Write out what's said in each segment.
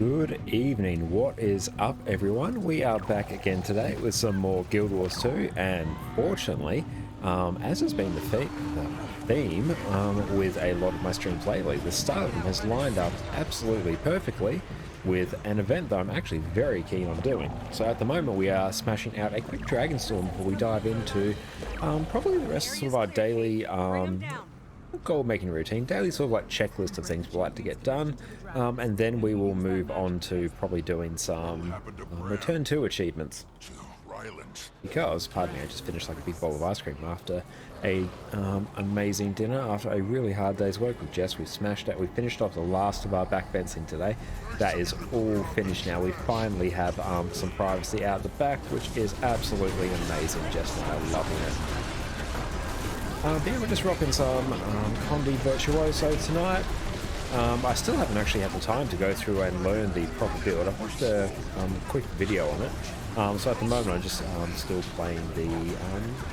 Good evening, what is up everyone? We are back again today with some more Guild Wars 2, and fortunately, as has been the theme with a lot of my streams lately, the start of them has lined up absolutely perfectly with an event that I'm actually very keen on doing. So at the moment we are smashing out a quick Dragon Storm before we dive into probably the rest of our daily goal making routine, daily sort of like checklist of things we like to get done, and then we will move on to probably doing some return to achievements, because pardon me, I just finished like a big bowl of ice cream after a amazing dinner, after a really hard day's work with Jess. We smashed it. We finished off the last of our back fencing today. That is all finished now. We finally have some privacy out the back, which is absolutely amazing. Jess and I are loving it. Yeah, we're just rocking some Condi Virtuoso tonight. I still haven't actually had the time to go through and learn the proper build. I've watched a quick video on it. So at the moment I'm just still playing the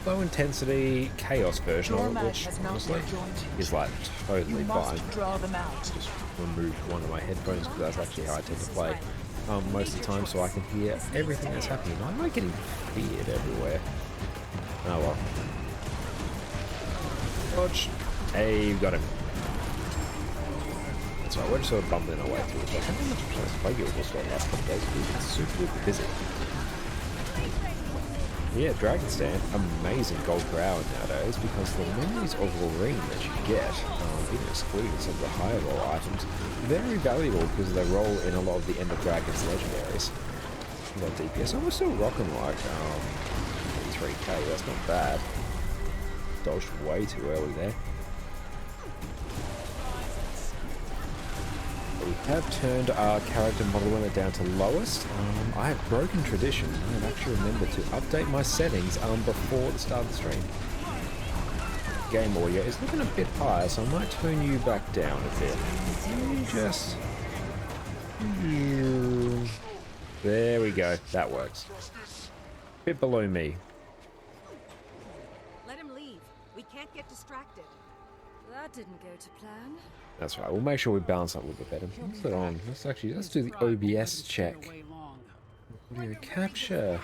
low intensity chaos version of it, which honestly is like totally fine. Just remove one of my headphones because that's actually how I tend to play most of the time, so I can hear everything that's happening. I'm like getting feared everywhere. Oh well. Dodge. Hey, you've got him. That's right, we're just sort of bumbling our way through this. I haven't had much chance to play Guild Wars for the last couple of days. We've been super busy. Yeah, Dragon Stand, amazing gold per hour nowadays, because the memories of Lorraine that you get, even excluding some of the higher roll items, very valuable because they roll in a lot of the End of Dragons legendaries. A lot of DPS. Oh, we're still rocking like 3k, that's not bad. Dodged way too early there. We have turned our character model limit down to lowest. I have broken tradition. I have actually remembered to update my settings before the start of the stream. Game audio is looking a bit higher, so I might tone you back down a bit. Just... There we go. That works. Bit below me. Let him leave. We can't get distracted. That didn't go to plan. That's right. We'll make sure we balance that a little bit better. Let's put it on. Let's do the OBS check. Audio capture.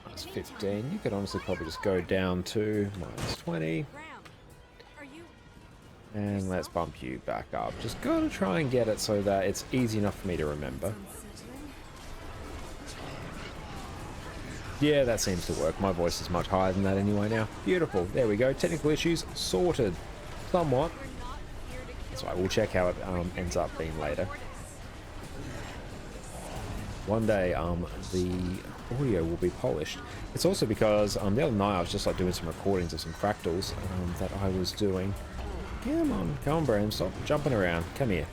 That's 15. You could honestly probably just go down to -20. And let's bump you back up. Just gotta try and get it so that it's easy enough for me to remember. Yeah, that seems to work. My voice is much higher than that anyway now. Beautiful. There we go. Technical issues sorted. Somewhat. That's right. We'll check how it ends up being later. One day, the audio will be polished. It's also because the other night I was just like doing some recordings of some fractals that I was doing. Come on, Bram, stop jumping around. Come here.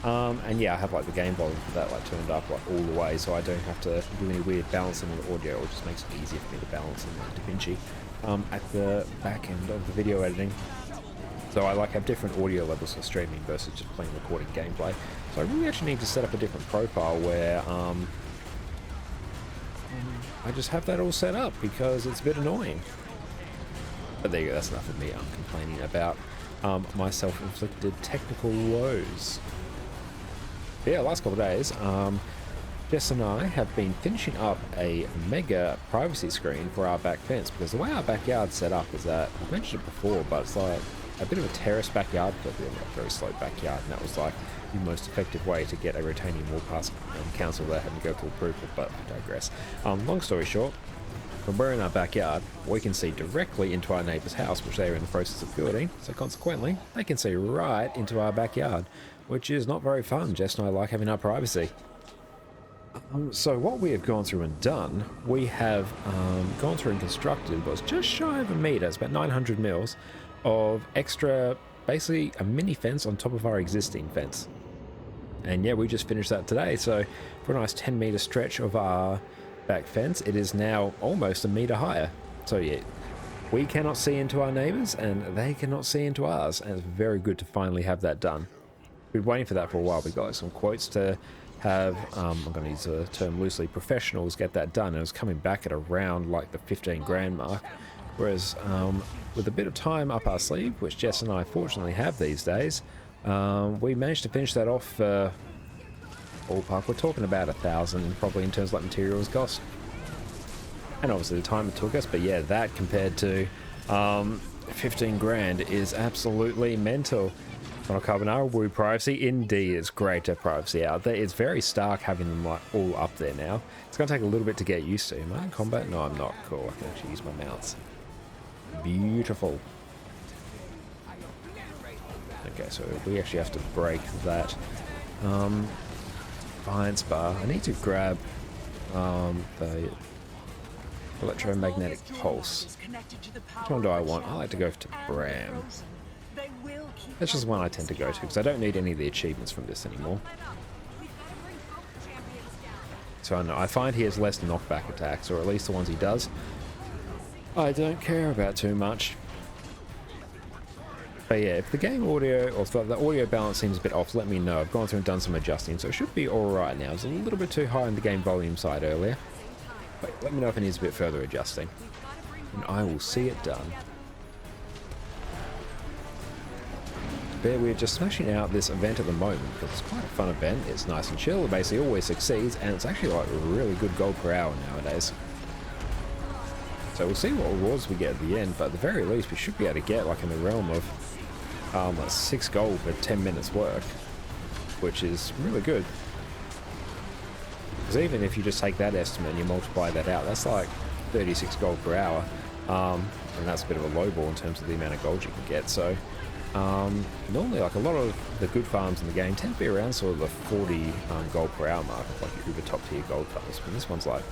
And yeah, I have like the game volume for that like turned up like all the way, so I don't have to do any weird balancing of the audio. It just makes it easier for me to balance in DaVinci at the back end of the video editing. So I like have different audio levels for streaming versus just playing recording gameplay. So I really actually need to set up a different profile where I just have that all set up because it's a bit annoying. But there you go, that's enough of me complaining about my self-inflicted technical woes. Yeah, last couple of days, Jess and I have been finishing up a mega privacy screen for our back fence, because the way our backyard's set up is that, I've mentioned it before, but it's like a bit of a terrace backyard, but a very slow backyard, and that was like the most effective way to get a retaining wall past council that hadn't go for approval, but I digress. Long story short, when we're in our backyard, we can see directly into our neighbour's house, which they're in the process of building, so consequently, they can see right into our backyard, which is not very fun. Jess and I like having our privacy. So what we have gone through and done, we have gone through and constructed was just shy of a metre, it's about 900 mils, of extra, basically a mini fence on top of our existing fence. And yeah, we just finished that today, so for a nice 10-metre stretch of our back fence, it is now almost a metre higher. So yeah, we cannot see into our neighbours and they cannot see into ours, and it's very good to finally have that done. We've been waiting for that for a while. We got like, some quotes to have, I'm going to use the term loosely, professionals get that done, and it was coming back at around like the 15 grand mark, whereas with a bit of time up our sleeve, which Jess and I fortunately have these days, we managed to finish that off ballpark. We're talking about 1,000 probably in terms of like materials cost. And obviously the time it took us, but yeah, that compared to 15 grand is absolutely mental. On a carbonara wood privacy, indeed, it's great to have privacy out there. It's very stark having them like all up there now. It's going to take a little bit to get used to. Am I in combat? No, I'm not. Cool, I can actually use my mounts. Beautiful. Okay, so we actually have to break that Defiance bar. I need to grab the electromagnetic pulse. Which one do I want? I like to go to Bram. That's just one I tend to go to because I don't need any of the achievements from this anymore. So I know I find he has less knockback attacks, or at least the ones he does I don't care about too much. But yeah, if the game audio or the audio balance seems a bit off, let me know. I've gone through and done some adjusting, so it should be alright now. It was a little bit too high on the game volume side earlier. But let me know if it needs a bit further adjusting. And I will see it done. But we're just smashing out this event at the moment because it's quite a fun event. It's nice and chill. It basically always succeeds, and it's actually like really good gold per hour nowadays. So we'll see what rewards we get at the end, but at the very least we should be able to get like in the realm of like 6 gold for 10 minutes work, which is really good. Because even if you just take that estimate and you multiply that out, that's like 36 gold per hour, and that's a bit of a low ball in terms of the amount of gold you can get. So normally like a lot of the good farms in the game tend to be around sort of the 40 gold per hour mark, like your uber top tier gold farms, but this one's like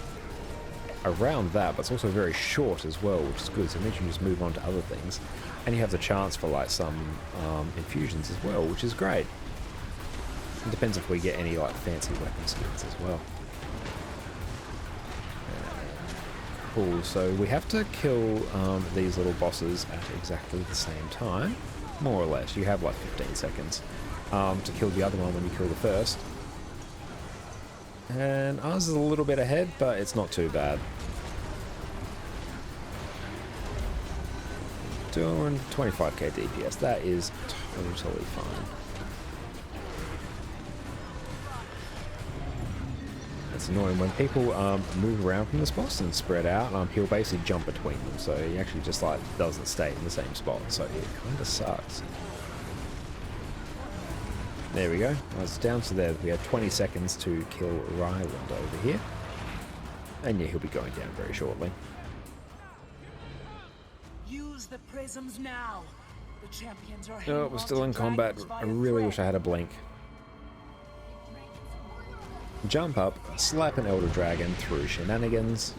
around that, but it's also very short as well, which is good, so it means you can just move on to other things, and you have the chance for like some infusions as well, which is great. It depends if we get any like fancy weapon skins as well. Cool, so we have to kill these little bosses at exactly the same time, more or less. You have like 15 seconds to kill the other one when you kill the first. And ours is a little bit ahead, but it's not too bad. Doing 25k DPS, that is totally fine. It's annoying when people move around from this boss and spread out, he'll basically jump between them, so he actually just like doesn't stay in the same spot, so it kind of sucks. There we go. It's down to there. We have 20 seconds to kill Ryland over here. And yeah, he'll be going down very shortly. Use the prisms now. The champions are Oh, we're still in combat. I really wish I had a blink. Jump up, slap an Elder Dragon through shenanigans.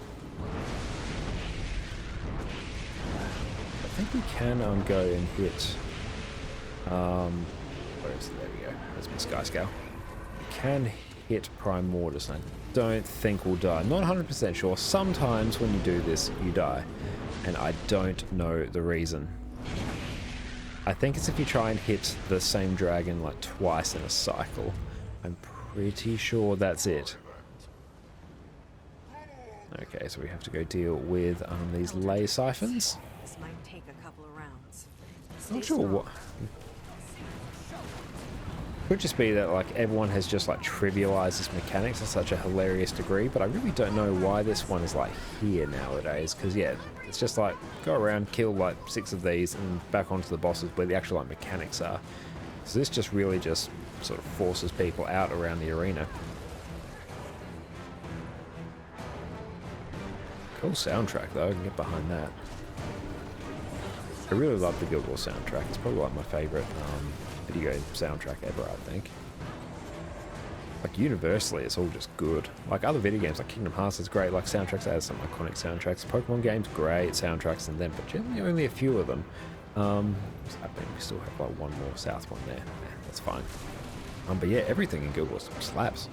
I think we can go and hit where is it? There we go. There's my Sky Scale. We can hit Prime Mortis, and I don't think we'll die. Not 100% sure. Sometimes when you do this, you die. And I don't know the reason. I think it's if you try and hit the same dragon like twice in a cycle. I'm pretty sure that's it. Okay, so we have to go deal with these lay siphons. This might take a couple of rounds. Not sure what. Could just be that like everyone has just like trivialized this mechanics to such a hilarious degree, but I really don't know why this one is like here nowadays, because yeah, it's just like go around, kill like 6 of these and back onto the bosses where the actual like mechanics are. So this just really just sort of forces people out around the arena. Cool soundtrack though, I can get behind that. I really love the Guild Wars soundtrack. It's probably like my favorite video soundtrack ever, I think. Like universally, it's all just good. Like other video games, like Kingdom Hearts is great, like soundtracks, has some iconic soundtracks. Pokemon games, great soundtracks in them, but generally only a few of them. What's happening? We still have like one more south one there. Nah, that's fine. But yeah, everything in Guild Wars slaps.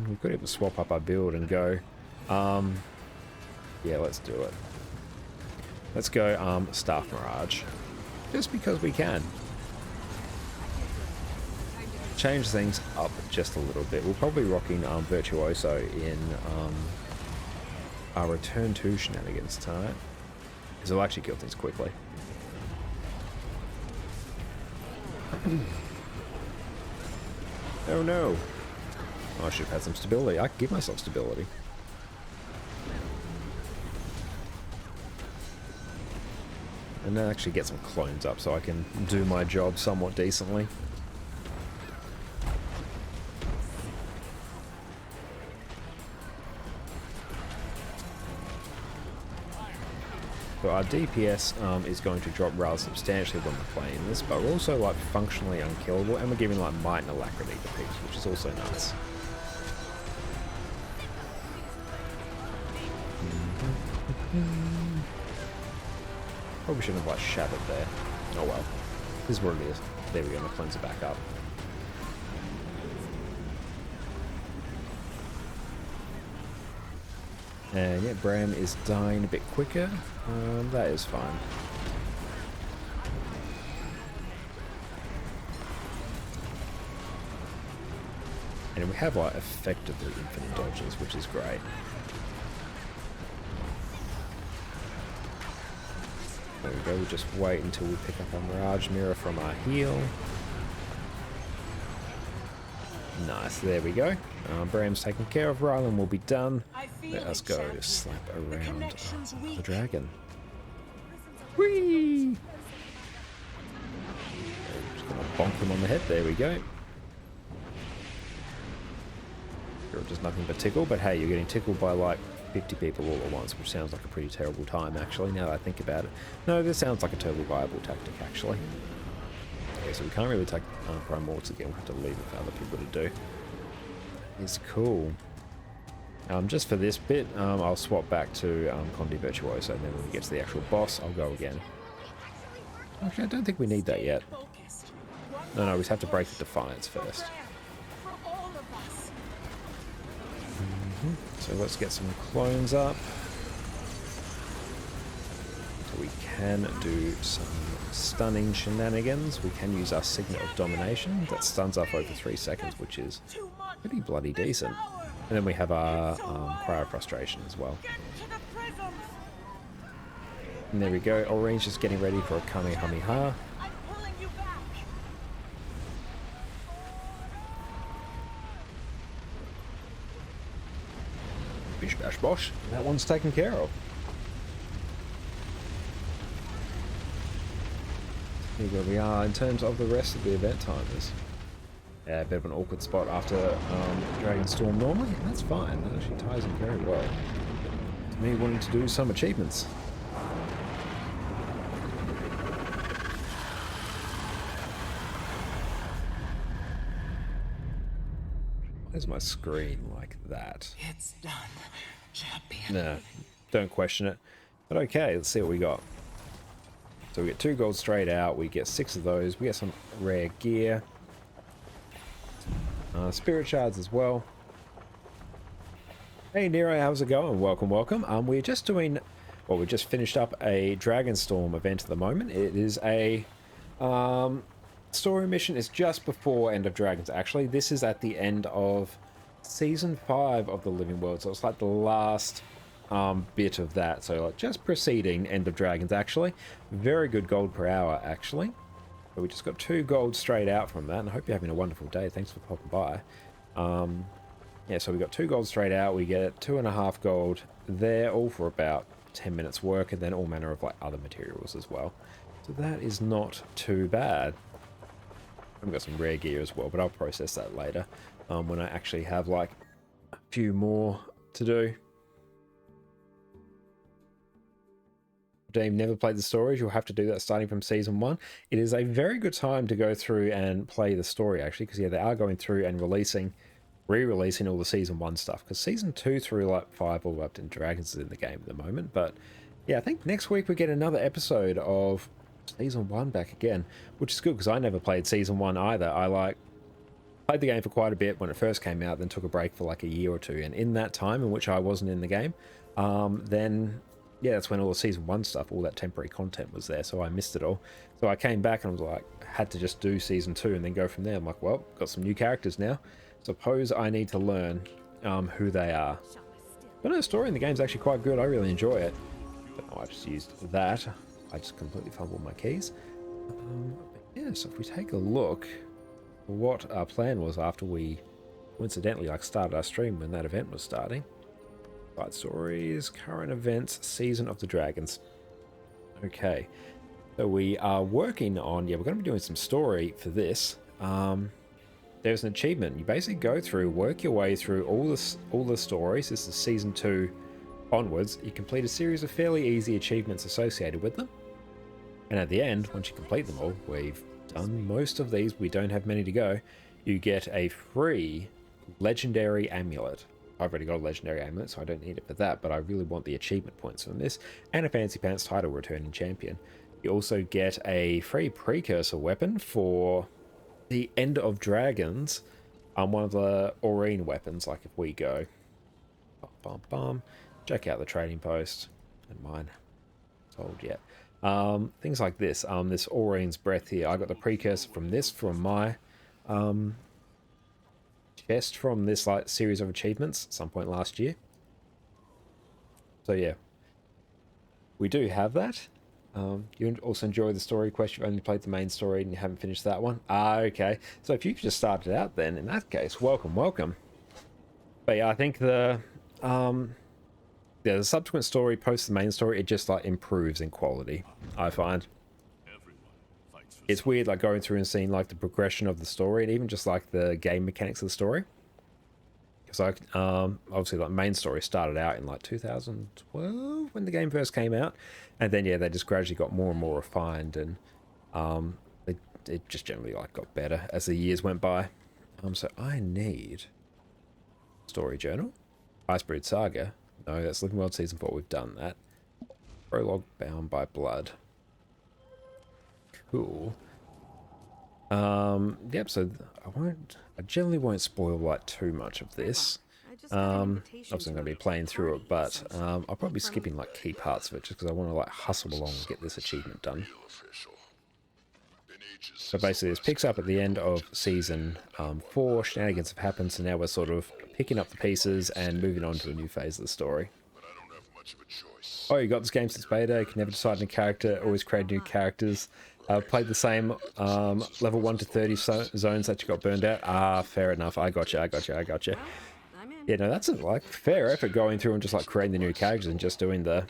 We could even swap up our build and go. Yeah, let's do it. Let's go Staff Mirage. Just because we can. Change things up just a little bit. We're probably rocking Virtuoso in our Return to Shenanigans tonight. Because it'll actually kill things quickly. Oh no. Oh, I should have had some stability. I can give myself stability. And then actually get some clones up so I can do my job somewhat decently. So our DPS is going to drop rather substantially when we're playing this, but we're also like functionally unkillable, and we're giving like might and alacrity to peaks, which is also nice. Probably shouldn't have like shattered there. Oh well. This is what it is. There we go, my clones are back up. And yeah, Bram is dying a bit quicker. That is fine. And we have like effectively infinite dodges, which is great. There we go, we'll just wait until we pick up our Mirage Mirror from our heal. Nice, there we go. Bram's taken care of, Rylan will be done. Let us go slap around the dragon. Whee! Just gonna bonk him on the head, there we go. You're just nothing but tickle, but hey, you're getting tickled by like 50 people all at once, which sounds like a pretty terrible time actually, now that I think about it. No, this sounds like a totally viable tactic actually. Okay, so we can't really take Primords again, we'll have to leave it for other people to do. It's cool. Just for this bit, I'll swap back to Condi Virtuoso, and then when we get to the actual boss, I'll go again. Actually, I don't think we need that yet. No, we just have to break the Defiance first. So let's get some clones up. So we can do some stunning shenanigans. We can use our Signet of Domination. That stuns up over 3 seconds, which is pretty bloody decent. And then we have our Cry of Frustration as well. And there we go. Orange is getting ready for a Kamehameha. Bish bash bosh. That one's taken care of. Here where we are in terms of the rest of the event timers. Yeah, a bit of an awkward spot after Dragon Storm normally, and that's fine. That actually ties in very well to me wanting to do some achievements. Why is my screen like that? It's done, champion. No, don't question it. But okay, let's see what we got. So we get 2 gold straight out, we get 6 of those, we get some rare gear. Spirit shards as well. Hey Nero, how's it going? Welcome, welcome. We're just doing, well, we just finished up a Dragonstorm event at the moment. It is a story mission. It's just before End of Dragons, actually. This is at the end of Season 5 of the Living World, so it's like the last bit of that. So like just preceding End of Dragons, actually. Very good gold per hour, actually. But we just got 2 gold straight out from that, and I hope you're having a wonderful day. Thanks for popping by. Yeah, so we got 2 gold straight out. We get 2.5 gold there, all for about 10 minutes work, and then all manner of like other materials as well. So that is not too bad. I've got some rare gear as well, but I'll process that later when I actually have like a few more to do. Dave never played the stories. You'll have to do that starting from season 1. It is a very good time to go through and play the story actually, because yeah, they are going through and re-releasing all the season 1 stuff, because season 2 through like 5 all the way up to Dragons is in the game at the moment. But yeah, I think next week we get another episode of season 1 back again, which is good because I never played season 1 either. I like played the game for quite a bit when it first came out, then took a break for like a year or 2, and in that time in which I wasn't in the game, then yeah, that's when all the season 1 stuff, all that temporary content was there, so I missed it all. So I came back and was like, had to just do season 2 and then go from there. I'm like, well, got some new characters now. Suppose I need to learn who they are. But no, the story in the game's actually quite good. I really enjoy it. But no, I just used that. I just completely fumbled my keys. But yeah, yeah, so if we take a look what our plan was after we coincidentally like started our stream when that event was starting. Side stories, current events, Season of the Dragons. Okay, so we are working on, yeah, we're going to be doing some story for this. There's an achievement. You basically go through, work your way through all the stories. This is season 2 onwards. You complete a series of fairly easy achievements associated with them. And at the end, once you complete them all, we've done most of these, we don't have many to go, you get a free legendary amulet. I've already got a legendary amulet, so I don't need it for that, but I really want the achievement points from this, and a Fancy Pants title returning champion. You also get a free precursor weapon for the End of Dragons, one of the Aurene weapons, like if we go, check out the trading post, and mine, sold yet. Things like this, this Aurene's Breath here, I got the precursor from this, from my, chest from this like series of achievements at some point last year. So yeah, we do have that. You also enjoy the story quest. You've only played the main story and you haven't finished that one. Okay, so if you just started out, then in that case, welcome. But yeah, I think the subsequent story post the main story, it just like improves in quality, I find. It's weird like going through and seeing like the progression of the story and even just like the game mechanics of the story. Because like obviously like main story started out in like 2012 when the game first came out, and then yeah, they just gradually got more and more refined, and it just generally like got better as the years went by. So I need story journal, Icebreed Saga. No, that's Living World Season 4. We've done that. Prologue Bound by Blood. Cool. Yep, so I generally won't spoil like too much of this. Obviously I'm going to be playing through it, but I'll probably be skipping like key parts of it just because I want to like hustle along and get this achievement done. So basically this picks up at the end of season 4, shenanigans have happened, so now we're sort of picking up the pieces and moving on to a new phase of the story. Oh, you got this game since beta, you can never decide on a character, always create new characters. I've played the same level 1 to 30 zones that you got burned out. Ah, fair enough. I got you. Yeah, no, that's a like fair effort going through and just like creating the new characters and just doing the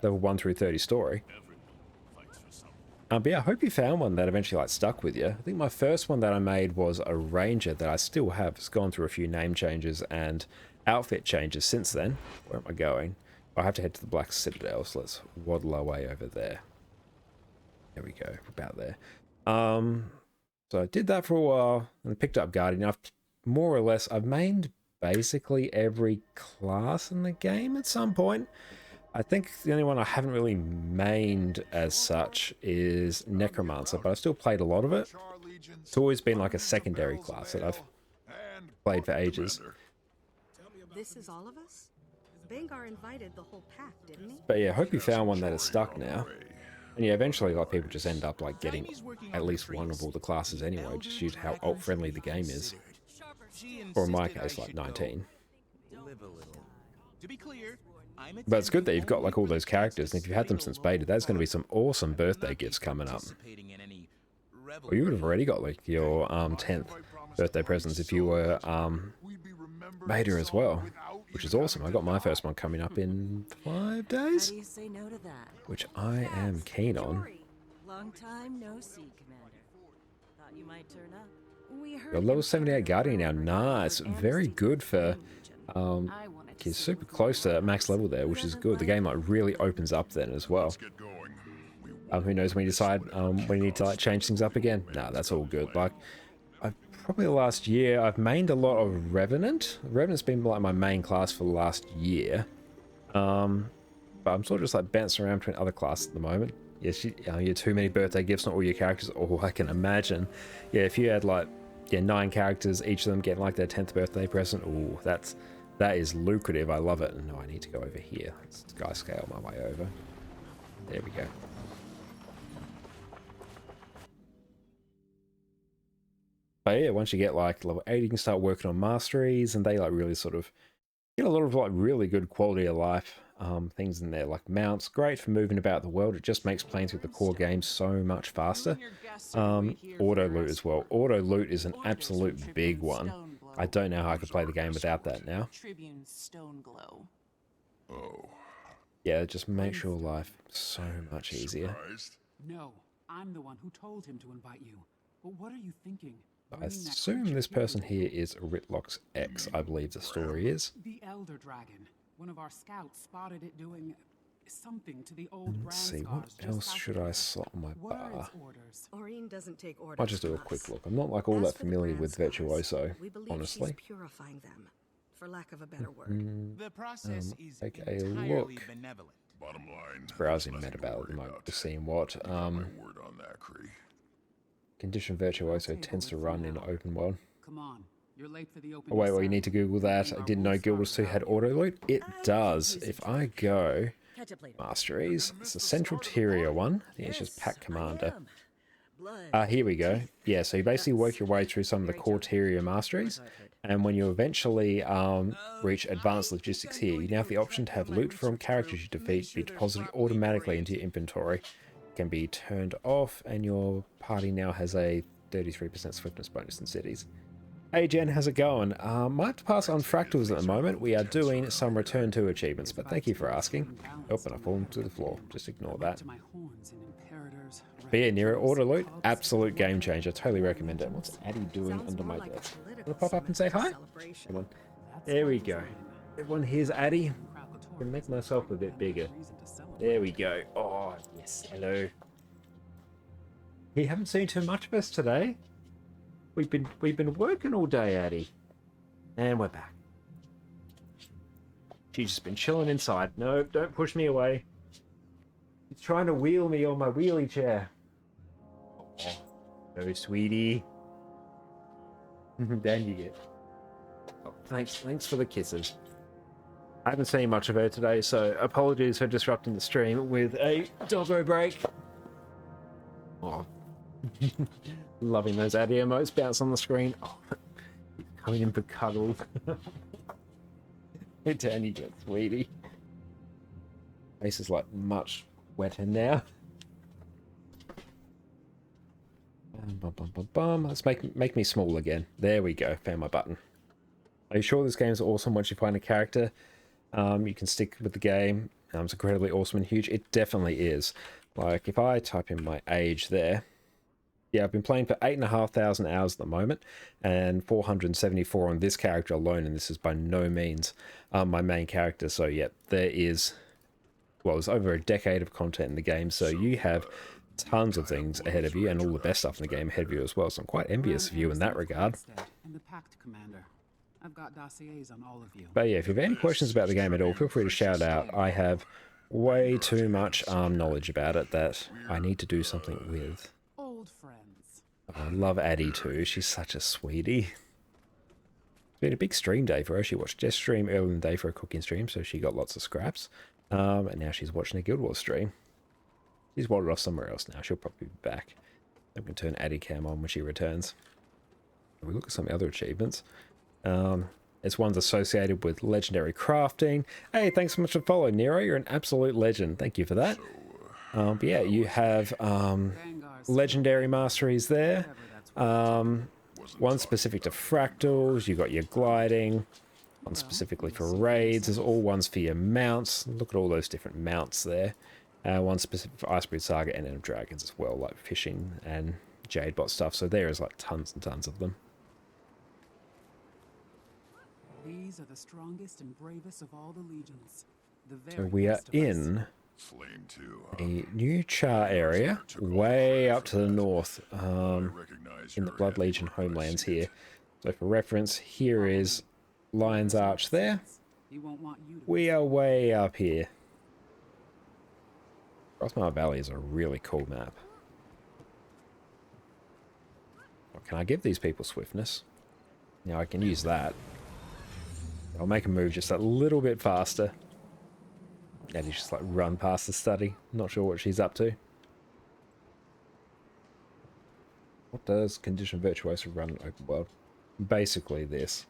level 1 through 30 story. But yeah, I hope you found one that eventually like stuck with you. I think my first one that I made was a ranger that I still have. It's gone through a few name changes and outfit changes since then. Where am I going? I have to head to the Black Citadel, so let's waddle our way over there. There we go, about there. So I did that for a while and picked up Guardian. I've more or less, I've mained basically every class in the game at some point. I think the only one I haven't really mained as such is Necromancer, but I've still played a lot of it. It's always been like a secondary class that I've played for ages. This is all of us? Bangar invited the whole pack, didn't he? But yeah, I hope you found one that is stuck now. And yeah, eventually like people just end up like getting at least one of all the classes anyway, just due to how alt friendly the game is. Or in my case, like 19. But it's good that you've got like all those characters, and if you've had them since beta, there's going to be some awesome birthday gifts coming up. Well, you would have already got like your 10th birthday presents if you were beta as well, which is awesome. I got my first one coming up in 5 days, which I am keen on. Long time no see, Commander. Thought you might turn up. You're level 78 Guardian now. Nice. Very good for he's super close to max level there, which is good. The game like really opens up then as well. Who knows when you decide when you need to like change things up again. Nah, that's all good. Like probably the last year I've mained a lot of Revenant. Revenant's been like my main class for the last year. But I'm sort of just like bouncing around between other classes at the moment. Yes, you too many birthday gifts, not all your characters. Oh, I can imagine. Yeah, if you had like 9 characters, each of them getting like their 10th birthday present. Oh, that is lucrative. I love it. No, I need to go over here. Let's guy scale my way over. There we go. But yeah, once you get like level 80, you can start working on masteries, and they like really sort of get a lot of like really good quality of life things in there, like mounts. Great for moving about the world. It just makes playing through the core game so much faster. Auto loot as well. Auto loot is an absolute big one. I don't know how I could play the game without that now. Oh. Yeah, it just makes your life so much easier. Surprised? No, I'm the one who told him to invite you. But what are you thinking? I assume this person here is Ritlock's ex, I believe the story is. The Elder Dragon. One of our scouts spotted it doing something to the old Let's see, what else should I slot on my bar? Aurine doesn't take orders. I'll just do a from quick us. look. I'm not like all As that for the familiar with Grand Scars, Virtuoso, we believe honestly. she's purifying them, for lack of a better word. The process is take a entirely look. benevolent. Bottom line. Browsing nothing to Metabell at worry the moment, about. just seeing what. You got my word on that, Cree. Condition Virtuoso tends to run in open world. Come on. You're late for the open. Oh wait, well you need to Google that. I didn't know Guild Wars 2 had auto loot. It does. If I go Catch up later. Masteries, it's the Central Tyria one. I think it's just Pack Commander. Blood. Here we go. Yeah, so you basically work your way through some of the core Tyria masteries, and when you eventually reach Advanced Logistics here, you now have the option to have loot from characters you defeat be deposited automatically into your inventory. It can be turned off, and your party now has a 33% swiftness bonus in cities. Hey Jen, how's it going? Might have to pass on fractals at the moment. We are doing some return to achievements, but thank you for asking. Oh, and I fall to the floor. Just ignore that. But yeah, Nero Auto Loot, absolute game changer. Totally recommend it. What's Addy doing Sounds under my more like a desk? political Wanna pop up and say hi? celebration. Come on. There we go. Everyone here's Addy. I'm gonna make myself a bit bigger. There we go. Oh, yes. Hello. You haven't seen too much of us today. We've been working all day, Addy. And we're back. She's just been chilling inside. No, don't push me away. He's trying to wheel me on my wheelie chair. Oh, no, sweetie. Then you get. Oh, thanks for the kisses. I haven't seen much of her today, so apologies for disrupting the stream with a doggo break. Oh, loving those Addy emotes bounce on the screen. Oh, coming in for cuddles. Danny gets sweetie. Face is like much wetter now. Let's make me small again. There we go. Found my button. Are you sure this game's awesome once you find a character? You can stick with the game. It's incredibly awesome and huge. It definitely is. Like if I type in my age there. Yeah, I've been playing for 8,500 hours at the moment, and 474 on this character alone, and this is by no means my main character. So yeah, there is, well, there's over a decade of content in the game, so you have tons of things ahead of you, and all the best stuff in the game ahead of you as well. So I'm quite envious of you in that regard. I've got dossiers on all of you. But yeah, if you have any questions about the game at all, feel free to shout out. I have way too much knowledge about it that I need to do something with. Old friends. I love Addy too. She's such a sweetie. It's been a big stream day for her. She watched Jess stream earlier in the day for a cooking stream, so she got lots of scraps. And now she's watching a Guild Wars stream. She's wandered off somewhere else now. She'll probably be back. I'm going to turn Addy cam on when she returns. We look at some other achievements. It's ones associated with legendary crafting. Hey, thanks so much for following, Nero. You're an absolute legend. Thank you for that. But yeah, you have legendary masteries there. One specific to fractals. You got your gliding. One specifically for raids. There's all ones for your mounts. Look at all those different mounts there. One specific for Icebreed Saga and End of Dragons as well, like fishing and Jadebot stuff. So there is like tons and tons of them. These are the strongest and bravest of all the legions. So we are in Flame too, a new char area, way up to the north, in the Blood Legion homelands here. So for reference, here is Lion's Arch there. We are way up here. Frostmar Valley is a really cool map. What can I give these people? Swiftness. Now I can use that. I'll make a move just a little bit faster. And just like run past the study. Not sure what she's up to. What does Condition Virtuoso run in open world? Basically this.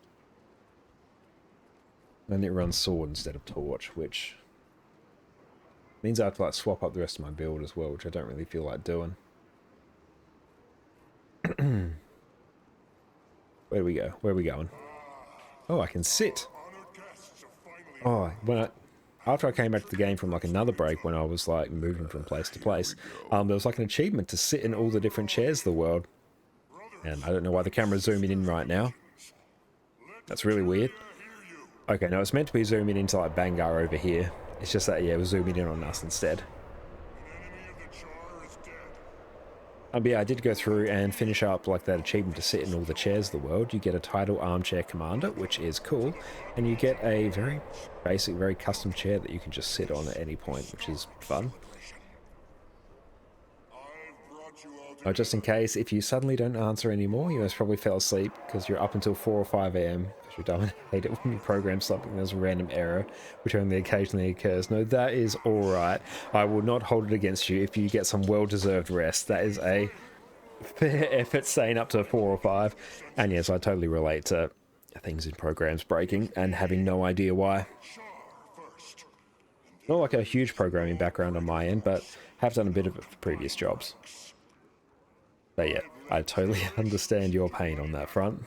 And it runs sword instead of torch, which Means I have to like swap up the rest of my build as well, which I don't really feel like doing. Where do we go? Where are we going? Oh, I can sit. Oh, after I came back to the game from like another break when I was like moving from place to place, there was like an achievement to sit in all the different chairs of the world. And I don't know why the camera's zooming in right now. That's really weird. Okay, no, it's meant to be zooming into like Bangar over here. It's just that, yeah, we're zooming in on us instead. But yeah, I did go through and finish up like that achievement to sit in all the chairs of the world. You get a title Armchair Commander, which is cool, and you get a very basic, very custom chair that you can just sit on at any point, which is fun. Just in case, if you suddenly don't answer anymore, you most probably fell asleep because you're up until 4 or 5 a.m. because you're dumb and hate it when you program something and there's a random error, which only occasionally occurs. No, that is alright. I will not hold it against you if you get some well-deserved rest. That is a fair effort staying up to 4 or 5. And yes, I totally relate to things in programs breaking and having no idea why. Not like a huge programming background on my end, but have done a bit of it for previous jobs. But yeah, I totally understand your pain on that front.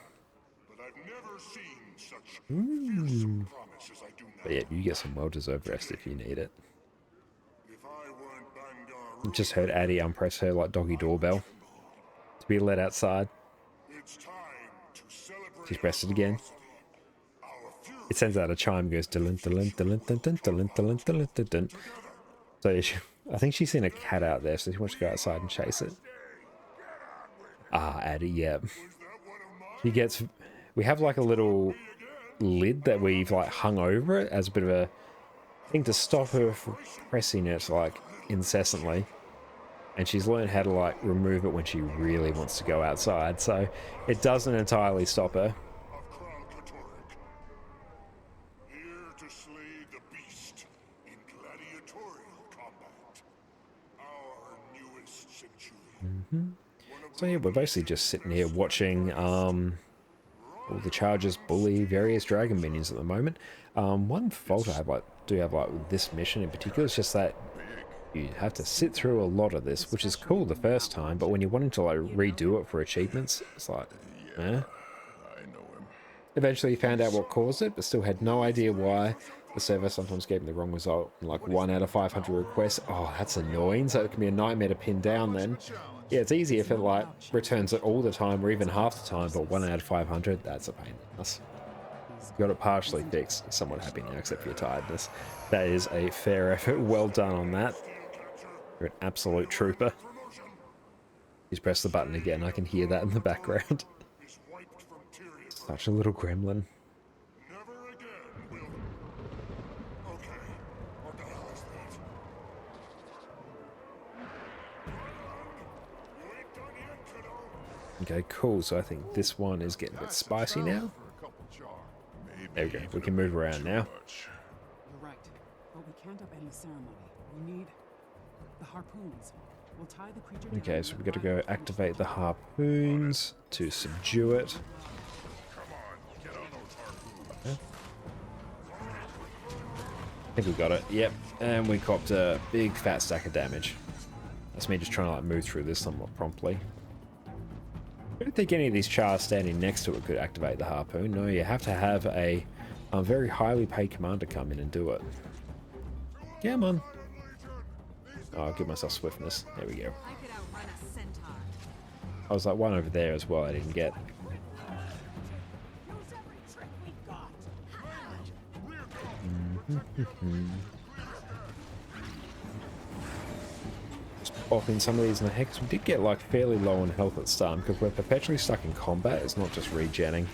But yeah, you get some well-deserved rest if you need it. Just heard Addie unpress her like doggy doorbell to be let outside. She's pressed it again. It sends out a chime, goes dun dun dun dun dun dun dun dun dun dun. So I think she's seen a cat out there, so she wants to go outside and chase it. Ah, Addie, yeah. She gets... We have like a little lid that we've like hung over it as a bit of a thing to stop her from pressing it like incessantly. And she's learned how to like remove it when she really wants to go outside, so it doesn't entirely stop her. So yeah, we're basically just sitting here watching all the charges bully various dragon minions at the moment. One fault I have, do have with this mission in particular is just that you have to sit through a lot of this, which is cool the first time, but when you're wanting to like redo it for achievements, it's like, eh. Eventually found out what caused it, but still had no idea why. The server sometimes gave me the wrong result, like 1 out of 500 requests. Oh, that's annoying, so it can be a nightmare to pin down then. Yeah, it's easy if it like returns it all the time or even half the time, but 1 out of 500, that's a pain in the ass. Got it partially fixed. Somewhat happy now, except for your tiredness. That is a fair effort. Well done on that. You're an absolute trooper. He's pressed the button again. I can hear that in the background. Such a little gremlin. Okay, cool. So I think this one is getting a bit spicy now. There we go. We can move around now. You're right, but we can't upend the ceremony. We need the harpoons. We'll tie the creature down. Okay, so we've got to go activate the harpoons to subdue it. I think we got it. Yep, and we copped a big fat stack of damage. That's me just trying to like move through this somewhat promptly. I don't think any of these chars standing next to it could activate the harpoon. No, you have to have a very highly paid commander come in and do it. Come on. Oh, I'll give myself swiftness. There we go. I could outrun a centaur. I was like one over there as well I didn't get. Just popping some of these in the head, because we did get like fairly low on health at the start, because we're perpetually stuck in combat. It's not just regenning.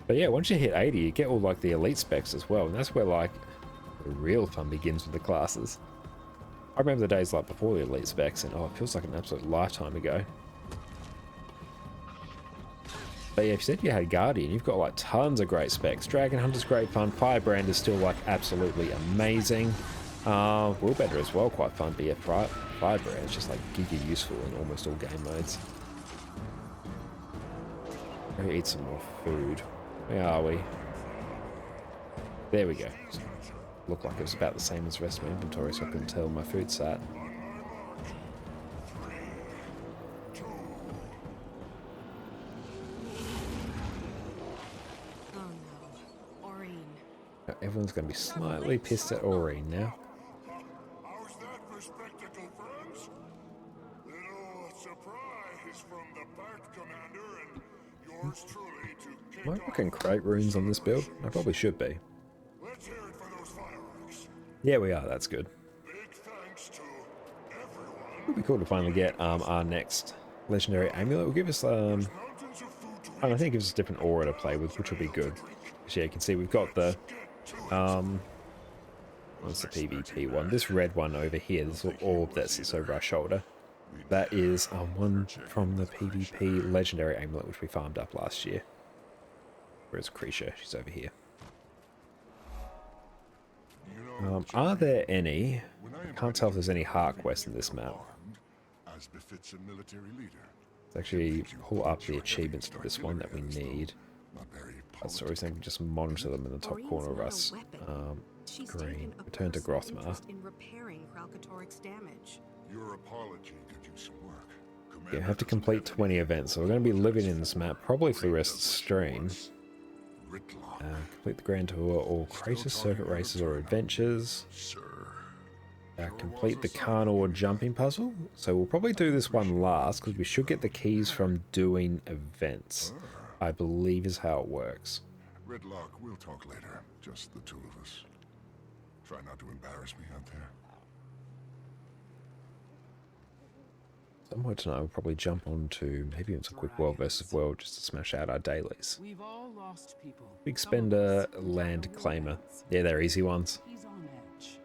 But yeah, once you hit 80, you get all like the elite specs as well, and that's where like the real fun begins with the classes. I remember the days like before the elite specs, and oh, it feels like an absolute lifetime ago. But yeah, if you said you had Guardian, you've got like tons of great specs. Dragon Hunter's great fun. Firebrand is still like absolutely amazing. Willbender as well, quite fun. But yeah, Firebrand is just like giga useful in almost all game modes. Go eat some more food. Where are we? There we go. Looked like it was about the same as the rest of my inventory, so I couldn't tell my food sat. Oh no. Aurine. Everyone's going to be slightly pissed at Aurine now. How's that for spectacle, friends? Little surprise from the Pact Commander and yours truly to kick Am I off rocking crate runes on this build? I probably should be. Let's hear it for those fireworks. Yeah, we are. That's good. Big thanks to everyone. It would be cool to finally get our next legendary amulet. Will give us Mountains of food to and I think it gives us a different aura to play with, which will be good. So yeah, you can see we've got the what's the PvP one? This red one over here, this little orb that sits over our shoulder. That is one from the PvP legendary amulet, which we farmed up last year. Where's Krisha? She's over here. Are there any? I can't tell if there's any heart quests in this map. as befits a military leader. Let's actually pull up the achievements for this one that we need. Not very That's the reason we can just monitor them in the top corner of us. Green. Return to Grothmar. In repairing Kralkatorik's damage. Your apology could use some work. Yeah, we have to complete 20 events, so we're going to be living in this map probably for the rest of the stream. Complete the Grand Tour, or Kratos circuit races or adventures. Complete the Carnor jumping puzzle. So we'll probably do this one last, because we should get the keys from doing events. I believe is how it works. Ridlock, we'll talk later. Just the two of us. Try not to embarrass me out there. Somewhere tonight we'll probably jump on to maybe it's a quick world versus world just to smash out our dailies. We've all lost people. Big spender, land claimer. Yeah, they're easy ones. He's on edge.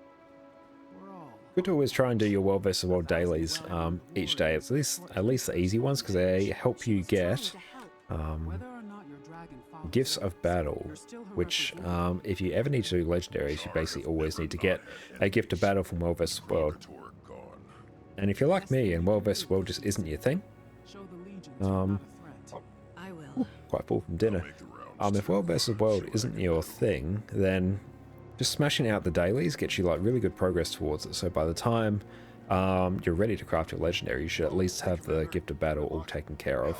We're all Good to always try and do your world versus world dailies each day. At least the easy ones, because they help you get whether or not your dragon follows gifts of battle, which if you ever need to do legendaries, you basically always need to get a gift of battle from world versus world. And if you're like me and world versus world just isn't your thing, show the legions you're not a threat. I will. quite full from dinner. If world versus world isn't your thing, then just smashing out the dailies gets you like really good progress towards it. So by the time you're ready to craft your legendary, you should at least have the gift of battle all taken care of.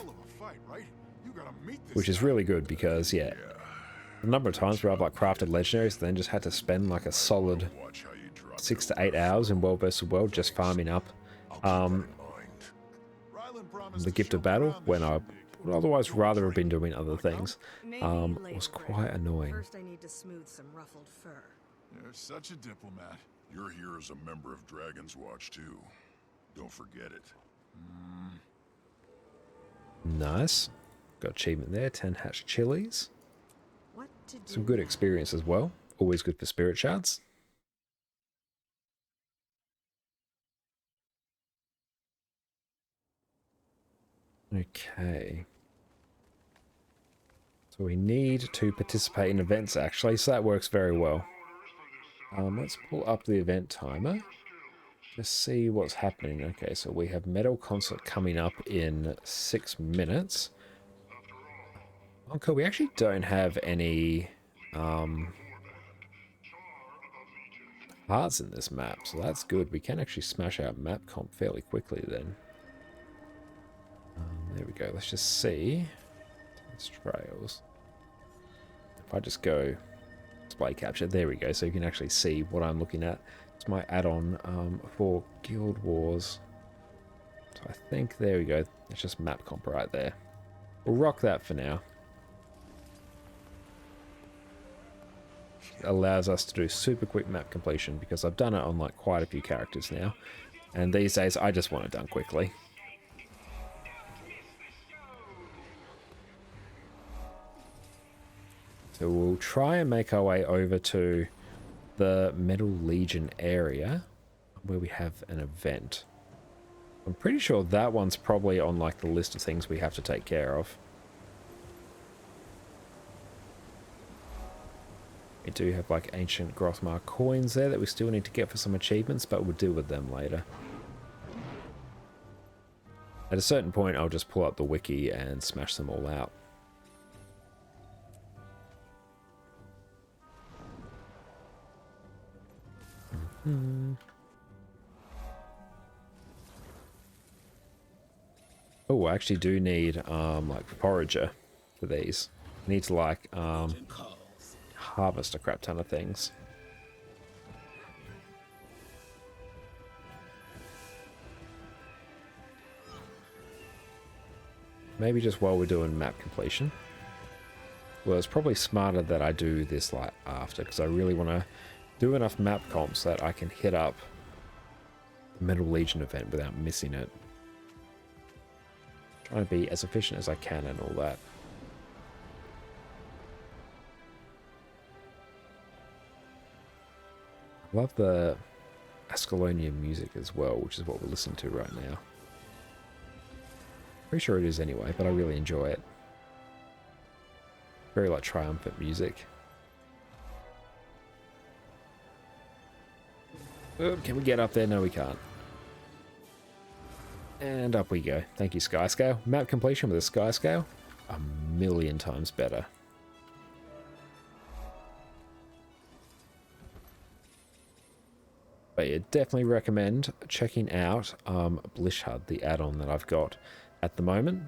Which is really good because, yeah, a number of times where I've like crafted legendaries, then just had to spend like a solid 6 to 8 hours in world versus world just farming up the gift of battle when I would otherwise rather have been doing other things. Was quite annoying. First I need to smooth some ruffled fur. You're such a diplomat. You're here as a member of Dragon's Watch, too. Don't forget it. Nice. Got achievement there, 10 hatched chilies. What to do Some good now? experience as well. Always good for spirit shards. Okay. So we need to participate in events actually, so that works very well. Let's pull up the event timer. Just see what's happening. Okay, so we have Metal Concert coming up in 6 minutes. Okay, we actually don't have any hearts in this map, so that's good. We can actually smash out map comp fairly quickly then. There we go. Let's just see. Tense trails. If I just go display capture, there we go. So you can actually see what I'm looking at. It's my add-on for Guild Wars. So I think, there we go. It's just map comp right there. We'll rock that for now. It allows us to do super quick map completion because I've done it on like quite a few characters now. And these days I just want it done quickly. So we'll try and make our way over to the Metal Legion area where we have an event. I'm pretty sure that one's probably on like the list of things we have to take care of. We do have like ancient Grothmar coins there that we still need to get for some achievements, but we'll deal with them later. At a certain point I'll just pull up the wiki and smash them all out. Oh, I actually do need like forager for these. I need to like harvest a crap ton of things. Maybe just while we're doing map completion. Well, it's probably smarter that I do this like after, because I really want to do enough map comps that I can hit up the Metal Legion event without missing it. Trying to be as efficient as I can and all that. I love the Ascalonian music as well, which is what we're listening to right now. Pretty sure it is anyway, but I really enjoy it. Very like triumphant music. Oh, can we get up there? No, we can't. And up we go. Thank you, Sky Scale. Map completion with a Sky Scale, 1,000,000 times better. But yeah, definitely recommend checking out Blishhud, the add-on that I've got at the moment.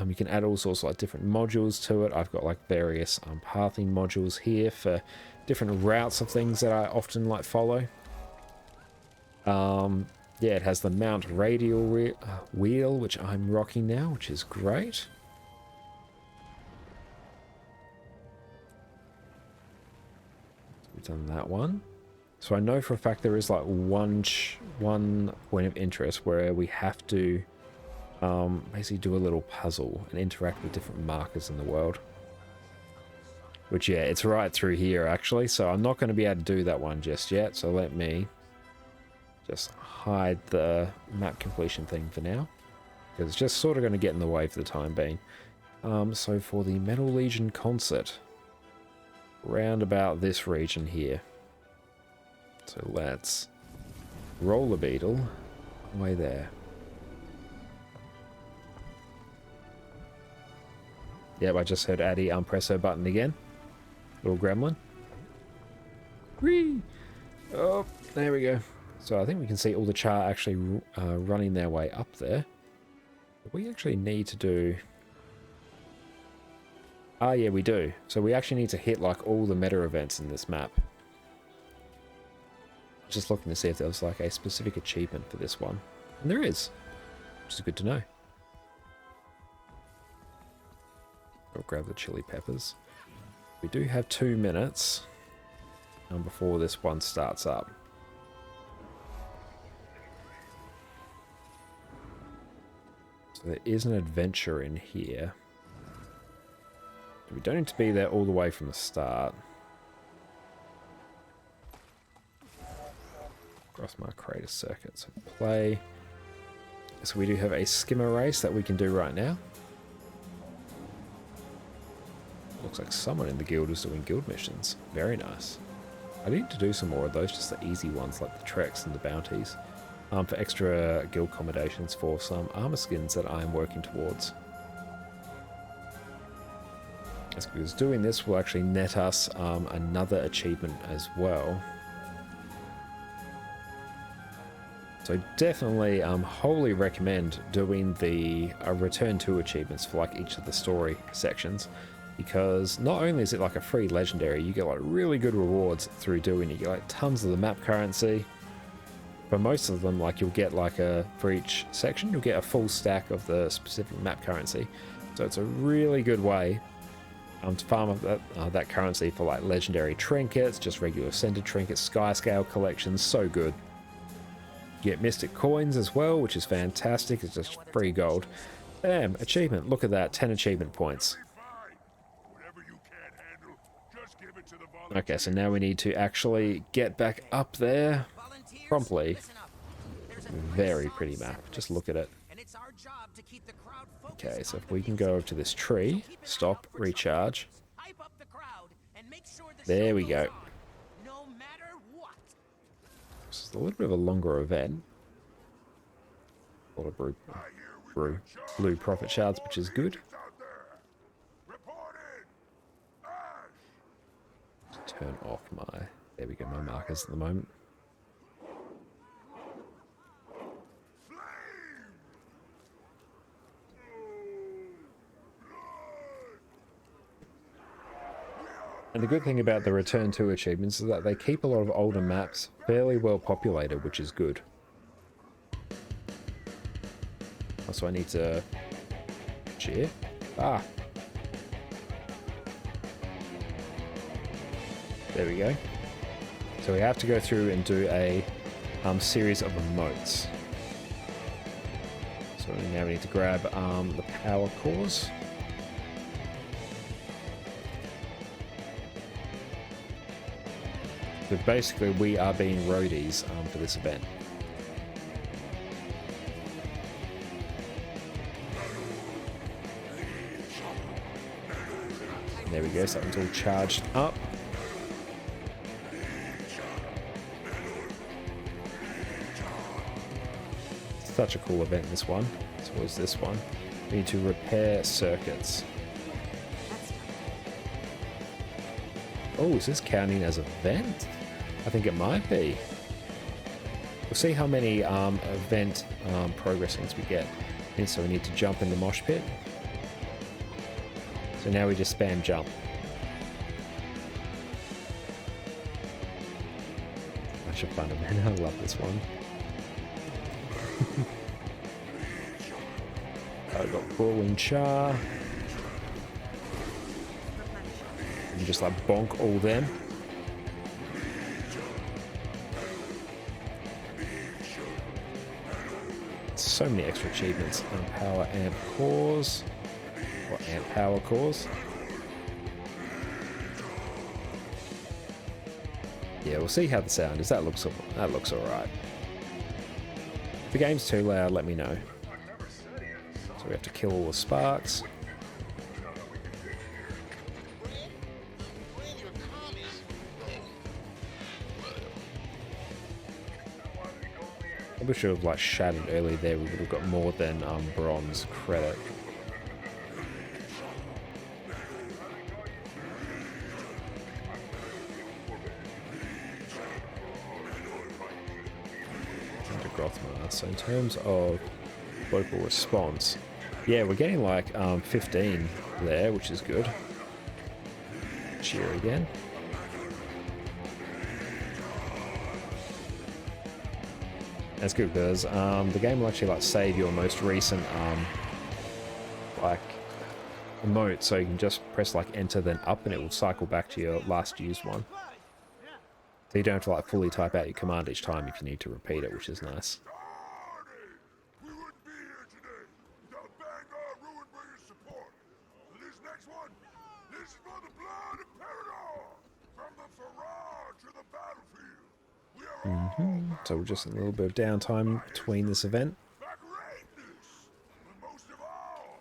You can add all sorts of like different modules to it. I've got like various pathing modules here for different routes of things that I often like follow. Yeah, it has the mount radial wheel, which I'm rocking now, which is great. We've done that one. So I know for a fact there is like one point of interest where we have to basically do a little puzzle and interact with different markers in the world. Which, yeah, it's right through here actually, so I'm not going to be able to do that one just yet, so let me just hide the map completion thing for now, because it's just sort of going to get in the way for the time being. So for the Metal Legion concert, round about this region here. So let's roll the beetle way there. Yep, I just heard Addy press her button again. Little gremlin. Whee! Oh, there we go. So I think we can see all the char actually running their way up there. We actually need to do... Ah, yeah, we do. So we actually need to hit like all the meta events in this map. Just looking to see if there was like a specific achievement for this one. And there is, which is good to know. I'll grab the chili peppers. We do have 2 minutes before this one starts up. So there is an adventure in here. We don't need to be there all the way from the start. Grossmar Crater Circuit. So play. So we do have a skimmer race that we can do right now. Looks like someone in the guild is doing guild missions. Very nice. I need to do some more of those, just the easy ones like the treks and the bounties. For extra guild accommodations for some armor skins that I am working towards. That's because doing this will actually net us another achievement as well. So definitely wholly recommend doing the return to achievements for like each of the story sections, because not only is it like a free legendary, you get like really good rewards through doing it. You get like tons of the map currency. For most of them, like you'll get like for each section, you'll get a full stack of the specific map currency. So it's a really good way to farm up that currency for like legendary trinkets, just regular centered trinkets, sky scale collections. So good. You get mystic coins as well, which is fantastic. It's just free gold. Bam, achievement. Look at that, 10 achievement points. Okay, so now we need to actually get back up there promptly. Very pretty map. Just look at it. Okay, so if we can go over to this tree, stop, recharge. There we go. This is a little bit of a longer event. A lot of blue profit shards, which is good. Turn off my... There we go, my markers at the moment. And the good thing about the Return to achievements is that they keep a lot of older maps fairly well populated, which is good. Also, I need to cheer. Ah. There we go. So we have to go through and do a series of emotes. So now we need to grab the power cores. But basically, we are being roadies for this event. And there we go, something's all charged up. Such a cool event, this one. So was this one. We need to repair circuits. Oh, is this counting as an event? I think it might be. We'll see how many event progress things we get. And so we need to jump in the mosh pit. So now we just spam jump. Such a fun event. I love this one. I've got Whirlwind Char. And just like bonk all them. So many extra achievements. Power amp cores. Or amp power cores. Yeah, we'll see how the sound is. That looks alright. If the game's too loud, let me know. So we have to kill all the sparks. I should have like shouted earlier there. We would have got more than bronze credit. So in terms of local response, yeah, we're getting like 15 there, which is good. Cheer again. That's good because the game will actually like save your most recent like emote, so you can just press like enter then up and it will cycle back to your last used one. So you don't have to like fully type out your command each time if you need to repeat it, which is nice. We wouldn't be here today without Vanguard Ruinbringer's support. For this next one, this is for the blood of Parador. From the Farrar to the battlefield. We are all So we're just a little bit of downtime between this event. by greatness. But most of all,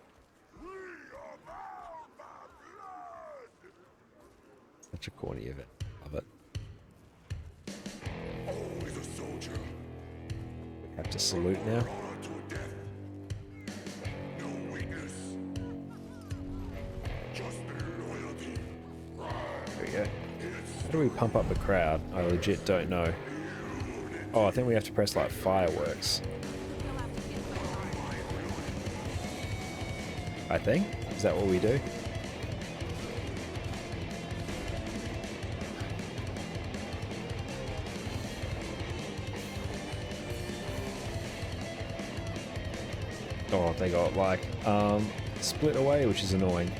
we are bound by blood. Such a corny event. Love it. Always a soldier. Have to salute now. Honor to a death. No weakness. Just loyalty. There we go. How do we pump up the crowd? I legit don't know. Oh, I think we have to press like fireworks. I think. Is that what we do? Oh, they got like split away, which is annoying.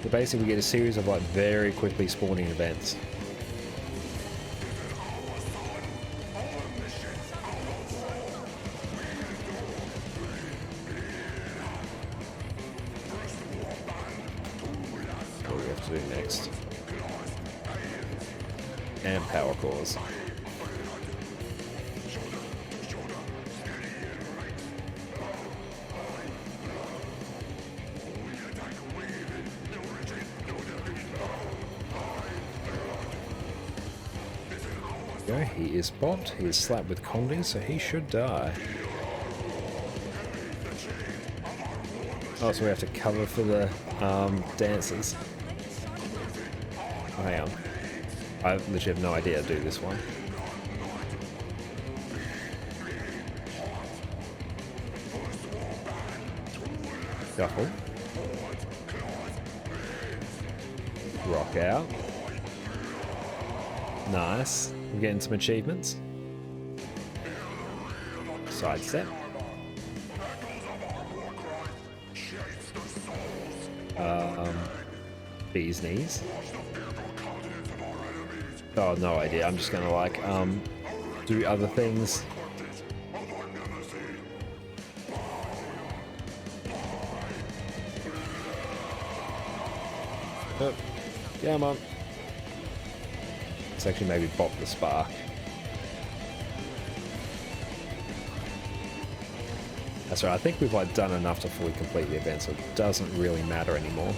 But basically we get a series of like very quickly spawning events. What do we have to do next? And power cores. He is bombed, he is slapped with Condi, so he should die. Oh, so we have to cover for the dancers. Oh, hang on. I literally have no idea how to do this one. Shuffle. Rock out. Nice. We're getting some achievements. Sidestep. Bee's knees. Oh, no idea. I'm just gonna like do other things. Oh, come on. Let's actually maybe bop the spark. That's right. I think we've like done enough to fully complete the event, so it doesn't really matter anymore.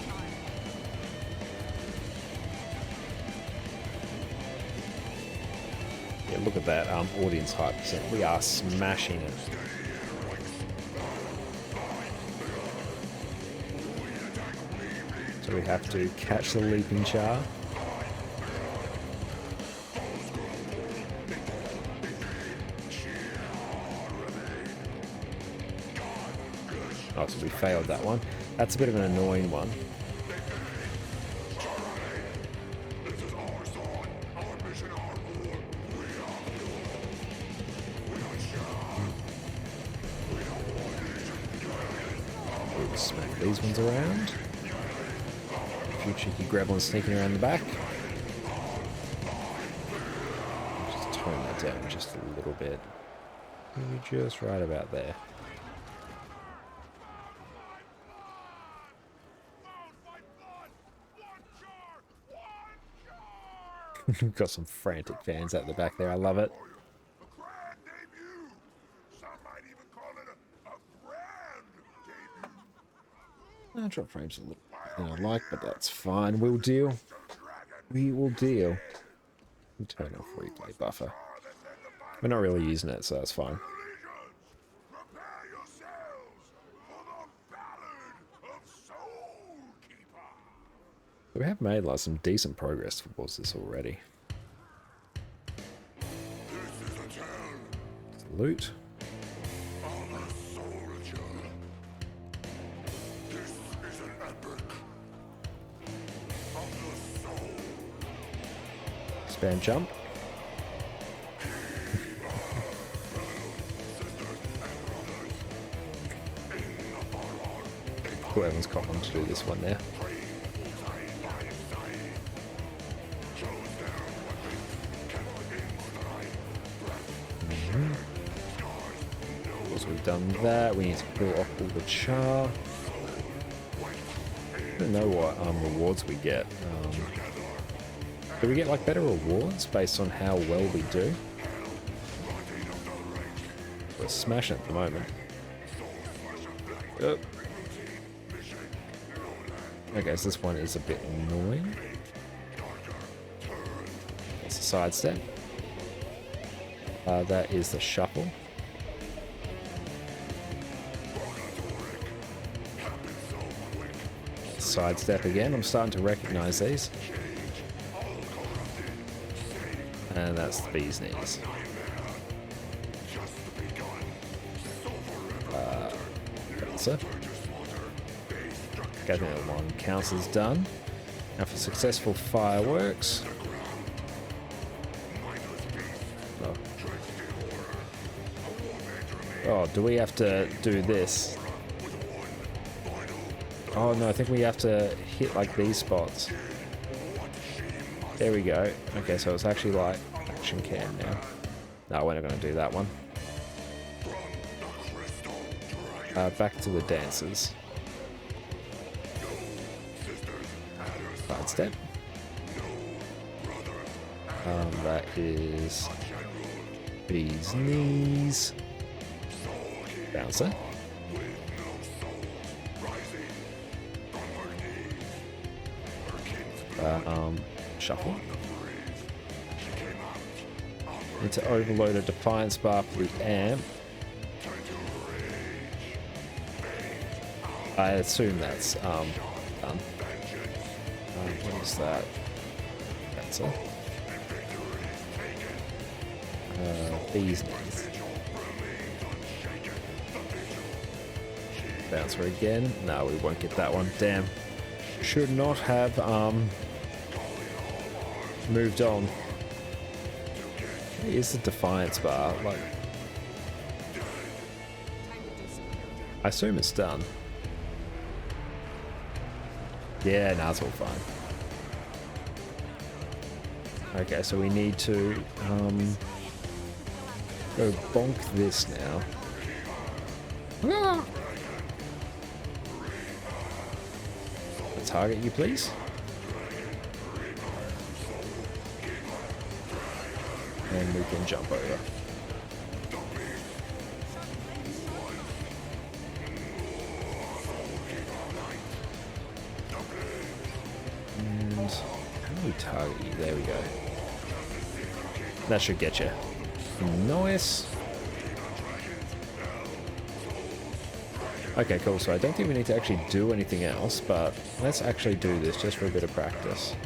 Yeah, look at that audience hype percent. We are smashing it. So we have to catch the leaping char. Oh, so we failed that one. That's a bit of an annoying one. We'll smack these ones around. A few cheeky gremlins sneaking around the back. Just tone that down just a little bit. Maybe just right about there. We've got some frantic fans at the back there. I love it. A grand debut. Some might even call it a grand debut. Drop frames a little than I like, but that's fine. We'll deal. We will deal. We turn off replay buffer. We're not really using it, so that's fine. Prepare yourselves for the Ballad of Soulkeeper. We have made like some decent progress towards this already. This is a tale Loot. of a soldier. This is an epic of the soul. Expand jump. Whoever's got one to do this one now. Once we've done that, we need to kill off all the char. I don't know what rewards we get. Do we get like better rewards based on how well we do? We're smashing at the moment. Oh. Okay, so this one is a bit annoying. That's a sidestep. That is the shuffle. Sidestep again. I'm starting to recognize these. And that's the bee's knees. That's it. Okay, that one counts as done. Now for successful fireworks. Oh. Oh, do we have to do this? Oh no, I think we have to hit like these spots. There we go. Okay, so it's actually like action cam now. No, we're not going to do that one. Back to the dancers. Sidestep. That is bee's knees. Bouncer. Shuffle. Need to overload a Defiance bar for the amp. I assume that's done. What is that? That's it. Bee's knees. Bouncer again. No, we won't get that one. Damn. Should not have moved on. Here's the Defiance bar. Like, I assume it's done. Yeah, nah, it's all fine. Okay, so we need to go bonk this now. Ah! Target you, please. And we can jump over. And how do we target you? There we go. That should get you. Nice. Okay, cool. So I don't think we need to actually do anything else, but let's actually do this just for a bit of practice.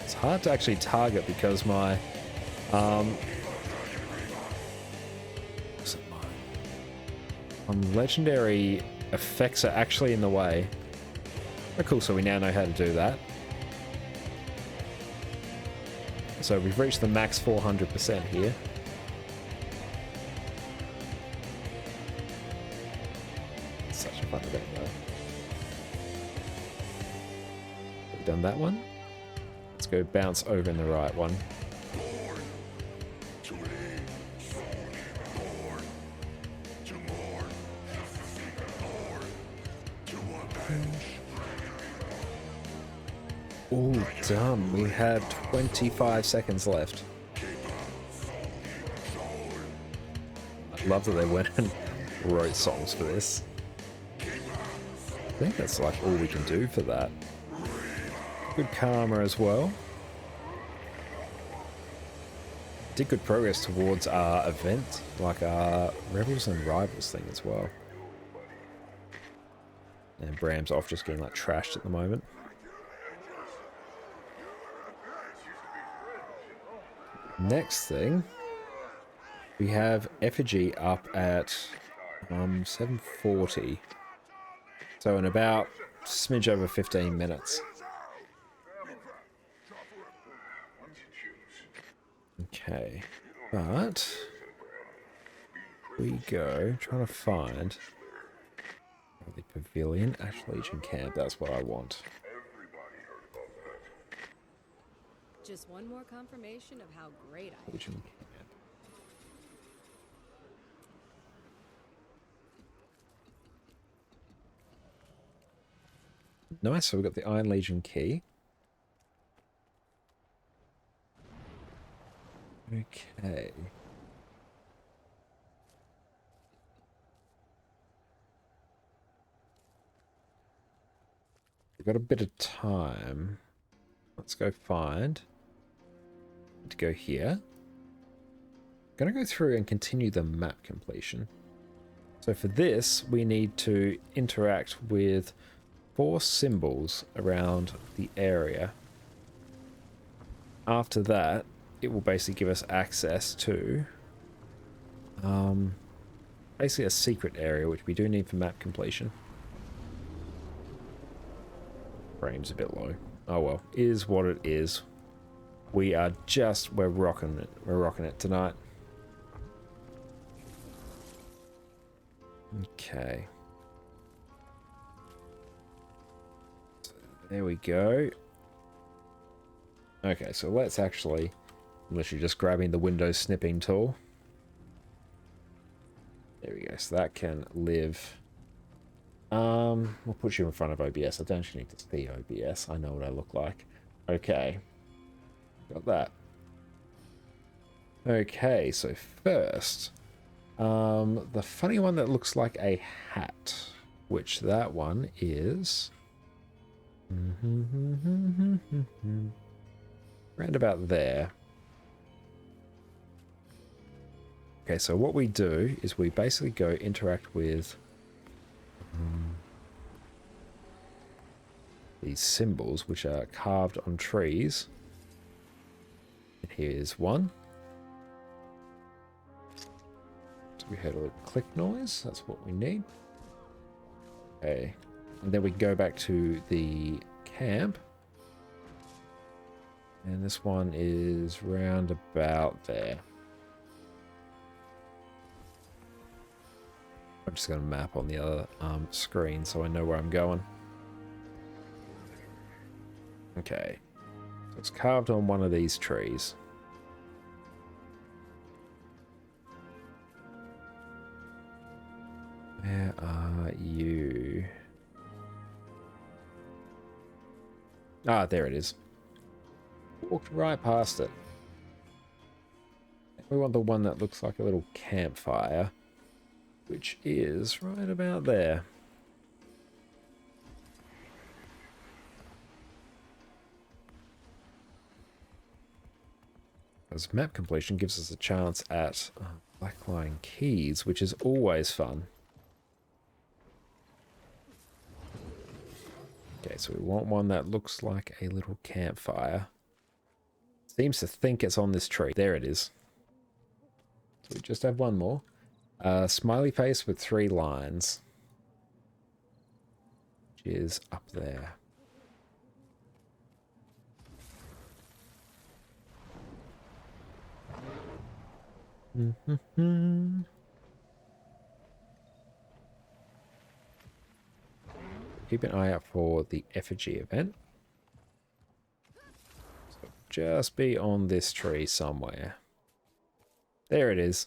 It's hard to actually target because my legendary effects are actually in the way. Oh, cool. So we now know how to do that. So we've reached the max 400% here. Such a fun event though. We've done that one. Let's go bounce over in the right one. Ooh, done. We have 25 seconds left. I love that they went and wrote songs for this. I think that's like all we can do for that. Good karma as well. Did good progress towards our event, like our Rebels and Rivals thing as well. And Bram's off just getting like trashed at the moment. Next thing, we have Effigy up at 740. So in about smidge over 15 minutes. Okay, but we go trying to find the pavilion, Ash Legion camp. That's what I want. Just one more confirmation of how great I am. Legion camp. Nice. So we've got the Iron Legion key. Okay. We've got a bit of time. Let's go find. To go here. I'm going to go through and continue the map completion. So for this, we need to interact with 4 symbols around the area. After that, it will basically give us access to basically a secret area, which we do need for map completion. Frame's a bit low. Oh well, is what it is. We're rocking it. We're rocking it tonight. Okay. So there we go. Okay, so let's actually... I'm literally just grabbing the Windows snipping tool. There we go. So that can live. We'll put you in front of OBS. I don't actually need to see OBS. I know what I look like. Okay. Got that. Okay, so first, the funny one that looks like a hat, which that one is round about there. Okay, so what we do is we basically go interact with these symbols, which are carved on trees. And here's one. So we heard a little click noise. That's what we need. Okay. And then we go back to the camp. And this one is round about there. I'm just going to map on the other screen so I know where I'm going. Okay. So it's carved on one of these trees. Where are you? Ah, there it is. Walked right past it. We want the one that looks like a little campfire, which is right about there. As map completion gives us a chance at blackline keys, which is always fun. Okay, so we want one that looks like a little campfire. Seems to think it's on this tree. There it is. So we just have one more. Smiley face with 3 lines. Which is up there. Keep an eye out for the effigy event. So just be on this tree somewhere. There it is.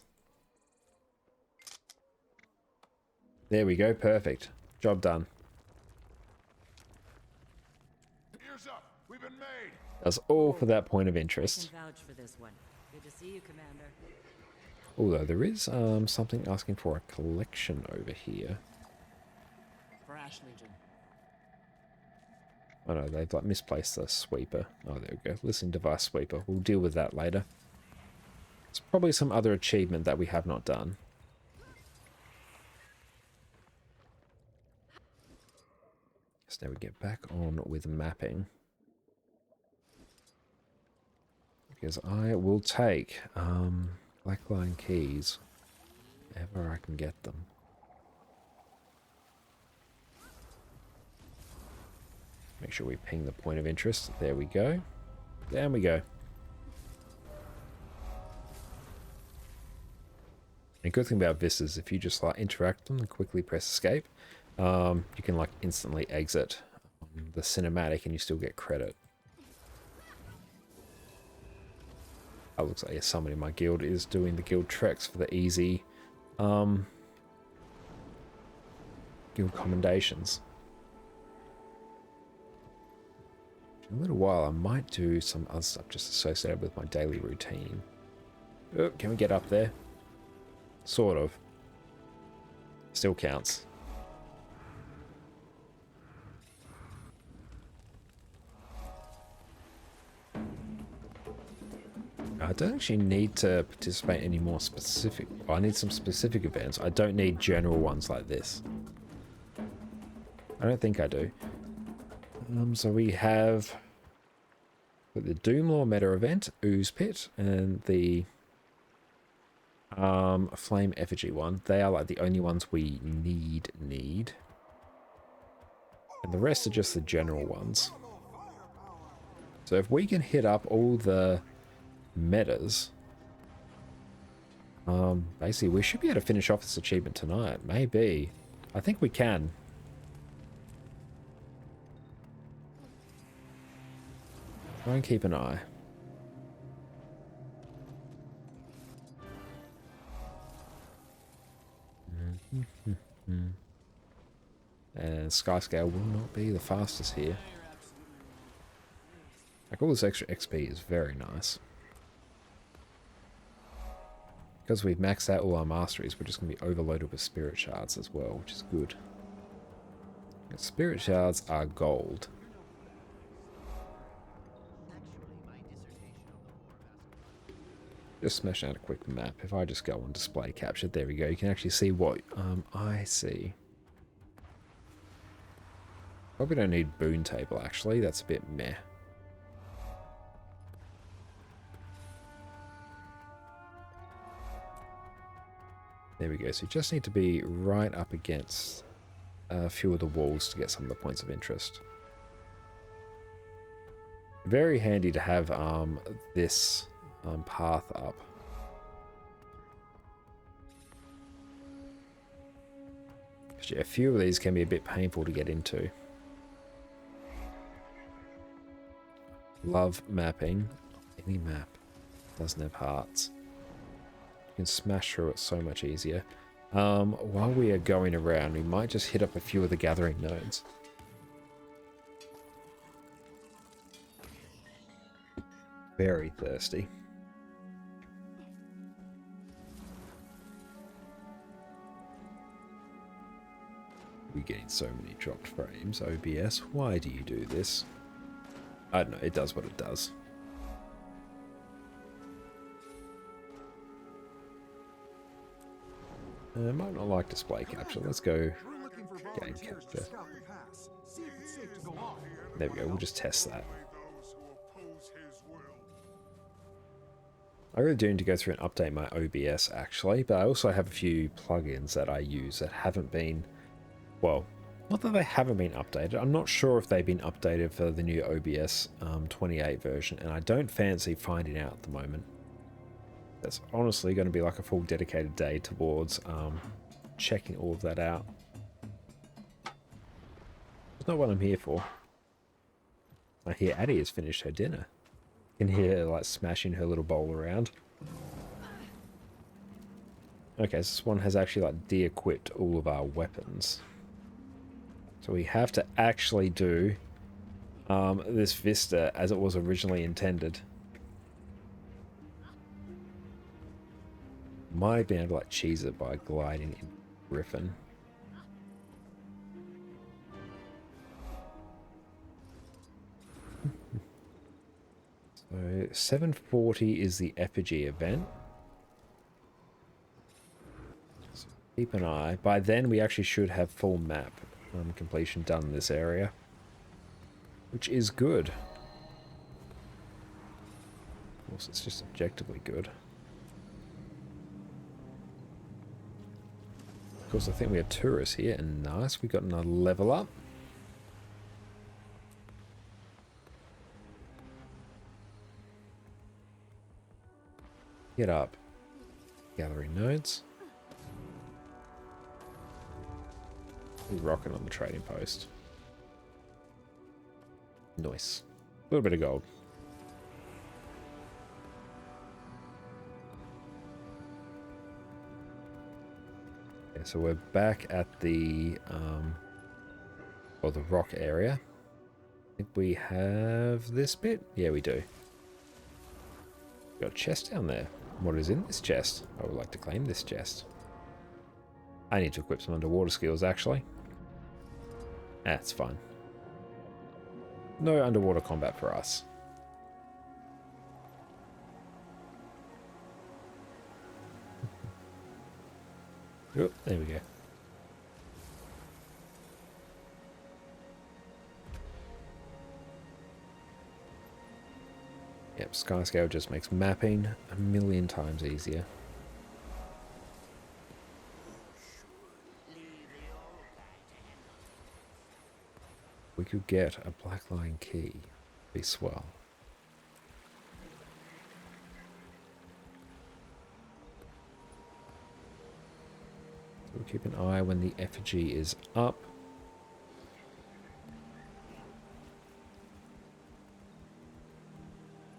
There we go. Perfect. Job done. Ears up. We've been made. That's all for that point of interest. I can vouch for this one. Good to see you, Commander. Although there is something asking for a collection over here. For Ash Legion. Oh no, they've like misplaced the sweeper. Oh, there we go. Listening device sweeper. We'll deal with that later. It's probably some other achievement that we have not done. So now we get back on with mapping. Because I will take blackline keys whenever I can get them. Make sure we ping the point of interest. There we go. Down we go. The good thing about this is if you just like interact them and quickly press escape, you can like instantly exit the cinematic and you still get credit. Oh, looks like somebody in my guild is doing the guild treks for the easy guild commendations. In a little while I might do some other stuff just associated with my daily routine. Oh, can we get up there? Sort of. Still counts. I don't actually need to participate in any more specific... Well, I need some specific events. I don't need general ones like this. I don't think I do. So we have the Doomlore meta event, Ooze Pit, and the Flame Effigy one. They are like the only ones we need. And the rest are just the general ones. So if we can hit up all the metas, basically we should be able to finish off this achievement tonight. Maybe. I think we can. Try and keep an eye. And Skyscale will not be the fastest here. Like all this extra XP is very nice. Because we've maxed out all our masteries, we're just going to be overloaded with spirit shards as well, which is good. Spirit shards are gold. Just smashing out a quick map. If I just go on display capture, there we go. You can actually see what I see. Probably don't need boon table actually. That's a bit meh. There we go. So you just need to be right up against a few of the walls to get some of the points of interest. Very handy to have this path up. Yeah, a few of these can be a bit painful to get into. Love mapping. Any map doesn't have hearts. You can smash through it so much easier. While we are going around, we might just hit up a few of the gathering nodes. Very thirsty. We're getting so many dropped frames. OBS, why do you do this? I don't know, it does what it does. I might not like display capture. Let's go game capture. There we go, we'll just test that. I really do need to go through and update my OBS actually, but I also have a few plugins that I use that haven't been, well, not that they haven't been updated. I'm not sure if they've been updated for the new OBS 28 version, and I don't fancy finding out at the moment. That's honestly going to be like a full dedicated day towards checking all of that out. It's not what I'm here for. I hear Addie has finished her dinner. You can hear her like smashing her little bowl around. Okay, so this one has actually like de-equipped all of our weapons. So we have to actually do this vista as it was originally intended. Might be able to like cheese it by gliding in Griffin. So 740 is the effigy event. So keep an eye. By then we actually should have full map completion done in this area, which is good. Of course, it's just objectively good. Of course, I think we have tourists here, and nice, we got another level up. Get up. Gathering nodes. We're rocking on the trading post. Nice. A little bit of gold. Okay, so we're back at the the rock area. I think we have this bit. Yeah, we do. Got a chest down there. What is in this chest? I would like to claim this chest. I need to equip some underwater skills, actually. That's fine. No underwater combat for us. Oh, there we go. Yep, Skyscale just makes mapping a million times easier. We could get a Black Line key. Be swell. So we'll keep an eye when the effigy is up.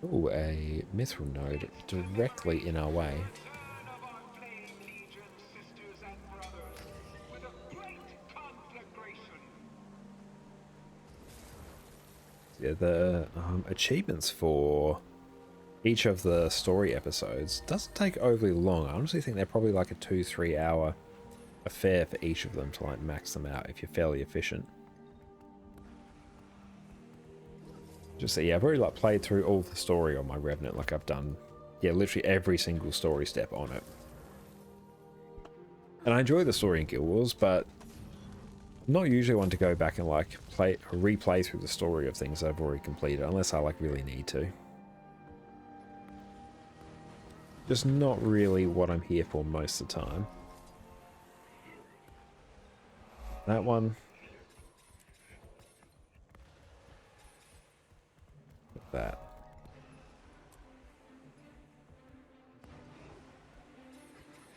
Oh, a mithril node directly in our way. Yeah, the achievements for each of the story episodes doesn't take overly long. I honestly think they're probably like a 2-3 hour affair for each of them to like max them out if you're fairly efficient. Just so yeah, I've already like played through all the story on my Revenant. Like I've done, yeah, literally every single story step on it. And I enjoy the story in Guild Wars, but I'm not usually one to go back and like replay through the story of things I've already completed unless I like really need to. Just not really what I'm here for most of the time. That one.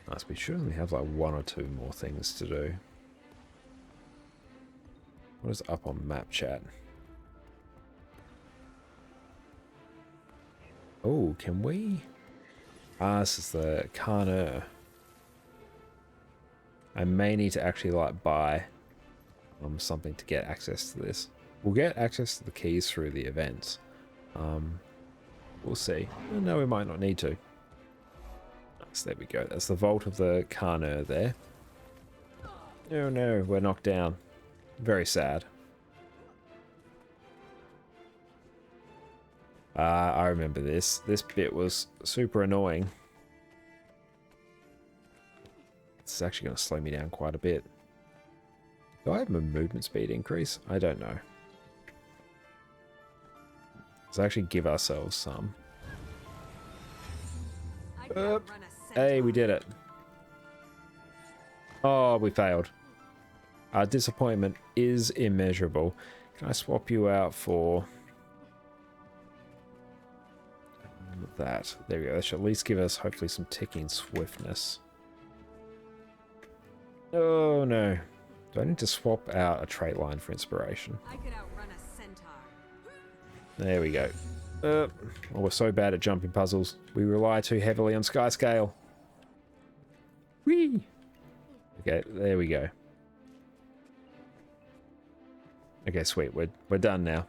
Nice, we should only have like 1 or 2 more things to do. What is up on map chat? Oh, can we? Ah, this is the Carner. I may need to actually like buy something to get access to this. We'll get access to the keys through the events. We'll see. No, we might not need to. Nice, there we go. That's the vault of the Carner there. Oh no, we're knocked down. Very sad. I remember this. This bit was super annoying. It's actually going to slow me down quite a bit. Do I have my movement speed increase? I don't know. Let's actually give ourselves some. Hey, we did it. Oh, we failed. Our disappointment is immeasurable. Can I swap you out for that? There we go. That should at least give us hopefully some ticking swiftness. Oh no. Do I need to swap out a trait line for inspiration? I could outrun a centaur. There we go. Oh, we're so bad at jumping puzzles. We rely too heavily on sky scale. Whee! Okay, there we go. Okay, sweet. We're done now.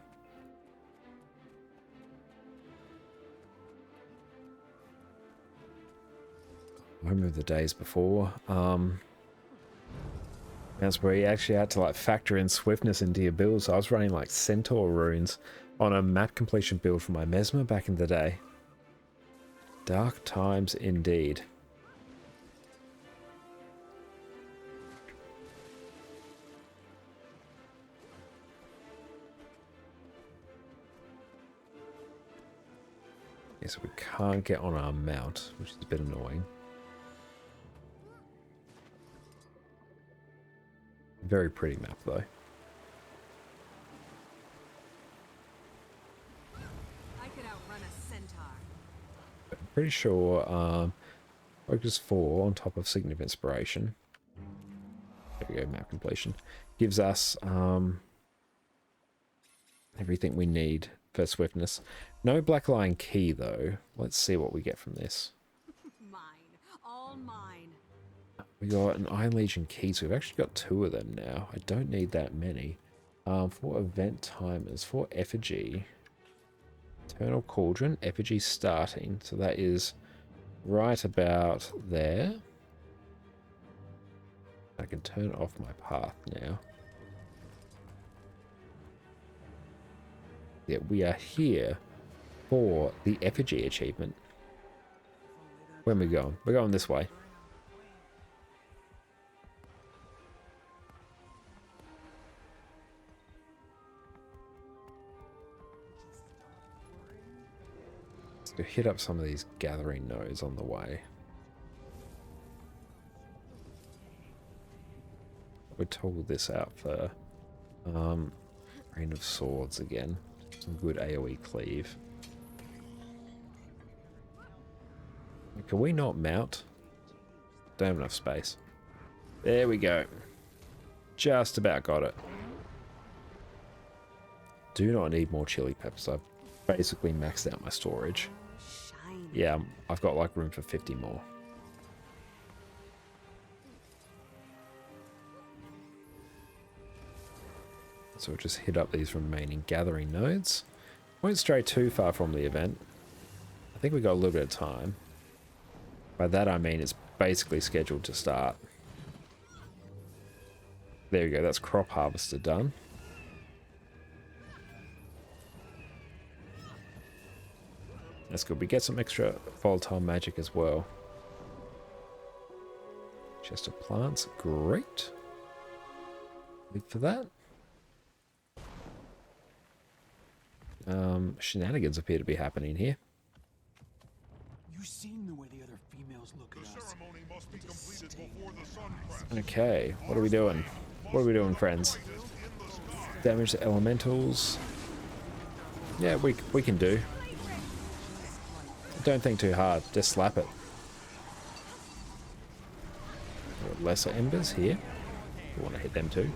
I remember the days before. That's where you actually had to like factor in swiftness into your build. So I was running like centaur runes on a map completion build for my Mesmer back in the day. Dark times indeed. Yeah, so we can't get on our mount, which is a bit annoying. Very pretty map though. I could outrun a centaur. I'm pretty sure Focus 4 on top of Signet of Inspiration. There we go, map completion. Gives us everything we need for swiftness. No Black Lion key though. Let's see what we get from this. Mine. All mine. We got an Iron Legion key, so we've actually got 2 of them now. I don't need that many. For event timers, for effigy, Eternal Cauldron, effigy starting, so that is right about there. I can turn off my path now. Yeah, we are here for the effigy achievement. Where are we going? We're going this way. To hit up some of these gathering nodes on the way. We toggled this out for Rain of Swords again. Some good AoE cleave. Can we not mount? Don't have enough space. There we go. Just about got it. Do not need more chili peppers. I've basically maxed out my storage. Shiny. Yeah, I've got like room for 50 more. So we'll just hit up these remaining gathering nodes. Won't stray too far from the event. I think we got a little bit of time. By that I mean it's basically scheduled to start. There we go, that's crop harvester done. That's good. We get some extra volatile magic as well. Chest of plants, great. Wait for that. Shenanigans appear to be happening here. You've seen the way the other females look at us. Ceremony must be completed before the sun cracks. Okay, what are we doing? What are we doing, friends? Damage to elementals. Yeah, we can do. Don't think too hard. Just slap it. lesser embers here. We want to hit them too.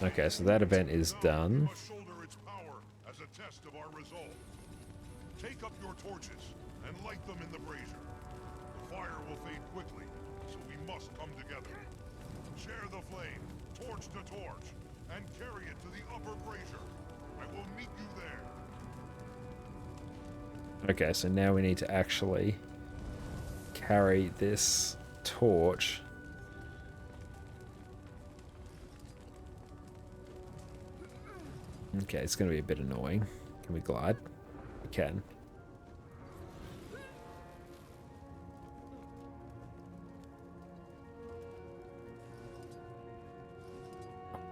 Okay, so that event is done. Must shoulder its power as a test of our resolve. Take up your torches and light them in the brazier. The fire will fade quickly, so we must come together. Share the flame, torch to torch, and carry it to the upper brazier. I will meet you there. Okay, so now we need to actually carry this torch. Okay, it's going to be a bit annoying. Can we glide? We can.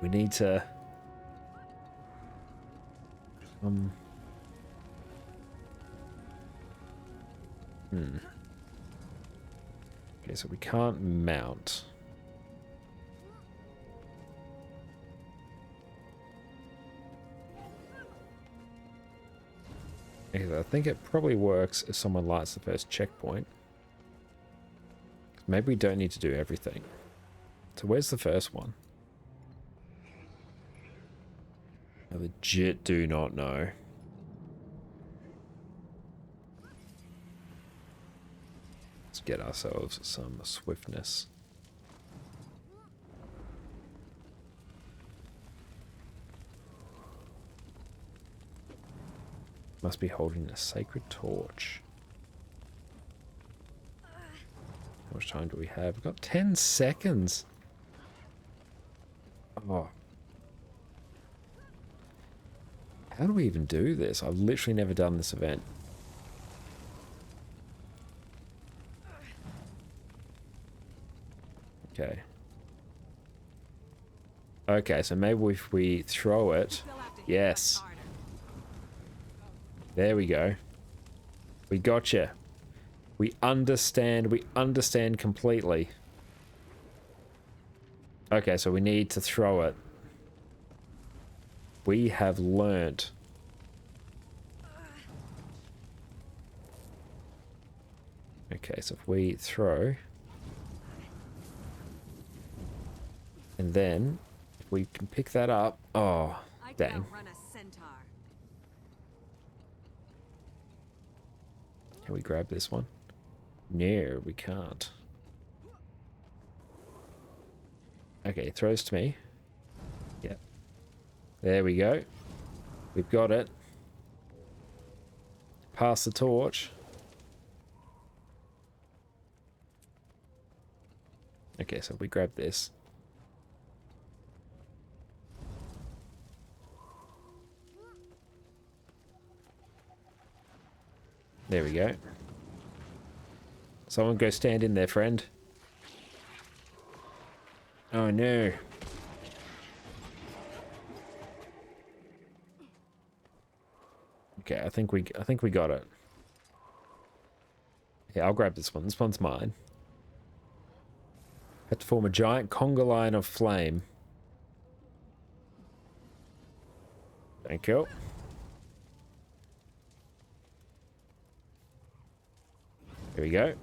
We need to... Okay, so we can't mount. Okay, I think it probably works if someone lights the first checkpoint. Maybe we don't need to do everything. So where's the first one? I legit do not know. Let's get ourselves some swiftness. Must be holding a sacred torch. How much time do we have? We've got 10 seconds. Oh. How do we even do this? I've literally never done this event. Okay. Okay, so maybe if we throw it... Yes. There we go. We gotcha. We understand completely. Okay, so we need to throw it. We have learnt. Okay, so if we throw... And then, if we can pick that up... Oh, dang. Can we grab this one? No, we can't. Okay, it throws to me. Yep. There we go. We've got it. Pass the torch. Okay, so we grab this. There we go. Someone go stand in there, friend. Oh no. Okay, I think we got it. Yeah, I'll grab this one. This one's mine. Had to form a giant conga line of flame. Thank you. Here we go.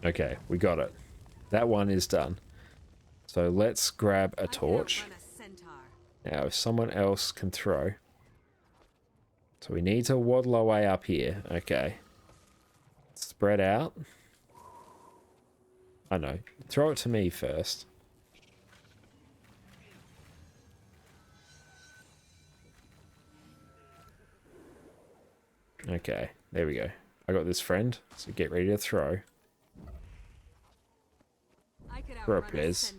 Okay, we got it. That one is done. So let's grab a torch. Now, if someone else can throw. So we need to waddle our way up here. Okay. Spread out. I know. Throw it to me first. Okay, there we go. I got this, friend. So get ready to throw. Throw up, please.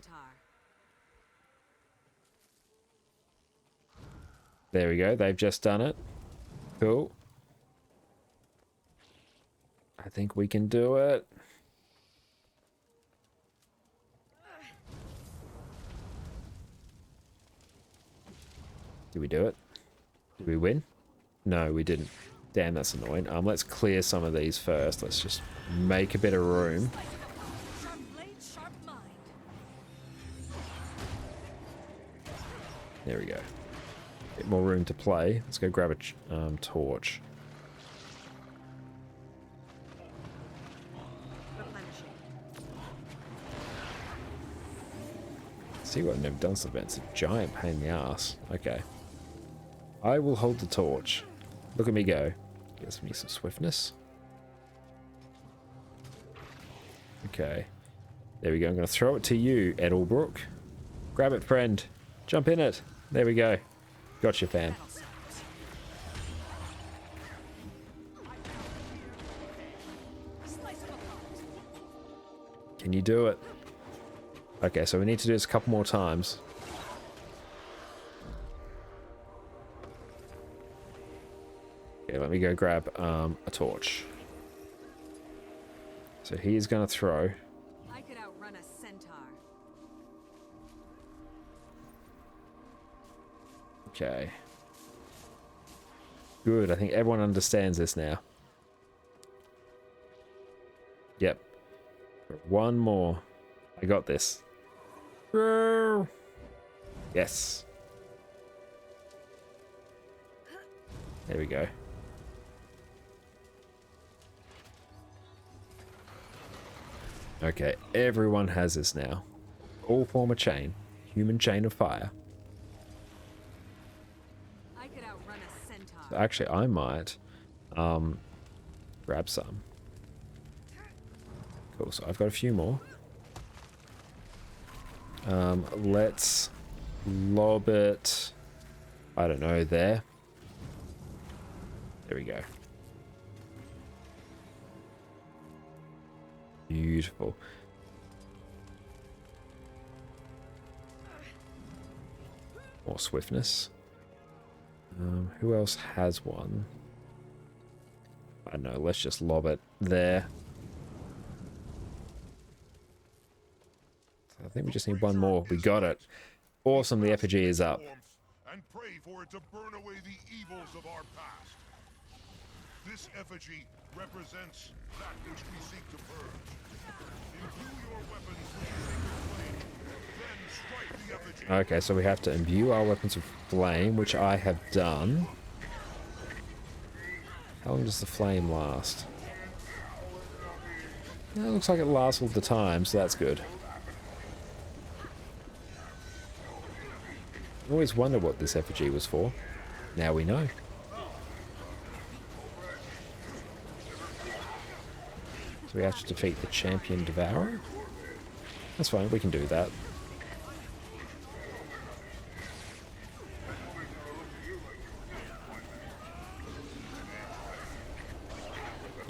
There we go. They've just done it. Cool. I think we can do it. Did we do it? Did we win? No, we didn't. Damn, that's annoying. Let's clear some of these first. Let's just make a bit of room. There we go. Bit more room to play. Let's go grab a torch. Replenishing. See what I've never done this event. It's a giant pain in the ass. Okay. I will hold the torch. Look at me go. Gives me some swiftness. Okay. There we go. I'm going to throw it to you, Edelbrook. Grab it, friend. Jump in it. There we go. Gotcha, fam. Can you do it? Okay, so we need to do this a couple more times. Okay, let me go grab a torch. So he's going to throw. I could outrun a centaur. Okay. Good, I think everyone understands this now. Yep. One more. I got this. Yes. There we go. Okay, everyone has this now. All form a chain. Human chain of fire. I could outrun a centaur. So actually, I might grab some. Cool, so I've got a few more. Let's lob it, I don't know, there. There we go. Beautiful. More swiftness. Who else has one? I don't know, let's just lob it there. I think we just need one more. We got it. Awesome, the effigy is up. And pray for it to burn away the evils of our past. This effigy represents that which we seek to purge. Imbue your weapons with sacred flame, then strike the effigy. Okay, so we have to imbue our weapons with flame, which I have done. How long does the flame last? It looks like it lasts all the time, so that's good. I always wondered what this effigy was for. Now we know. So we have to defeat the champion devourer? That's fine, we can do that.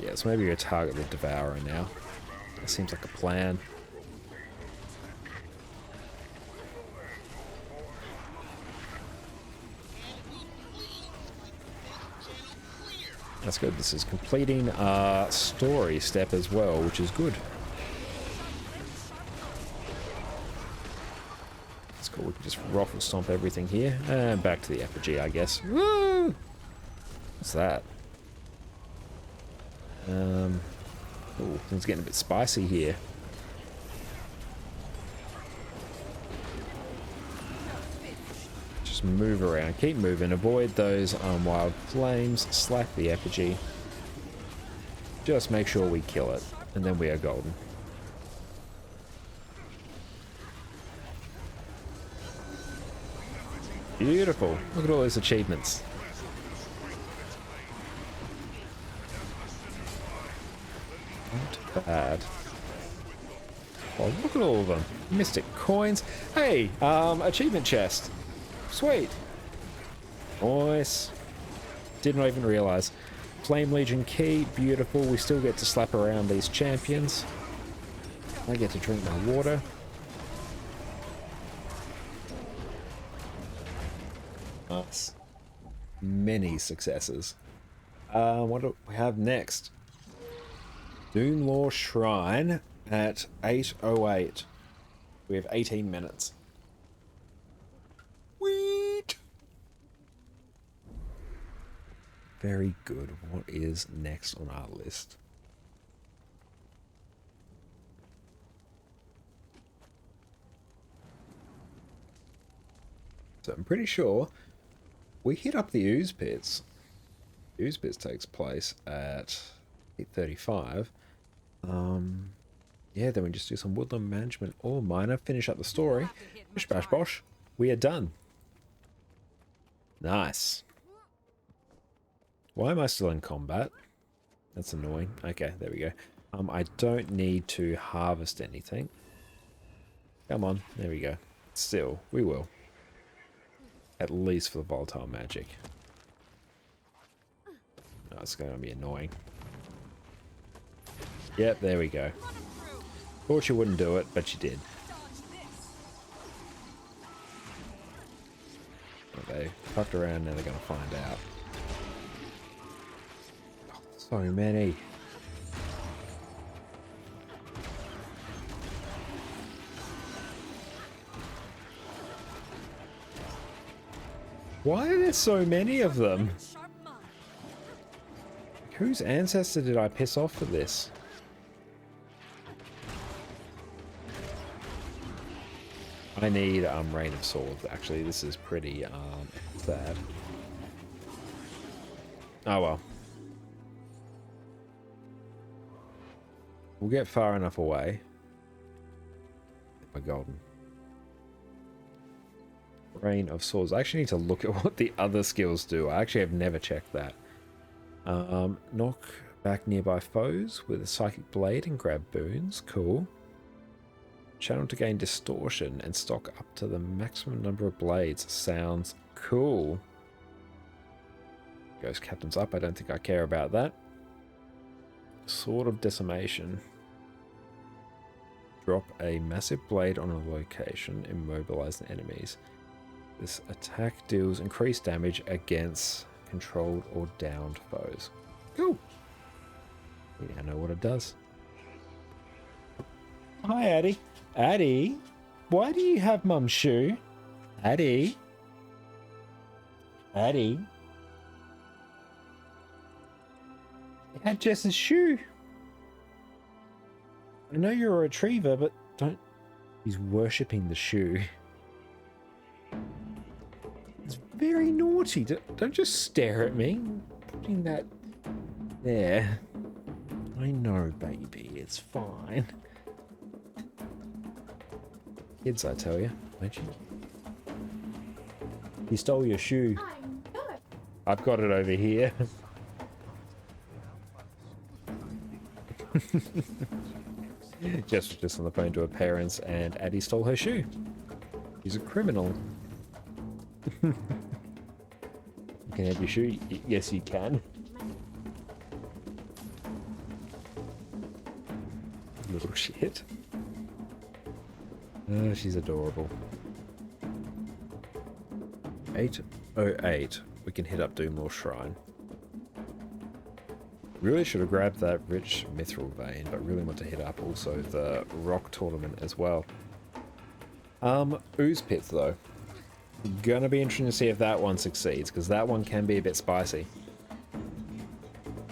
Yeah, so maybe we target the devourer now. That seems like a plan. That's good. This is completing our story step as well, which is good. That's cool. We can just ruffle stomp everything here. And back to the effigy, I guess. Woo! What's that? Ooh, things getting a bit spicy here. Just move around, keep moving, avoid those wild flames, slack the effigy. Just make sure we kill it, and then we are golden. Beautiful. Look at all those achievements. Not bad. Oh, look at all of them. Mystic coins. Hey, achievement chest. Sweet. Nice. Didn't even realize. Flame Legion key. Beautiful. We still get to slap around these champions. I get to drink my water. Nice. Many successes. What do we have next? Doomlaw Shrine at 8:08. We have 18 minutes. Sweet. Very good. What is next on our list? So I'm pretty sure we hit up the ooze pits. The ooze pits takes place at 8:35. Yeah, then we just do some woodland management or minor, finish up the story. Bish bash bosh. We are done. Nice. Why am I still in combat? That's annoying. Okay, there we go. I don't need to harvest anything. Come on, there we go. Still, we will. At least for the volatile magic. Oh, it's going to be annoying. Yep, there we go. Thought you wouldn't do it, but you did. They fucked around, now they're going to find out. Oh, so many. Why are there so many of them? Whose ancestor did I piss off for this? I need Rain of Swords. Actually, this is pretty sad. Oh well. We'll get far enough away. We're golden. Rain of Swords. I actually need to look at what the other skills do. I actually have never checked that. Knock back nearby foes with a Psychic Blade and grab boons. Cool. Channel to gain distortion and stock up to the maximum number of blades. Sounds cool. Ghost Captain's up. I don't think I care about that. Sword of Decimation. Drop a massive blade on a location. Immobilize the enemies. This attack deals increased damage against controlled or downed foes. Cool. We now know what it does. Hi, Addie. Addie, why do you have Mum's shoe? Addie. Addie. You had Jess's shoe. I know you're a retriever, but don't... He's worshipping the shoe. It's very naughty. Don't just stare at me. Putting that there. I know, baby. It's fine. Kids, I tell you, don't you? You stole your shoe. I've got it over here. Jess was just on the phone to her parents, and Addie stole her shoe. He's a criminal. You can have your shoe. Yes, you can. Little shit. Oh, she's adorable. 8:08. We can hit up Doomlore Shrine. Really should have grabbed that rich mithril vein, but really want to hit up also the rock tournament as well. Ooze pits though. Gonna be interesting to see if that one succeeds, because that one can be a bit spicy.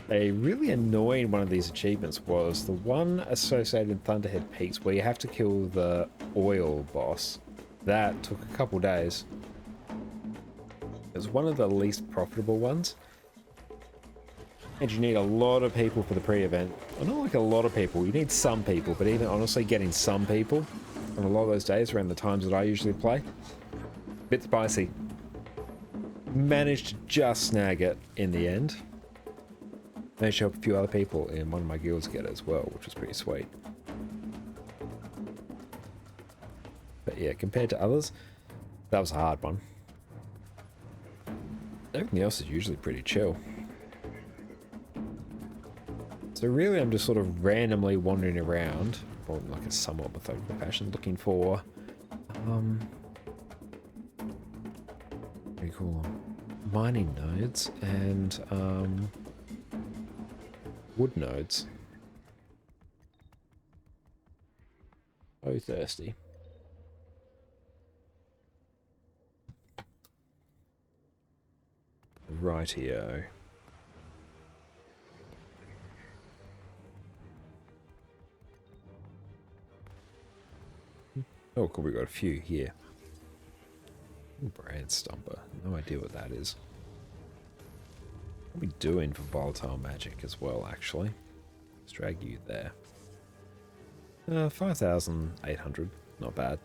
A really annoying one of these achievements was the one associated with Thunderhead Peaks where you have to kill the oil boss. That took a couple days. It was one of the least profitable ones. And you need a lot of people for the pre-event. Well, not like a lot of people, you need some people, but even honestly getting some people on a lot of those days around the times that I usually play, bit spicy. Managed to just snag it in the end. Managed to help a few other people in one of my guilds get it as well, which was pretty sweet. But yeah, compared to others, that was a hard one. Everything else is usually pretty chill. So really I'm just sort of randomly wandering around, or like a somewhat methodical fashion, looking for, what do you call them? Mining nodes and, wood nodes. So thirsty. Rightio. Oh, cool, we got a few here. Brand Stomper. No idea what that is. What are we doing for volatile magic as well, actually? Let's drag you there. 5,800. Not bad.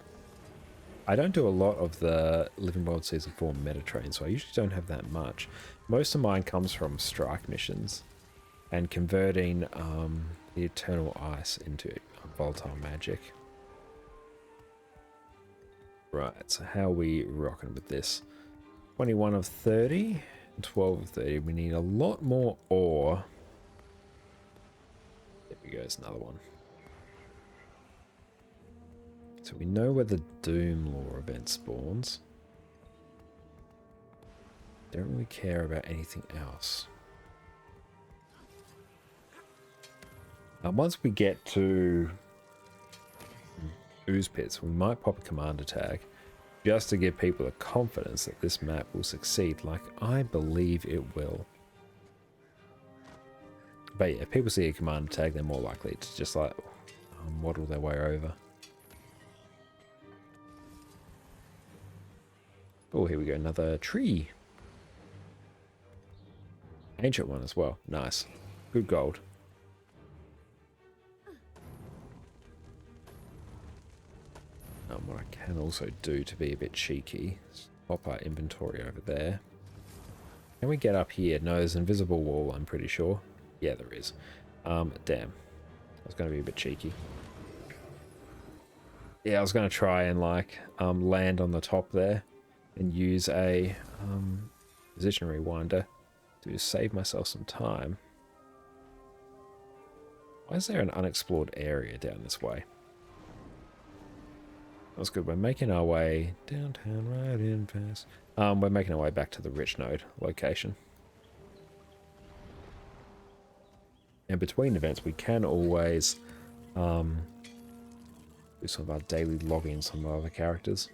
I don't do a lot of the Living World Season 4 meta train, so I usually don't have that much. Most of mine comes from strike missions and converting the Eternal Ice into volatile magic. Right, so how are we rocking with this? 21 of 30, 12 of 30. We need a lot more ore. There we go, there's another one. So we know where the Doom Lore event spawns. Don't really care about anything else. Once we get to Ooze Pits, we might pop a commander tag just to give people the confidence that this map will succeed, like I believe it will. But yeah, if people see a commander tag, they're more likely to just like waddle their way over. Oh, here we go, another tree. Ancient one as well. Nice. Good gold. What I can also do to be a bit cheeky is pop our inventory over there. Can we get up here? No, there's an invisible wall, I'm pretty sure. Yeah, there is. Damn. I was going to be a bit cheeky. Yeah, I was going to try and like land on the top there and use a position rewinder to save myself some time. Why is there an unexplored area down this way? That's good. We're making our way downtown, right in fast. We're making our way back to the Rich Node location. And between events, we can always do some of our daily logging, some of our other characters.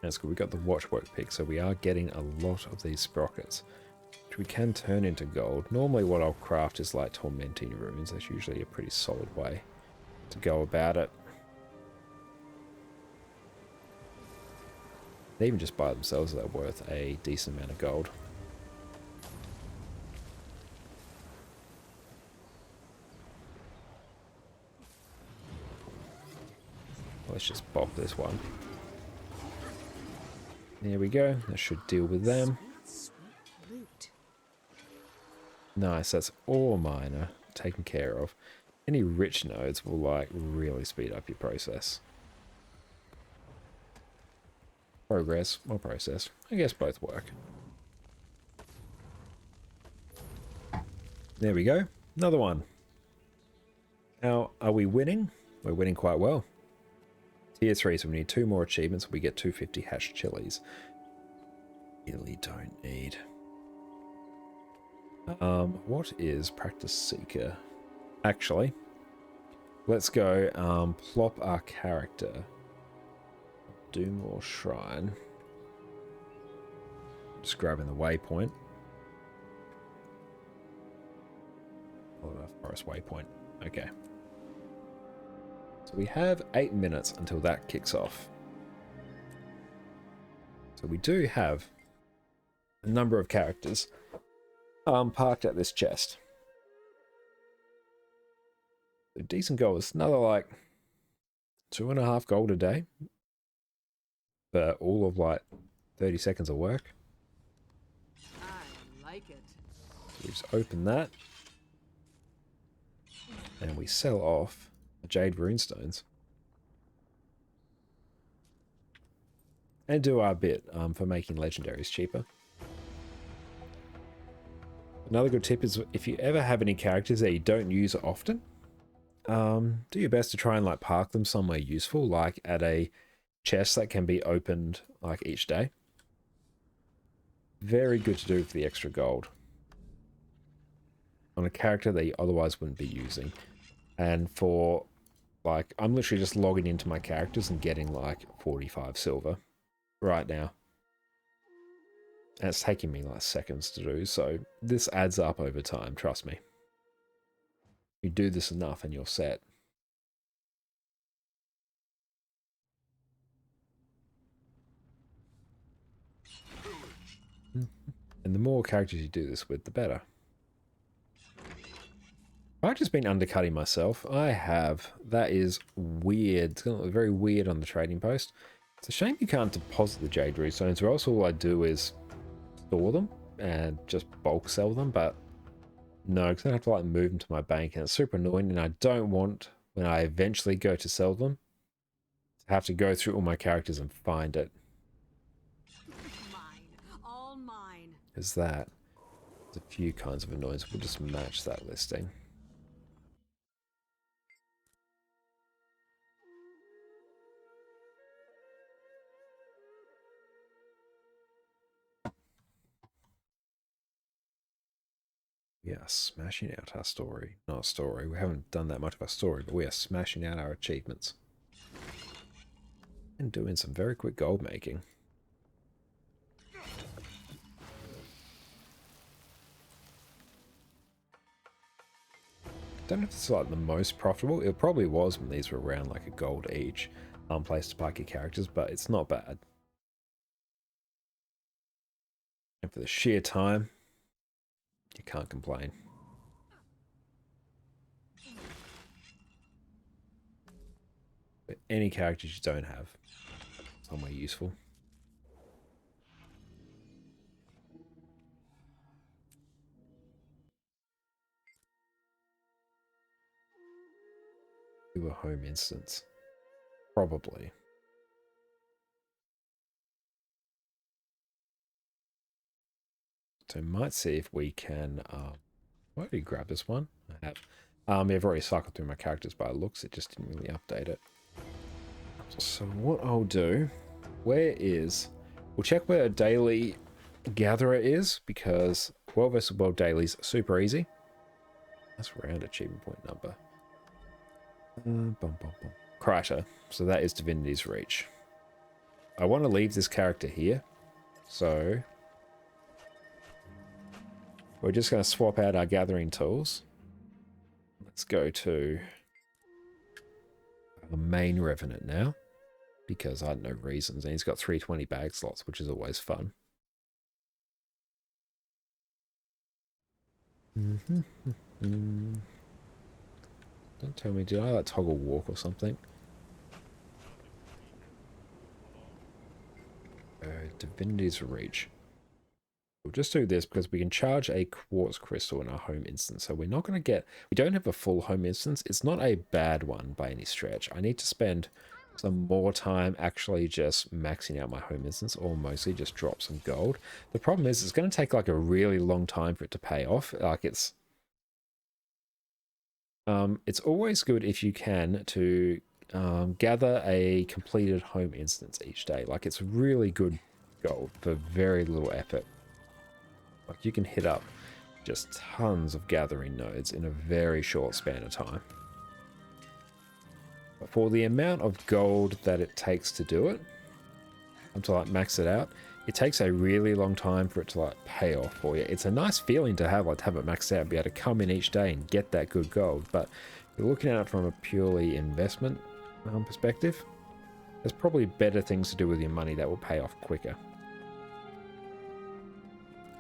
That's good. We got the watchwork pick, so we are getting a lot of these sprockets, which we can turn into gold. Normally what I'll craft is like tormenting runes. That's usually a pretty solid way to go about it. They even just by themselves, they're worth a decent amount of gold. Let's just bop this one. There we go. That should deal with them. Nice, that's ore miner taken care of. Any rich nodes will like really speed up your process. Progress or process. I guess both work. There we go. Another one. Now, are we winning? We're winning quite well. Tier 3, so we need 2 more achievements. We get 250 hashed chilies. Really don't need. What is Practice Seeker? Actually, let's go plop our character. Doomlore Shrine. Just grabbing the waypoint. Forest waypoint. Okay. So we have 8 minutes until that kicks off. So we do have a number of characters parked at this chest. So decent gold. It's another like 2.5 gold a day. For all of like 30 seconds of work. I like it. So we just open that. And we sell off the Jade Runestones. And do our bit for making legendaries cheaper. Another good tip is if you ever have any characters that you don't use often, do your best to try and like park them somewhere useful, like at a chest that can be opened like each day. Very good to do for the extra gold on a character that you otherwise wouldn't be using. And for like, I'm literally just logging into my characters and getting like 45 silver right now. And it's taking me like seconds to do, so this adds up over time, trust me. You do this enough and you're set. And the more characters you do this with, the better. I've just been undercutting myself. I have. That is weird. It's going to look very weird on the trading post. It's a shame you can't deposit the Jade Runestones, or else all I do is store them and just bulk sell them, but no, because I have to like move them to my bank, and it's super annoying, and I don't want, when I eventually go to sell them, to have to go through all my characters and find it. Mine. All mine. Is that there's a few kinds of annoyance. We'll just match that listing. We are smashing out our story. Not a story. We haven't done that much of a story, but we are smashing out our achievements. And doing some very quick gold making. Don't know if it's like the most profitable. It probably was when these were around like a gold each place to park your characters, but it's not bad. And for the sheer time, you can't complain. But any characters you don't have, somewhere useful. Do a home instance. Probably. So might see if we can why did we grab this one? I have. I've already cycled through my characters by looks, it just didn't really update it. So what I'll do, we'll check where a daily gatherer is, because World vs. World dailies super easy. That's round achievement point number. Kreiter. So that is Divinity's Reach. I want to leave this character here, so we're just going to swap out our gathering tools. Let's go to the main Revenant now, because I had no reasons, and he's got 320 bag slots, which is always fun. Don't tell me, did I like toggle walk or something? Divinity's Reach. We'll just do this because we can charge a quartz crystal in our home instance. So we're not going to get... We don't have a full home instance. It's not a bad one by any stretch. I need to spend some more time actually just maxing out my home instance, or mostly just drop some gold. The problem is it's going to take like a really long time for it to pay off. Like it's always good if you can to gather a completed home instance each day. Like it's really good gold for very little effort. Like you can hit up just tons of gathering nodes in a very short span of time. But for the amount of gold that it takes to do it, to like max it out, it takes a really long time for it to like pay off for you. It's a nice feeling to have, like to have it maxed out and be able to come in each day and get that good gold. But if you're looking at it from a purely investment perspective, there's probably better things to do with your money that will pay off quicker.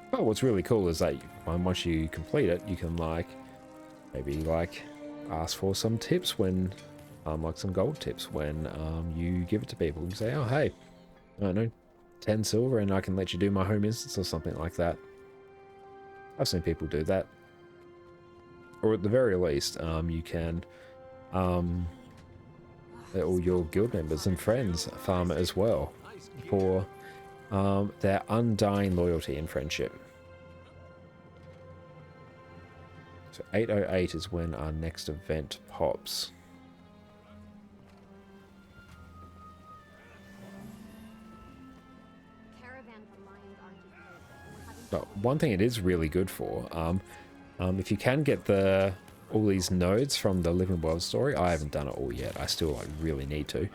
But what's really cool is that once you complete it, you can like maybe like ask for some tips when like some gold tips when you give it to people. You say, oh hey, I don't know, 10 silver and I can let you do my home instance or something like that. I've seen people do that. Or at the very least, you can let all your guild members and friends farm it as well for their undying loyalty and friendship. So 808 is when our next event pops. But one thing it is really good for, if you can get all these nodes from the Living World story, I haven't done it all yet, I still like really need to,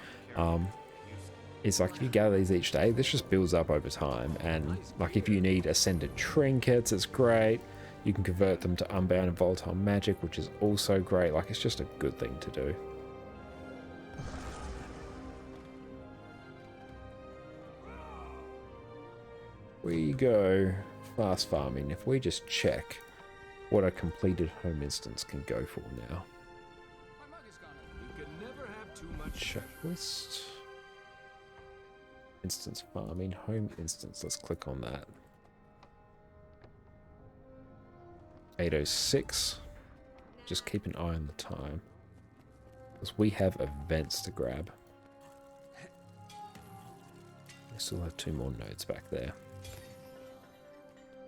it's like if you gather these each day, this just builds up over time, and like if you need ascended trinkets, it's great. You can convert them to unbound and volatile magic, which is also great. Like it's just a good thing to do. We go fast farming, if we just check what a completed home instance can go for now. You can never have too much. Checklist. Instance farming, home instance. Let's click on that. 8:06. Just keep an eye on the time, because we have events to grab. We still have 2 more nodes back there.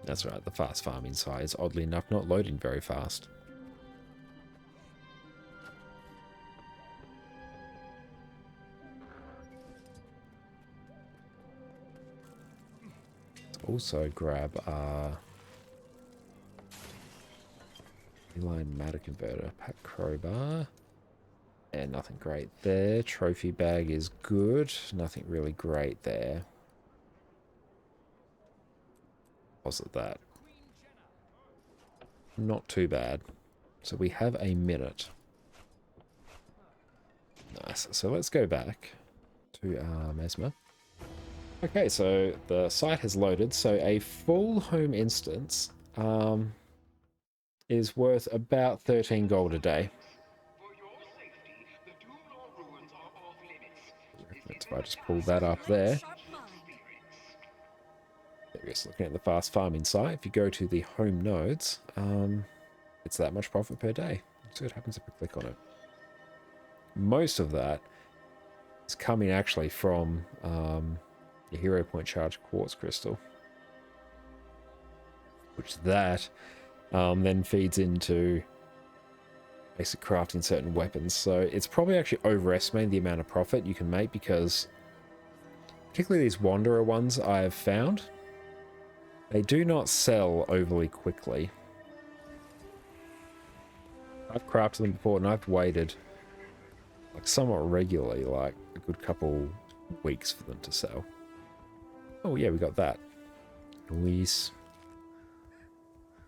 That's right, the fast farming side is oddly enough not loading very fast. Let's also grab inline matter converter, pack crowbar, and nothing great there. Trophy bag is good, nothing really great there. Deposit that. Not too bad. So we have a minute. Nice. So let's go back to Mesmer. Okay, so the site has loaded. So a full home instance is worth about 13 gold a day. If I just pull that up there. Just looking at the fast farming site, if you go to the home nodes, it's that much profit per day. Let's see what happens if we click on it. Most of that is coming actually from the hero point charge quartz crystal, which that then feeds into basic crafting certain weapons. So it's probably actually overestimating the amount of profit you can make, because particularly these wanderer ones I have found, they do not sell overly quickly. I've crafted them before and I've waited like somewhat regularly, like a good couple weeks for them to sell. Oh yeah, we got that. Luis.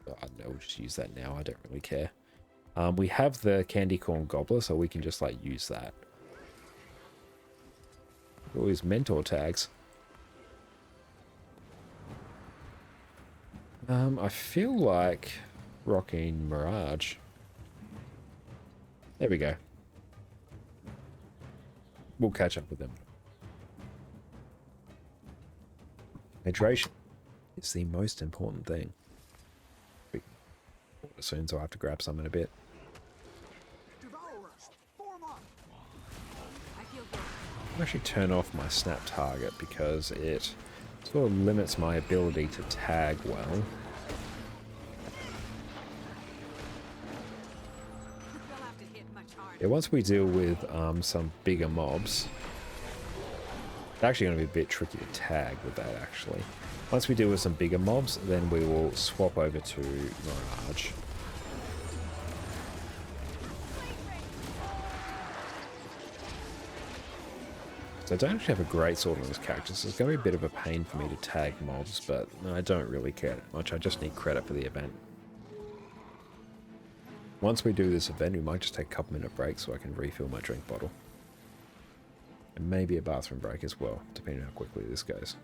Oh, I don't know, we'll just use that now, I don't really care. We have the candy corn gobbler, so we can just like use that. All these mentor tags. I feel like rocking Mirage. There we go. We'll catch up with them. Hydration is the most important thing. As soon as I'll have to grab some in a bit. I'll actually turn off my snap target because it sort of limits my ability to tag well. Yeah, once we deal with some bigger mobs, it's actually going to be a bit tricky to tag with that actually. Once we deal with some bigger mobs, then we will swap over to Mirage. So I don't actually have a great sword on this character, so it's going to be a bit of a pain for me to tag mobs, but I don't really care that much. I just need credit for the event. Once we do this event, we might just take a couple minute break so I can refill my drink bottle. And maybe a bathroom break as well, depending on how quickly this goes.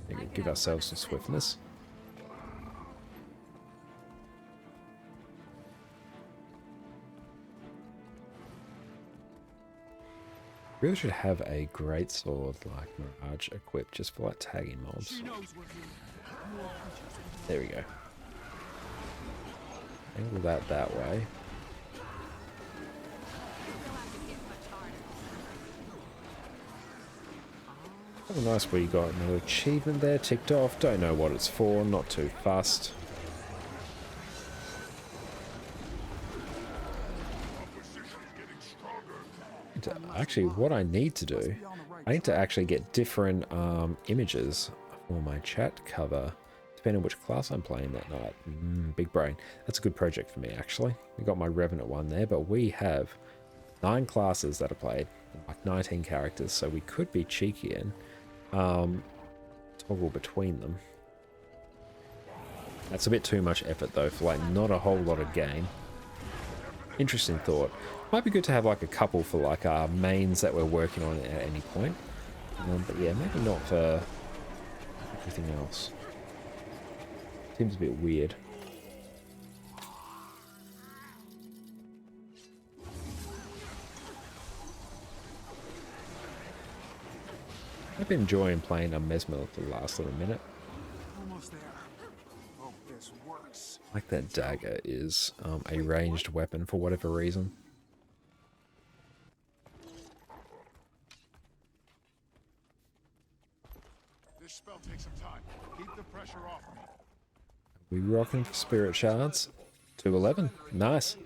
Maybe give ourselves some swiftness. Really should have a great sword like Mirage equipped just for like tagging mobs. There we go. Angle that way. Oh, nice, we got another achievement there ticked off. Don't know what it's for, not too fussed. Actually, what I need to do, I need to actually get different images for my chat cover, depending on which class I'm playing that night. Big brain. That's a good project for me, actually. We got my Revenant one there, but we have 9 classes that are played, like 19 characters, so we could be cheeky and toggle between them. That's a bit too much effort, though, for like not a whole lot of game. Interesting thought. Might be good to have like a couple for like our mains that we're working on at any point. But yeah, maybe not for everything else. Seems a bit weird. I've been enjoying playing a Mesmer for the last little minute. Almost there. Hope this works. Like that dagger is a ranged weapon for whatever reason. This spell takes some time. Keep the pressure off me. We rocking for spirit shards. 211. Nice.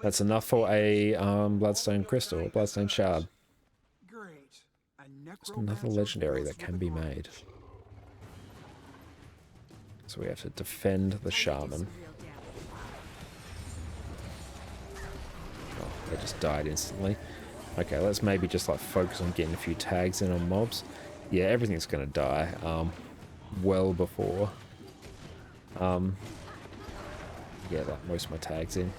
That's enough for a bloodstone crystal, a bloodstone shard. Great. Just another legendary that can be made. So we have to defend the shaman. Oh, they just died instantly. Okay, let's maybe just like focus on getting a few tags in on mobs. Yeah, everything's gonna die. Well before. Yeah, like most of my tags in.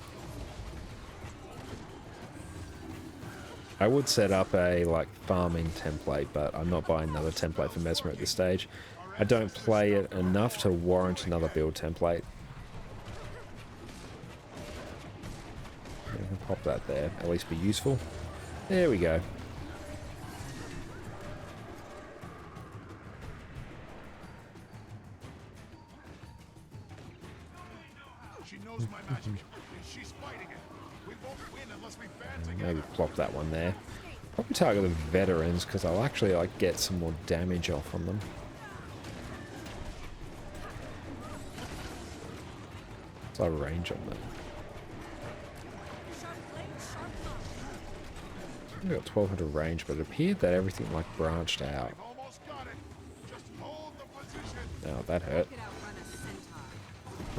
I would set up a like farming template, but I'm not buying another template for Mesmer at this stage. I don't play it enough to warrant another build template. We can pop that there, at least be useful. There we go. She knows my magic, and she's fighting it. We won't win unless we band together. Maybe plop that one there. Probably target the veterans because I'll actually like get some more damage off on them. What's our range on them? We got 1200 range, but it appeared that everything like branched out. Almost got it. Just hold the position. Oh, that hurt.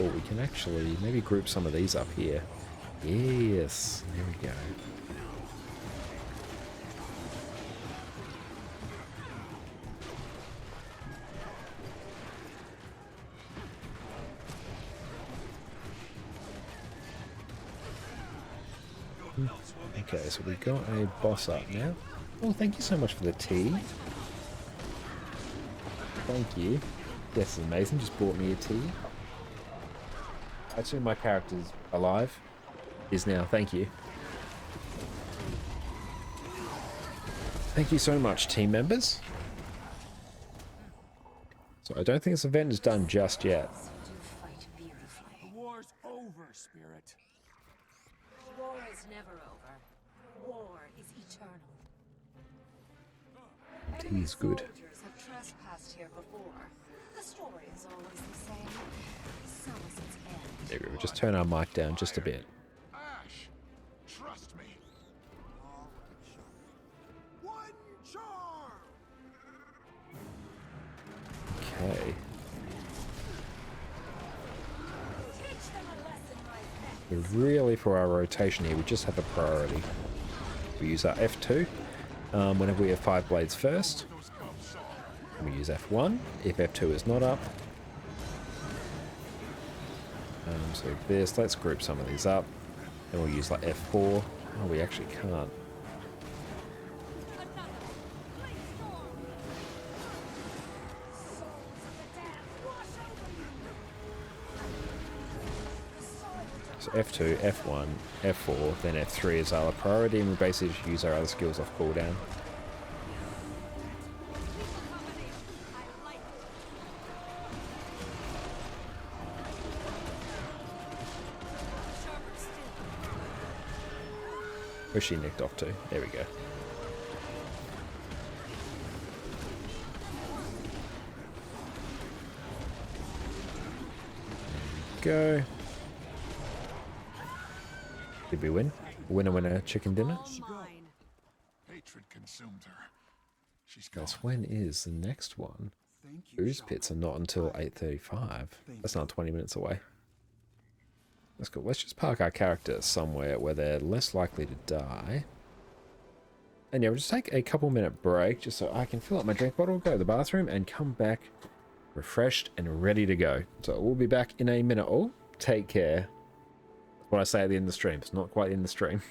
Oh, we can actually maybe group some of these up here. Yes, there we go. Okay, so we got a boss up now. Oh, thank you so much for the tea. Thank you. This is amazing, just bought me a tea. I assume my character's alive. Is now, thank you. Thank you so much, team members. So I don't think this event is done just yet. The war's over, Spirit. War is never over. War is eternal. Tea's good. Soldiers have trespassed here before. The story is always the same. So is its end. There we go, just turn our mic down just a bit. Ash, trust me. One charm. Okay. Teach them a lesson, my friend. We're really, for our rotation here, we just have a priority. We use our F2 whenever we have 5 blades first. We use F1 if F2 is not up. So this, let's group some of these up. Then we'll use like F4. Oh, we actually can't. So F2, F1, F4, then F3 is our priority, and we basically just use our other skills off cooldown. Where's she nicked off to? There we go. Go. Did we win? Winner, winner, chicken dinner? Mine. Hatred consumed her. She's gone. Guys, when is the next one? Thank you. Ooze pits are not until 8:35. That's not 20 minutes away. That's cool. Let's just park our characters somewhere where they're less likely to die. And yeah, we'll just take a couple-minute break just so I can fill up my drink bottle, go to the bathroom, and come back refreshed and ready to go. So we'll be back in a minute. All take care. That's what I say at the end of the stream. It's not quite in the stream.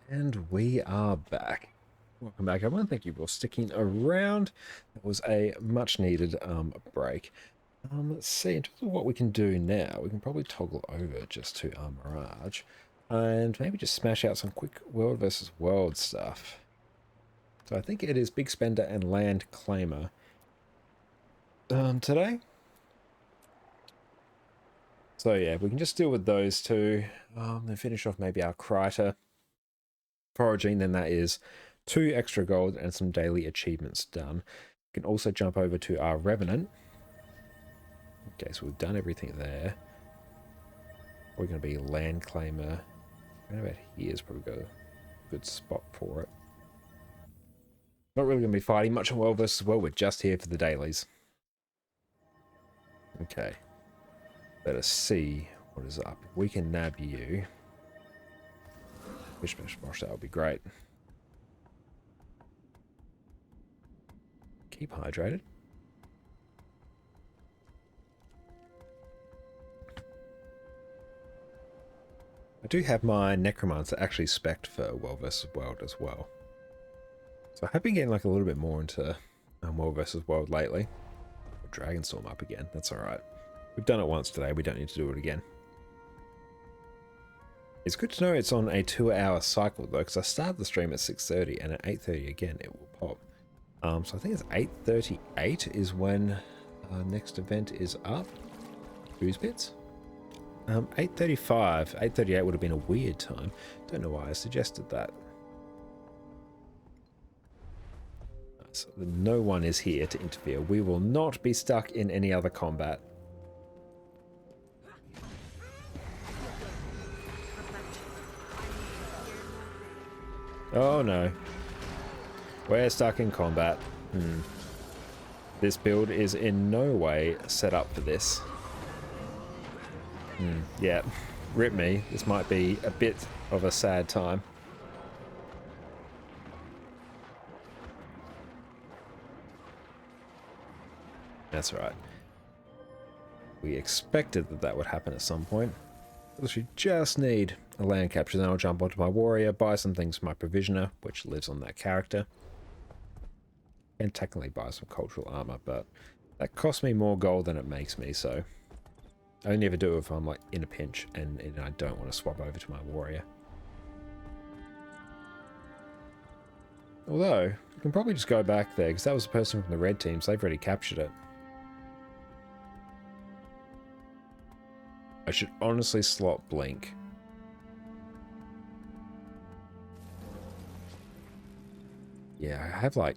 And we are back. Welcome back, everyone. Thank you for sticking around. It was a much needed break. Let's see, in terms of what we can do now, we can probably toggle over just to Mirage and maybe just smash out some quick world versus world stuff. So I think it is Big Spender and Land Claimer today. So yeah, we can just deal with those two. Then finish off maybe our Kryter foraging, then that is 2 extra gold and some daily achievements done. We can also jump over to our Revenant. Okay, so we've done everything there. We're going to be Land Claimer. Right about here is probably got a good spot for it. Not really going to be fighting much on World versus World. We're just here for the dailies. Okay. Let us see what is up. If we can nab you. Bish, that would be great. Keep hydrated. I do have my Necromancer actually spec'd for World vs. World as well. So I have been getting like a little bit more into World vs. World lately. Dragonstorm up again, that's alright. We've done it once today, we don't need to do it again. It's good to know it's on a 2-hour cycle though, because I started the stream at 6:30 and at 8:30 again it will pop. So I think it's 8:38 is when our next event is up. Booze Bits? 8:35, 8:38 would have been a weird time. Don't know why I suggested that. So no one is here to interfere. We will not be stuck in any other combat. Oh no. We're stuck in combat. This build is in no way set up for this. Yeah, rip me. This might be a bit of a sad time. That's right. We expected that that would happen at some point. We just need a land capture, then I'll jump onto my warrior, buy some things for my provisioner, which lives on that character. And technically buy some cultural armor, but that costs me more gold than it makes me, so I only ever do it if I'm like in a pinch and I don't want to swap over to my warrior. Although, we can probably just go back there, because that was the person from the red team, so they've already captured it. I should honestly slot Blink. Yeah, I have like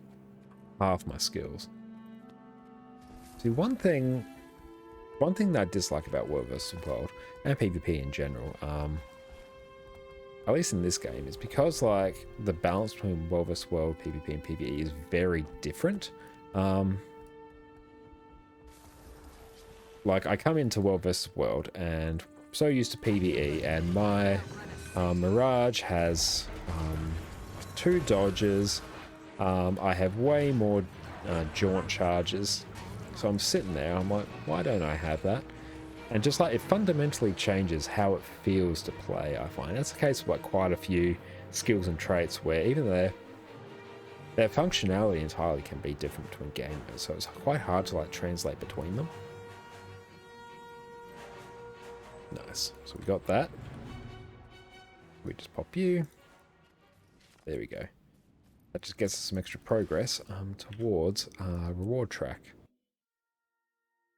half my skills. See, one thing that I dislike about World vs. World, and PvP in general, at least in this game, is because like the balance between World vs. World, PvP and PvE is very different. Like I come into World vs. World and I'm so used to PvE, and my Mirage has 2 dodges. I have way more jaunt charges. So I'm sitting there, I'm like, why don't I have that? And just like, it fundamentally changes how it feels to play, I find. That's the case with like quite a few skills and traits where even their functionality entirely can be different between gamers. So it's quite hard to like translate between them. Nice. So we got that. We just pop you. There we go. That just gets us some extra progress towards our reward track.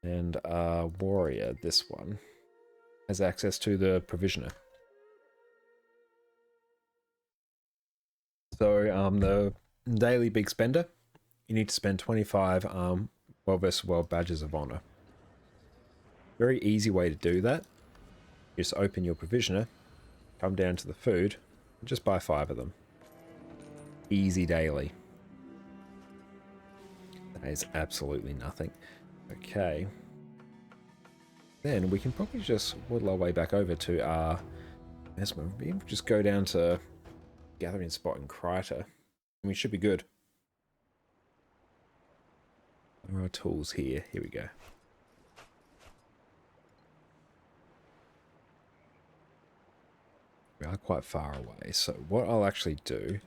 And our warrior, this one, has access to the provisioner. So the daily big spender, you need to spend 25 World vs. World badges of honor. Very easy way to do that. You just open your provisioner, come down to the food, and just buy 5 of them. Easy daily. That is absolutely nothing. Okay. Then we can probably just whittle our way back over to our investment. Just go down to gathering spot in Kryter, and we should be good. There are tools here. Here we go. We are quite far away. So what I'll actually do,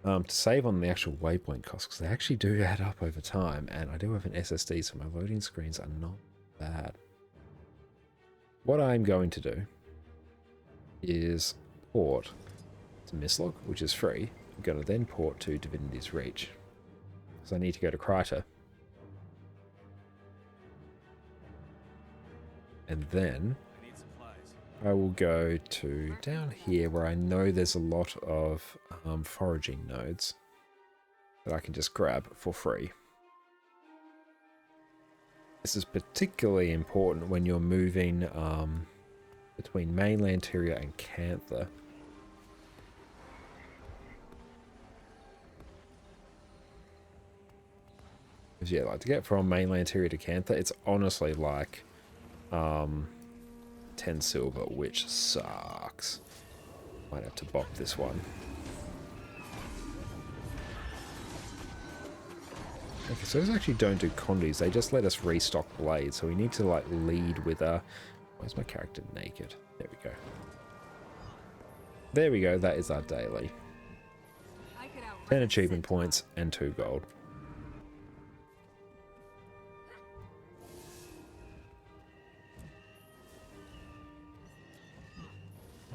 to save on the actual waypoint costs, because they actually do add up over time, and I do have an SSD, so my loading screens are not bad. What I'm going to do is port to Mislog, which is free. I'm going to then port to Divinity's Reach, because I need to go to Kryta. And then I will go to down here where I know there's a lot of foraging nodes that I can just grab for free. This is particularly important when you're moving between mainland Tyria and Cantha. Because yeah, like to get from mainland Tyria to Cantha, it's honestly like 10 silver, which sucks. Might have to bop this one. Okay, so those actually don't do condies, they just let us restock blades, so we need to like lead with a... Where's my character naked? There we go. There we go, that is our daily. 10 achievement points and 2 gold.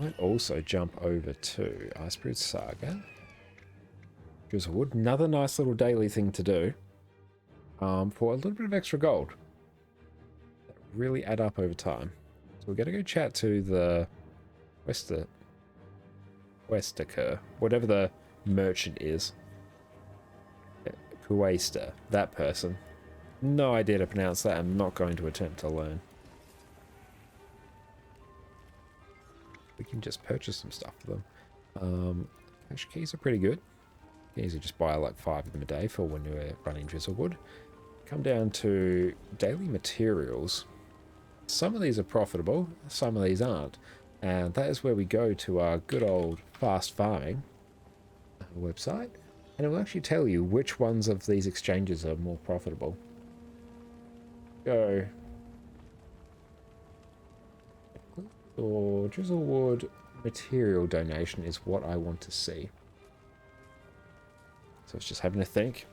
Might also jump over to Iceberg Saga. Drizzlewood, another nice little daily thing to do. For a little bit of extra gold. That really add up over time. So we're going to go chat to the Westaker, whatever the merchant is. Kuwaster, that person. No idea to pronounce that. I'm not going to attempt to learn. We can just purchase some stuff for them. Actually, keys are pretty good. You can easily just buy like 5 of them a day for when you're running Drizzlewood. Come down to daily materials. Some of these are profitable, some of these aren't. And that is where we go to our good old fast farming website. And it will actually tell you which ones of these exchanges are more profitable. Go. Or Drizzlewood material donation is what I want to see. So it's just having to think.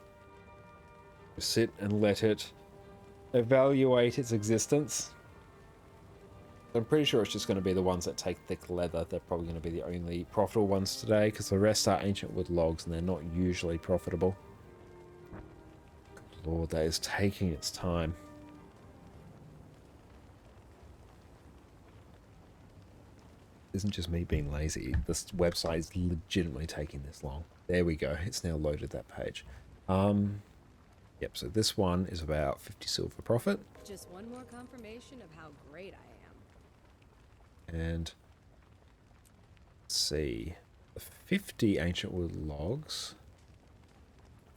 Just sit and let it evaluate its existence. I'm pretty sure it's just going to be the ones that take thick leather. They're probably going to be the only profitable ones today, because the rest are ancient wood logs and they're not usually profitable. Good lord, that is taking its time. Isn't just me being lazy. This website is legitimately taking this long. There we go. It's now loaded that page. Yep, so this one is about 50 silver profit. Just one more confirmation of how great I am. And let's see. The 50 ancient wood logs.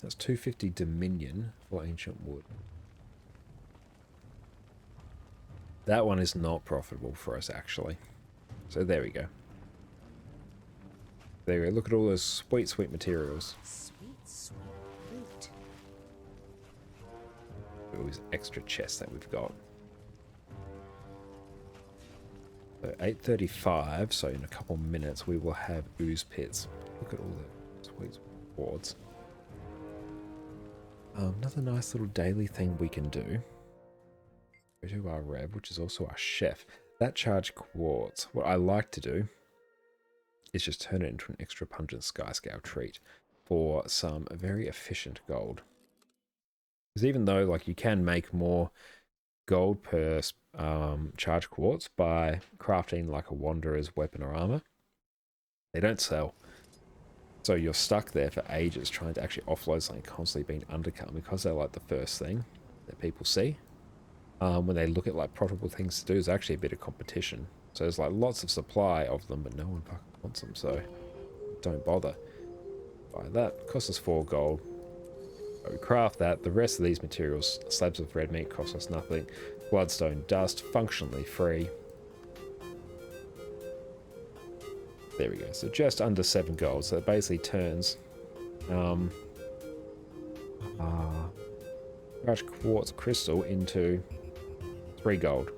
That's 250 Dominion for ancient wood. That one is not profitable for us, actually. So there we go. There we go. Look at all those sweet, sweet materials. Sweet, sweet loot. All these extra chests that we've got. So 8:35, so in a couple minutes we will have ooze pits. Look at all the sweet boards. Another nice little daily thing we can do. Go to our Rev, which is also our chef. That charged quartz. What I like to do is just turn it into an extra pungent skyscale treat for some very efficient gold. Because even though like you can make more gold per charged quartz by crafting like a wanderer's weapon or armor, they don't sell. So you're stuck there for ages trying to actually offload something constantly being undercut, because they're like the first thing that people see. When they look at like profitable things to do, is actually a bit of competition. So there's like lots of supply of them, but no one fucking wants them, so don't bother. Buy that, costs us 4 gold. So we craft that. The rest of these materials, slabs of red meat, cost us nothing. Bloodstone dust, functionally free. There we go. So just under 7 gold. So it basically turns crushed quartz crystal into 3 gold.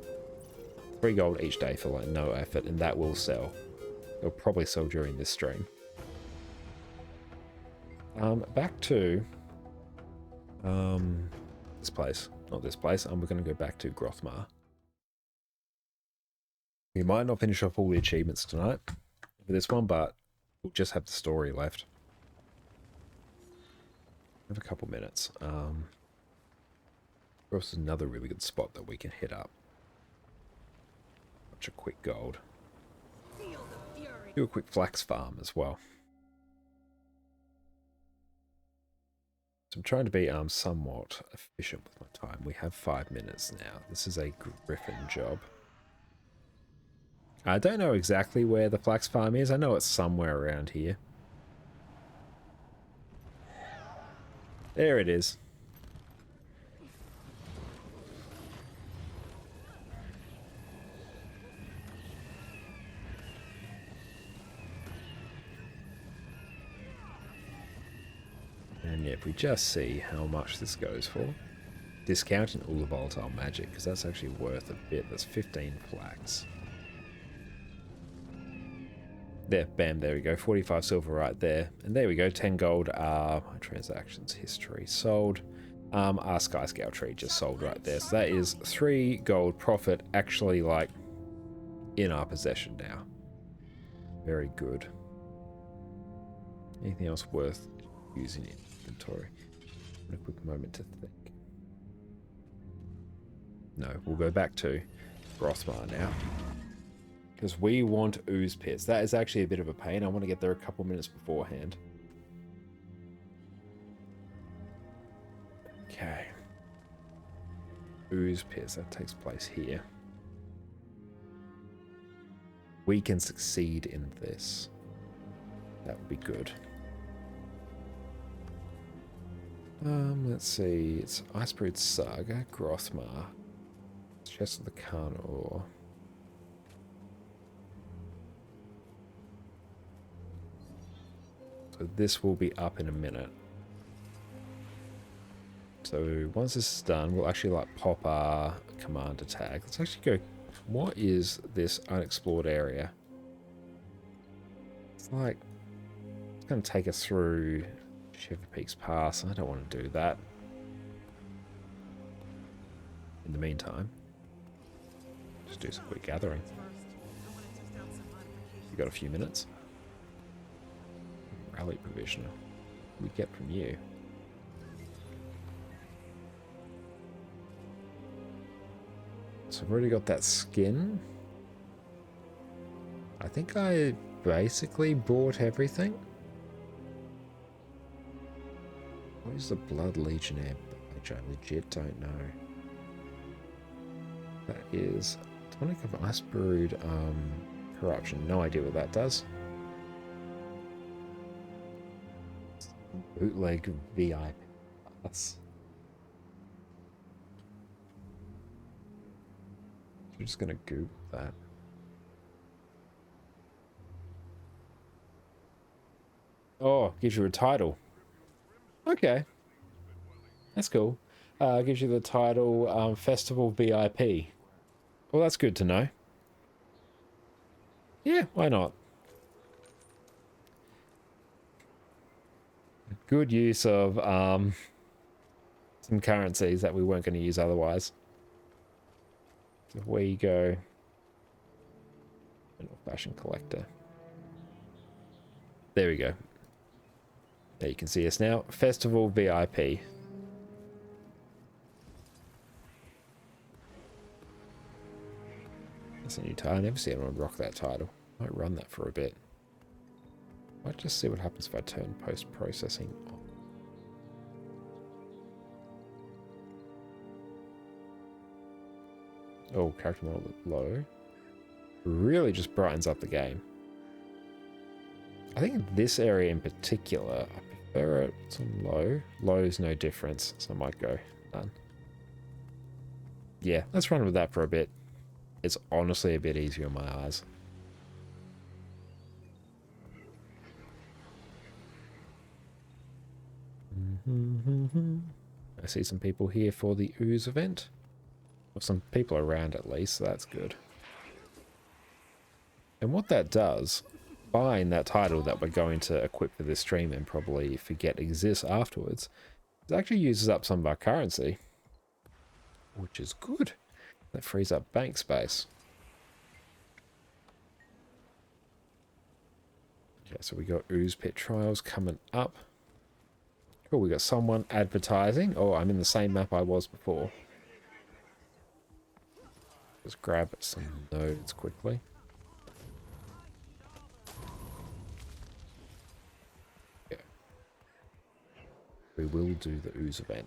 3 gold each day for like no effort, and that will sell. They'll probably sell during this stream. Back to this place. Not this place. We're going to go back to Grothmar. We might not finish off all the achievements tonight for this one, but we'll just have the story left. We have a couple minutes. There's another really good spot that we can hit up. Such a quick gold. Do a quick flax farm as well. So I'm trying to be somewhat efficient with my time. We have 5 minutes now. This is a griffin job. I don't know exactly where the flax farm is. I know it's somewhere around here. There it is. And yeah, if we just see how much this goes for. Discounting all the volatile magic, because that's actually worth a bit. That's 15 flax. There, bam, there we go. 45 silver right there. And there we go, 10 gold. My transactions history sold. Our Sky Scale tree just sold right there. So that is 3 gold profit actually, like, in our possession now. Very good. Anything else worth using in inventory? A quick moment to think. No, we'll go back to Grothmar now. Because we want ooze pits. That is actually a bit of a pain. I want to get there a couple minutes beforehand. Okay. Ooze pits. That takes place here. We can succeed in this. That would be good. Let's see. It's Iceberg Saga, Grothmar, Chest of the Carnor. So this will be up in a minute. So once this is done, we'll actually like pop our commander tag. Let's actually go. What is this unexplored area? It's like it's going to take us through Shiver Peaks Pass. I don't want to do that. In the meantime, just do some quick gathering. You got a few minutes. Rally provisioner. We get from you. So I've already got that skin. I think I basically bought everything. What is the Blood Legionnaire badge? I legit don't know. That is Tonic of Ice Brewed Corruption. No idea what that does. Bootleg VIP pass. I'm just gonna Google that. Oh, gives you a title. Okay. That's cool. Gives you the title Festival VIP. Well, that's good to know. Yeah, why not? Good use of some currencies that we weren't going to use otherwise. So where you go, an old-fashioned collector. There we go. There you can see us now. Festival VIP. That's a new title. I never see anyone rock that title. Might run that for a bit. Might just see what happens if I turn post-processing on. Oh, character model low. Really just brightens up the game. I think in this area in particular, I prefer it on low. Low is no difference, so I might go none. Yeah, let's run with that for a bit. It's honestly a bit easier in my eyes. I see some people here for the Ooze event. Or some people around at least, so that's good. And what that does buying that title that we're going to equip for this stream and probably forget exists afterwards, it actually uses up some of our currency, which is good. That frees up bank space. Okay, so we got Ooze Pit Trials coming up. Cool, we got someone advertising. Oh, I'm in the same map I was before. Just grab some nodes quickly. Yeah. We will do the Ooze event.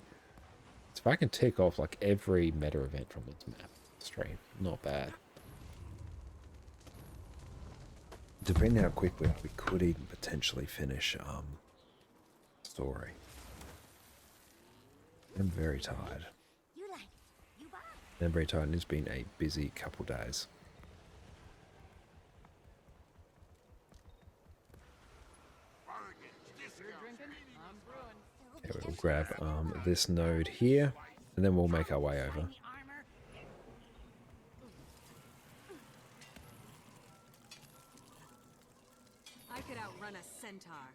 So if I can tick off like every meta event from this map stream, not bad. Depending how quick we could even potentially finish story. I'm very tired. I'm very tired, and it's been a busy couple days. Okay, we'll grab this node here, and then we'll make our way over. I could outrun a centaur.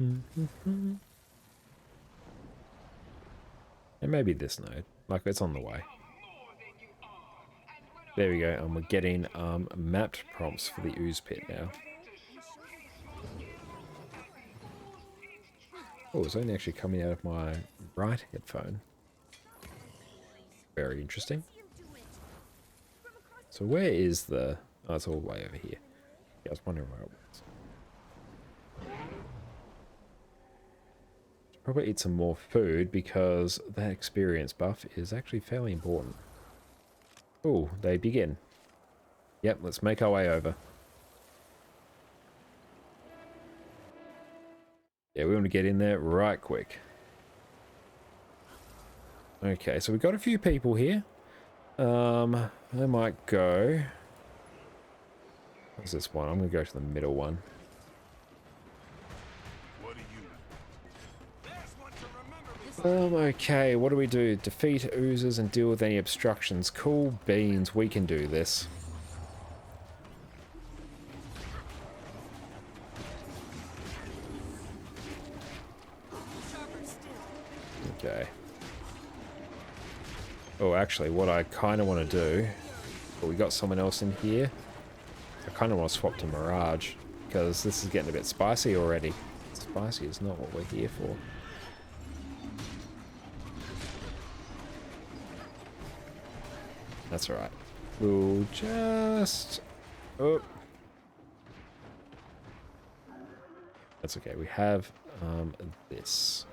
And maybe this node. Like, it's on the way. There we go, and we're getting mapped prompts for the Ooze Pit now. Oh, it's only actually coming out of my right headphone. Very interesting. So where is the... Oh, it's all the way over here. Yeah, I was wondering where it was. Probably eat some more food because that experience buff is actually fairly important. Oh, they begin. Yep, let's make our way over. Yeah, we want to get in there right quick. Okay, so we've got a few people here. I might go... What's this one? I'm going to go to the middle one. Okay, what do we do? Defeat oozes and deal with any obstructions. Cool beans, we can do this. Okay. Oh, actually, what I kind of want to do... But we got someone else in here. I kind of want to swap to Mirage, because this is getting a bit spicy already. Spicy is not what we're here for. That's alright. We'll just... Oh. That's okay. We have this.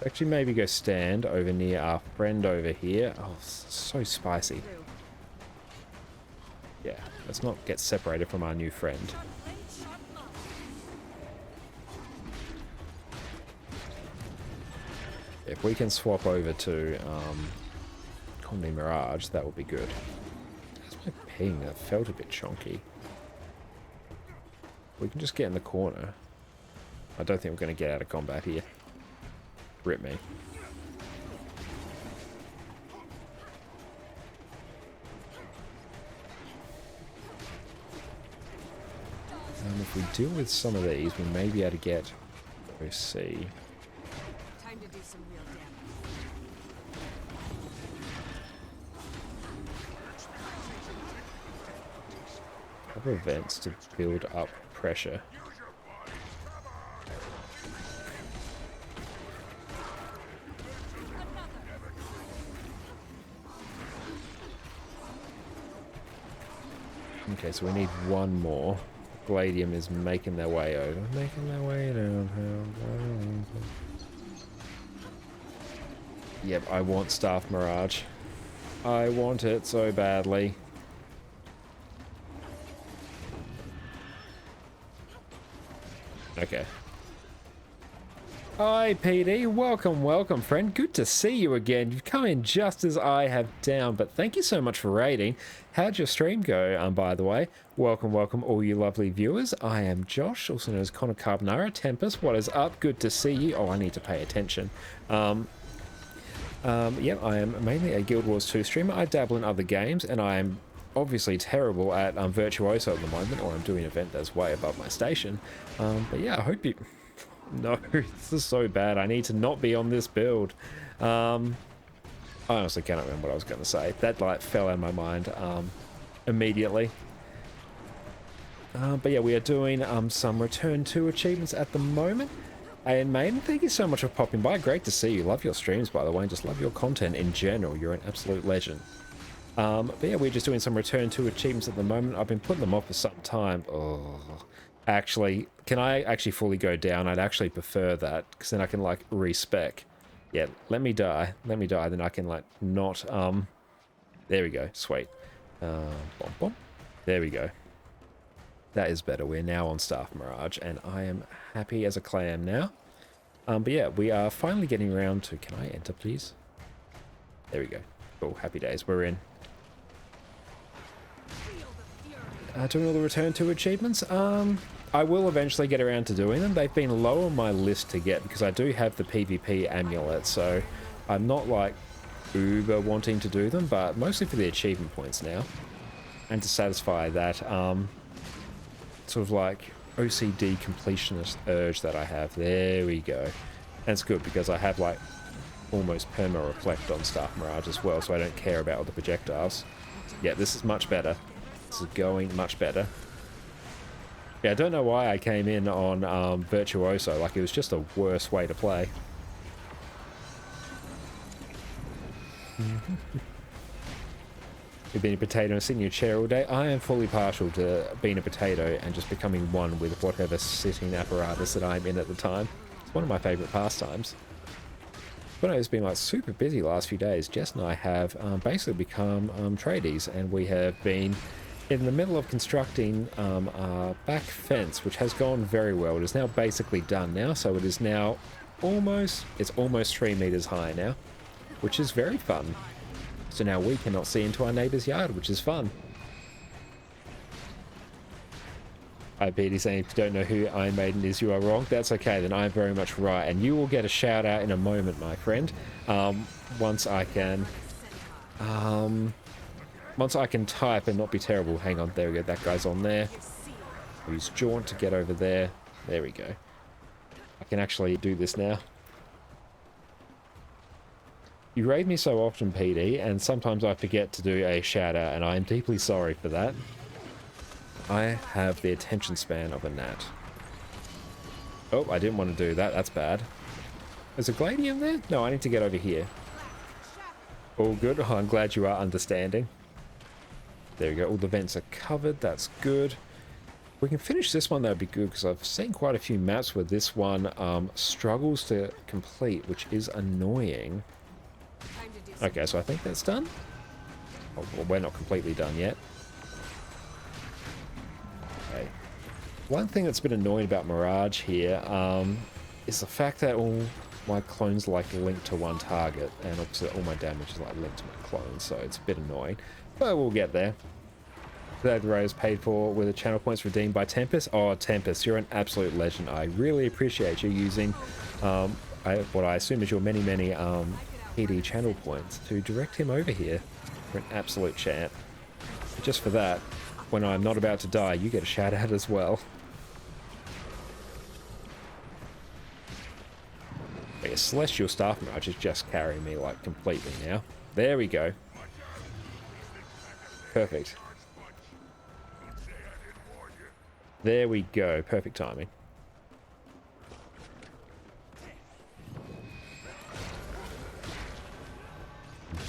Actually, maybe go stand over near our friend over here. Oh, so spicy. Yeah, let's not get separated from our new friend. If we can swap over to Comedy Mirage, that would be good. That's my ping. That felt a bit chonky. We can just get in the corner. I don't think we're going to get out of combat here. Rip me. If we deal with some of these, we may be able to get OC. Time to do some real damage. Couple of events to build up pressure. Okay, so we need one more. Gladium is making their way over. Making their way downtown. Yep, I want Staff Mirage. I want it so badly. Okay. Hi, PD. Welcome, welcome, friend. Good to see you again. You've come in just as I have down, but thank you so much for raiding. How'd your stream go, by the way? Welcome, welcome, all you lovely viewers. I am Josh, also known as Connor Carbonara. Tempest, what is up? Good to see you. Oh, I need to pay attention. Yeah, I am mainly a Guild Wars 2 streamer. I dabble in other games, and I am obviously terrible at Virtuoso at the moment, or I'm doing an event that's way above my station. But yeah, I hope you... No, this is so bad. I need to not be on this build. I honestly cannot remember what I was going to say. That like fell out of my mind immediately. But yeah, we are doing some Return to achievements at the moment. And Maiden, thank you so much for popping by. Great to see you. Love your streams, by the way, and just love your content in general. You're an absolute legend. But yeah, we're just doing some Return to achievements at the moment. I've been putting them off for some time. Oh, actually, can I actually fully go down? I'd actually prefer that, because then I can like respec. Yeah, let me die, then I can like not there we go, sweet. Bom bom. There we go. That is better. We're now on Staff Mirage, and I am happy as a clam now. But yeah, we are finally getting around to... Can I enter, please? There we go. Cool, happy days. We're in. Doing all the Return to achievements. I will eventually get around to doing them. They've been low on my list to get, because I do have the PvP Amulet, so I'm not like uber wanting to do them, but mostly for the achievement points now. And to satisfy that sort of like OCD completionist urge that I have. There we go. And it's good because I have like almost perma reflect on Staff Mirage as well, so I don't care about all the projectiles. Yeah, this is much better. This is going much better. Yeah, I don't know why I came in on Virtuoso. Like, it was just a worse way to play. You've been a potato and sitting in your chair all day. I am fully partial to being a potato and just becoming one with whatever sitting apparatus that I'm in at the time. It's one of my favourite pastimes. But it's been like super busy the last few days. Jess and I have basically become tradies, and we have been in the middle of constructing our back fence, which has gone very well. It is now basically done now, so it is now almost 3 meters high now, which is very fun. So now we cannot see into our neighbour's yard, which is fun. Hi, Petey saying, if you don't know who Iron Maiden is, you are wrong. That's okay, then I'm very much right. And you will get a shout out in a moment, my friend. Once I can type and not be terrible. Hang on, there we go. That guy's on there. Use Jaunt to get over there. There we go. I can actually do this now. You raid me so often, PD, and sometimes I forget to do a shout out, and I am deeply sorry for that. I have the attention span of a gnat. Oh, I didn't want to do that. That's bad. Is a Gladium there? No, I need to get over here. All good. Oh, I'm glad you are understanding. There we go. All the vents are covered. That's good. If we can finish this one, that would be good, because I've seen quite a few maps where this one struggles to complete, which is annoying. Okay, so I think that's done. Oh, well, we're not completely done yet. Okay. One thing that's been annoying about Mirage here is the fact that all my clones like linked to one target, and obviously all my damage is like linked to my clones, so it's a bit annoying. But we'll get there. Today the raid is paid for with the channel points redeemed by Tempest. Oh, Tempest, you're an absolute legend. I really appreciate you using what I assume is your many PD channel points to direct him over here. You're an absolute champ. Just for that, when I'm not about to die, you get a shout out as well. Yeah, Celestial Staff Mirage is just carrying me like completely now. There we go. Perfect. There we go. Perfect timing.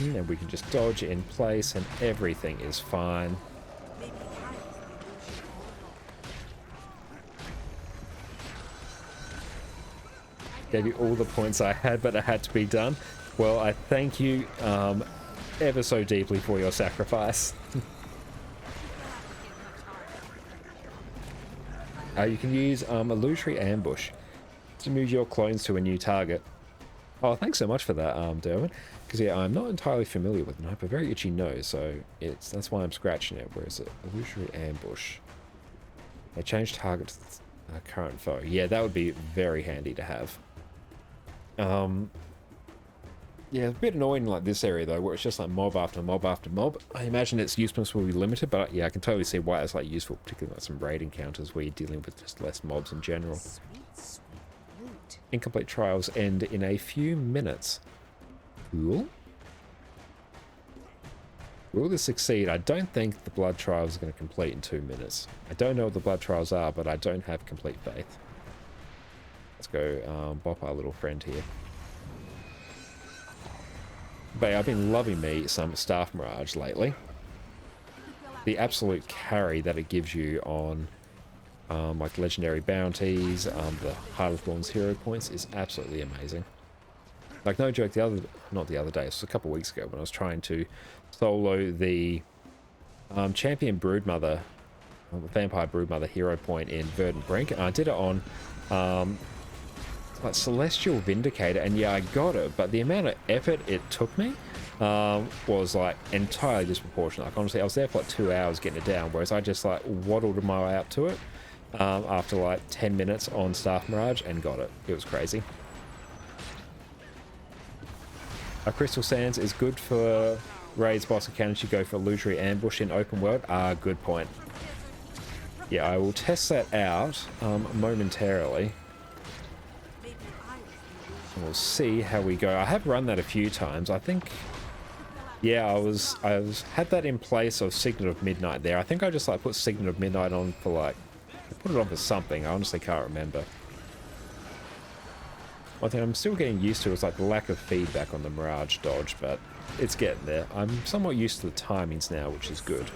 And we can just dodge in place and everything is fine. Gave you all the points I had, but it had to be done. Well, I thank you ever so deeply for your sacrifice. You can use Illusory Ambush to move your clones to a new target. Oh, thanks so much for that, Derwin. Because yeah, I'm not entirely familiar with it. I have a very itchy nose, so that's why I'm scratching it. Where is it? Illusory Ambush. They change target to the current foe. Yeah, that would be very handy to have. Yeah, a bit annoying like this area though, where it's just like mob after mob after mob. I imagine its usefulness will be limited, but yeah, I can totally see why it's like useful, particularly like some raid encounters where you're dealing with just less mobs in general. Sweet, sweet loot. Incomplete trials end in a few minutes. Cool. Will this succeed? I don't think the blood trials are going to complete in 2 minutes. I don't know what the blood trials are, but I don't have complete faith. Let's go bop our little friend here. But I've been loving me some Staff Mirage lately. The absolute carry that it gives you on like legendary bounties, the Heart of Thorns hero points is absolutely amazing. Like no joke, not the other day, it was a couple of weeks ago when I was trying to solo the Champion Broodmother, Vampire Broodmother hero point in Verdant Brink, and I did it on like Celestial Vindicator, and yeah, I got it, but the amount of effort it took me was like entirely disproportionate. Like honestly, I was there for like 2 hours getting it down, whereas I just like waddled my way up to it after like 10 minutes on Staff Mirage and got it. It was crazy. Crystal Sands is good for raids, boss encounters. You go for illusory ambush in open world. Good point. Yeah, I will test that out momentarily. And we'll see how we go. I have run that a few times. I think, yeah, I had that in place of Signet of Midnight there. I think I just like put Signet of Midnight on for like, I put it on for something. I honestly can't remember. One thing I'm still getting used to is like the lack of feedback on the Mirage dodge, but it's getting there. I'm somewhat used to the timings now, which is good.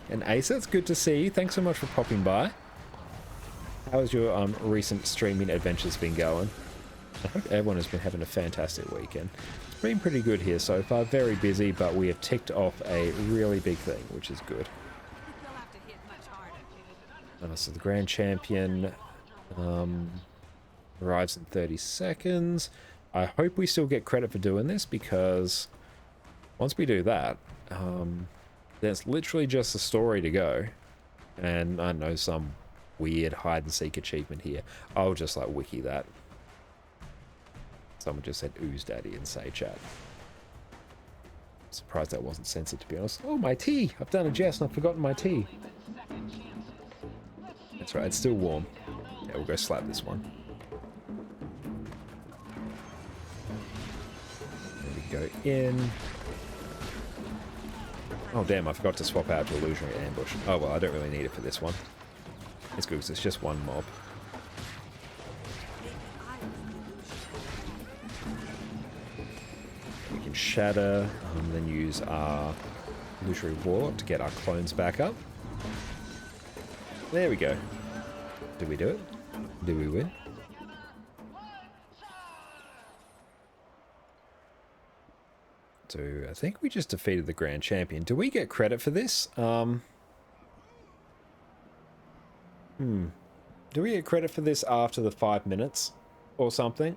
And Ace, it's good to see you. Thanks so much for popping by. How's your recent streaming adventures been going? I hope everyone has been having a fantastic weekend. It's been pretty good here so far. Very busy, but we have ticked off a really big thing, which is good. So the Grand Champion arrives in 30 seconds. I hope we still get credit for doing this, because once we do that, there's literally just a story to go. And I know some weird hide-and-seek achievement here. I'll just like wiki that. Someone just said ooze daddy in say chat. Surprised that wasn't censored, to be honest. Oh, my tea! I've done a jest and I've forgotten my tea. That's right, it's still warm. Yeah, we'll go slap this one. There we go in. Oh damn, I forgot to swap out to Illusionary Ambush. Oh well, I don't really need it for this one. It's good because it's just one mob. We can shatter, and then use our Illusory Warlock to get our clones back up. There we go. Did we do it? Did we win? So I think we just defeated the Grand Champion. Do we get credit for this? Do we get credit for this after the 5 minutes or something?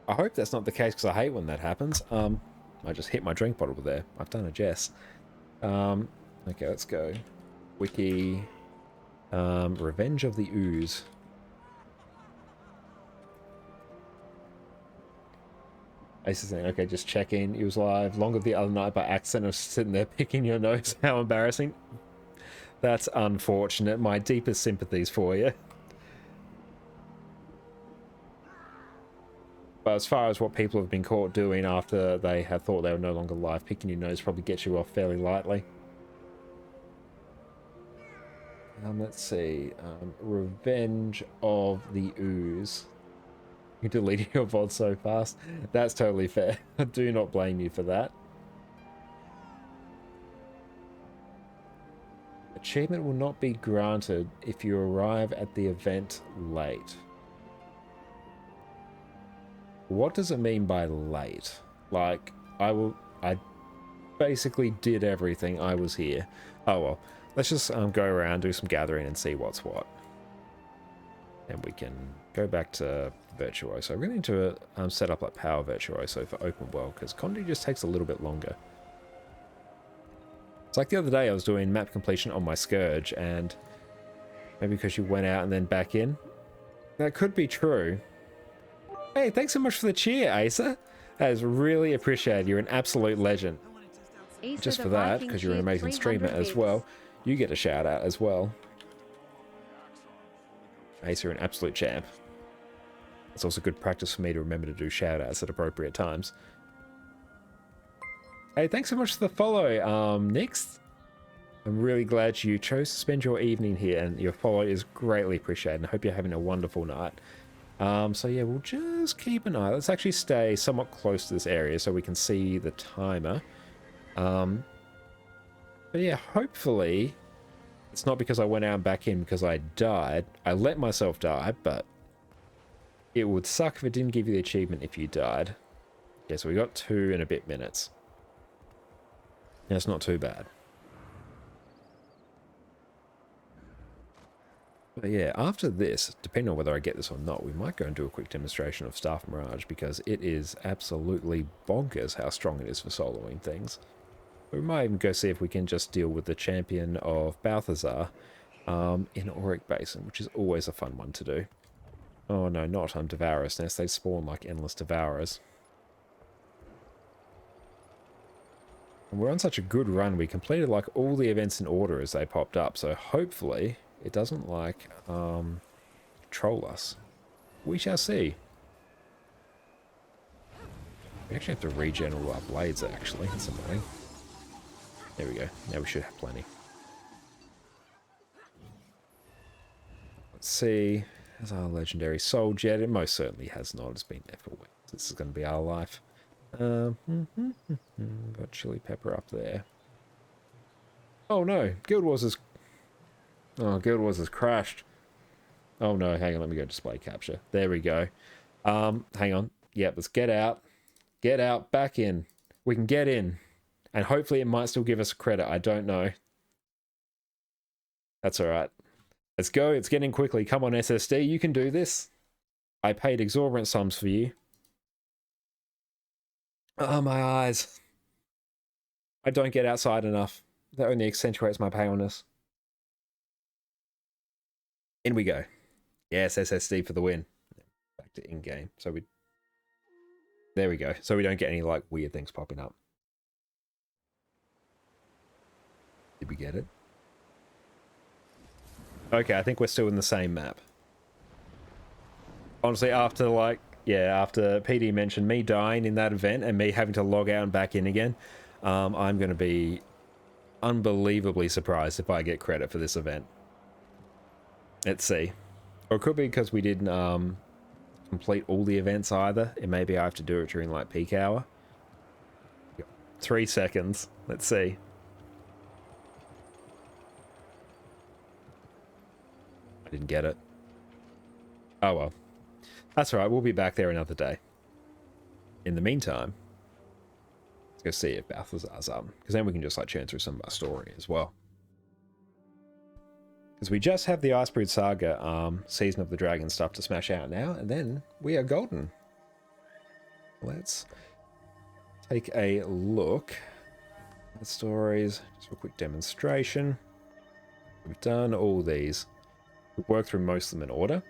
I hope that's not the case, because I hate when that happens. I just hit my drink bottle there. I've done a jest. Okay, let's go. Wiki. Revenge of the Ooze. Ace is saying, okay, just checking. He was live longer the other night by accident. I was sitting there picking your nose. How embarrassing. That's unfortunate. My deepest sympathies for you. But as far as what people have been caught doing after they have thought they were no longer live, picking your nose probably gets you off fairly lightly. Let's see. Revenge of the Ooze. You deleted your VOD so fast. That's totally fair. I do not blame you for that. Achievement will not be granted if you arrive at the event late. What does it mean by late? Like, I basically did everything. I was here. Oh well. Let's just go around, do some gathering, and see what's what. And we can go back to Virtuoso. We're going to need to set up like Power Virtuoso for open world, because Condi just takes a little bit longer. It's like the other day I was doing map completion on my Scourge, and maybe because you went out and then back in, That could be true. Hey, thanks so much for the cheer, Asa. That is really appreciated. You're an absolute legend. Asa Just the for that, Viking because you're an cheered amazing streamer 300 as bits. well. You get a shout out as well. Asa, you're an absolute champ. It's also good practice for me to remember to do shout outs at appropriate times. Hey, thanks so much for the follow, Nix. I'm really glad you chose to spend your evening here, and your follow is greatly appreciated. And I hope you're having a wonderful night. So yeah, we'll just keep an eye. Let's actually stay somewhat close to this area so we can see the timer. But yeah, hopefully it's not because I went out and back in because I died. I let myself die, but it would suck if it didn't give you the achievement if you died. Yeah, so we got 2 and a bit minutes. That's not too bad. But yeah, after this, depending on whether I get this or not, we might go and do a quick demonstration of Staff Mirage because it is absolutely bonkers how strong it is for soloing things. We might even go see if we can just deal with the champion of Balthazar in Auric Basin, which is always a fun one to do. Oh no, not Devourer's Nest. They spawn like endless Devourers. And we're on such a good run, we completed like all the events in order as they popped up, so hopefully it doesn't like troll us. We shall see. We actually have to regen all our blades actually, that's annoying. There we go, now we should have plenty. Let's see, has our legendary soul jet? It most certainly has not, it's been there for weeks. This is going to be our life. Got chili pepper up there. Oh no, Guild Wars is... Oh, Guild Wars has crashed. Oh no, hang on, let me go display capture. There we go. Hang on. Yep, let's get out. Get out, back in. We can get in. And hopefully it might still give us credit, I don't know. That's alright. Let's go, it's getting quickly. Come on, SSD, you can do this. I paid exorbitant sums for you. Oh, my eyes. I don't get outside enough. That only accentuates my paleness. In we go. Yes, SSD for the win. Back to in-game. So we... There we go. So we don't get any, like, weird things popping up. Did we get it? Okay, I think we're still in the same map. Honestly, after, like... Yeah, after PD mentioned me dying in that event and me having to log out and back in again, I'm going to be unbelievably surprised if I get credit for this event. Let's see. Or it could be because we didn't complete all the events either. It may be I have to do it during like peak hour. 3 seconds. Let's see. I didn't get it. Oh well. That's all right, we'll be back there another day. In the meantime, let's go see if Balthazar's up, because then we can just like churn through some of our story as well. Because we just have the Icebrood Saga Season of the Dragon stuff to smash out now, and then we are golden. Let's take a look at stories, just for a quick demonstration. We've done all these. We've worked through most of them in order.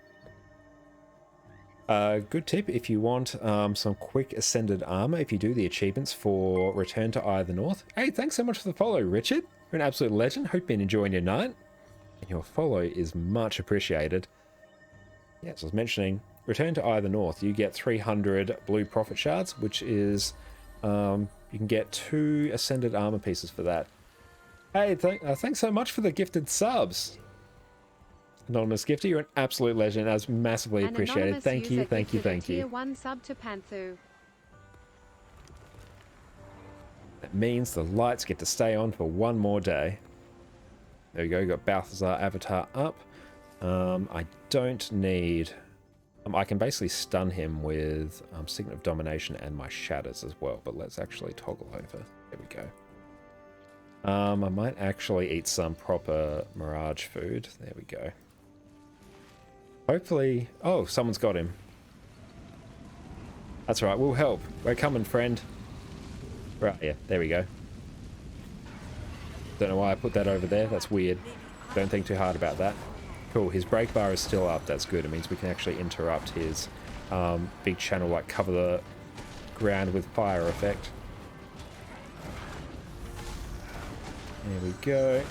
Good tip if you want some quick ascended armor, if you do the achievements for Return to Eye of the North. Hey, thanks so much for the follow, Richard. You're an absolute legend. Hope you've been enjoying your night. And your follow is much appreciated. Yeah, so I was mentioning, Return to Eye of the North, you get 300 blue profit shards, which is, you can get 2 ascended armor pieces for that. Hey, thanks so much for the gifted subs. Anonymous Gifter, you're an absolute legend. That's massively appreciated. Thank you, thank you, thank you. Tier 1 sub to Panthu. That means the lights get to stay on for one more day. There we go, got Balthazar avatar up. I don't need... I can basically stun him with Signet of Domination and my Shatters as well, but let's actually toggle over. There we go. I might actually eat some proper Mirage food. There we go. Hopefully... Oh, someone's got him. That's right, we'll help. We're coming, friend. Right, yeah, there we go. Don't know why I put that over there. That's weird. Don't think too hard about that. Cool, his brake bar is still up. That's good. It means we can actually interrupt his big channel, like cover the ground with fire effect. There we go.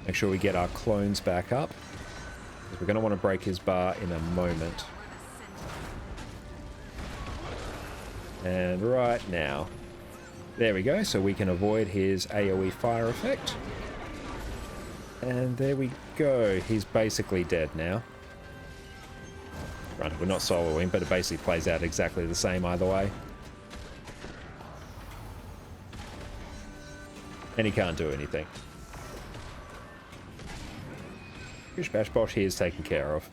Make sure we get our clones back up. We're going to want to break his bar in a moment. And right now. There we go. So we can avoid his AoE fire effect. And there we go. He's basically dead now. Right, we're not soloing, but it basically plays out exactly the same either way. And he can't do anything. Bish Bash Bosh here is taken care of.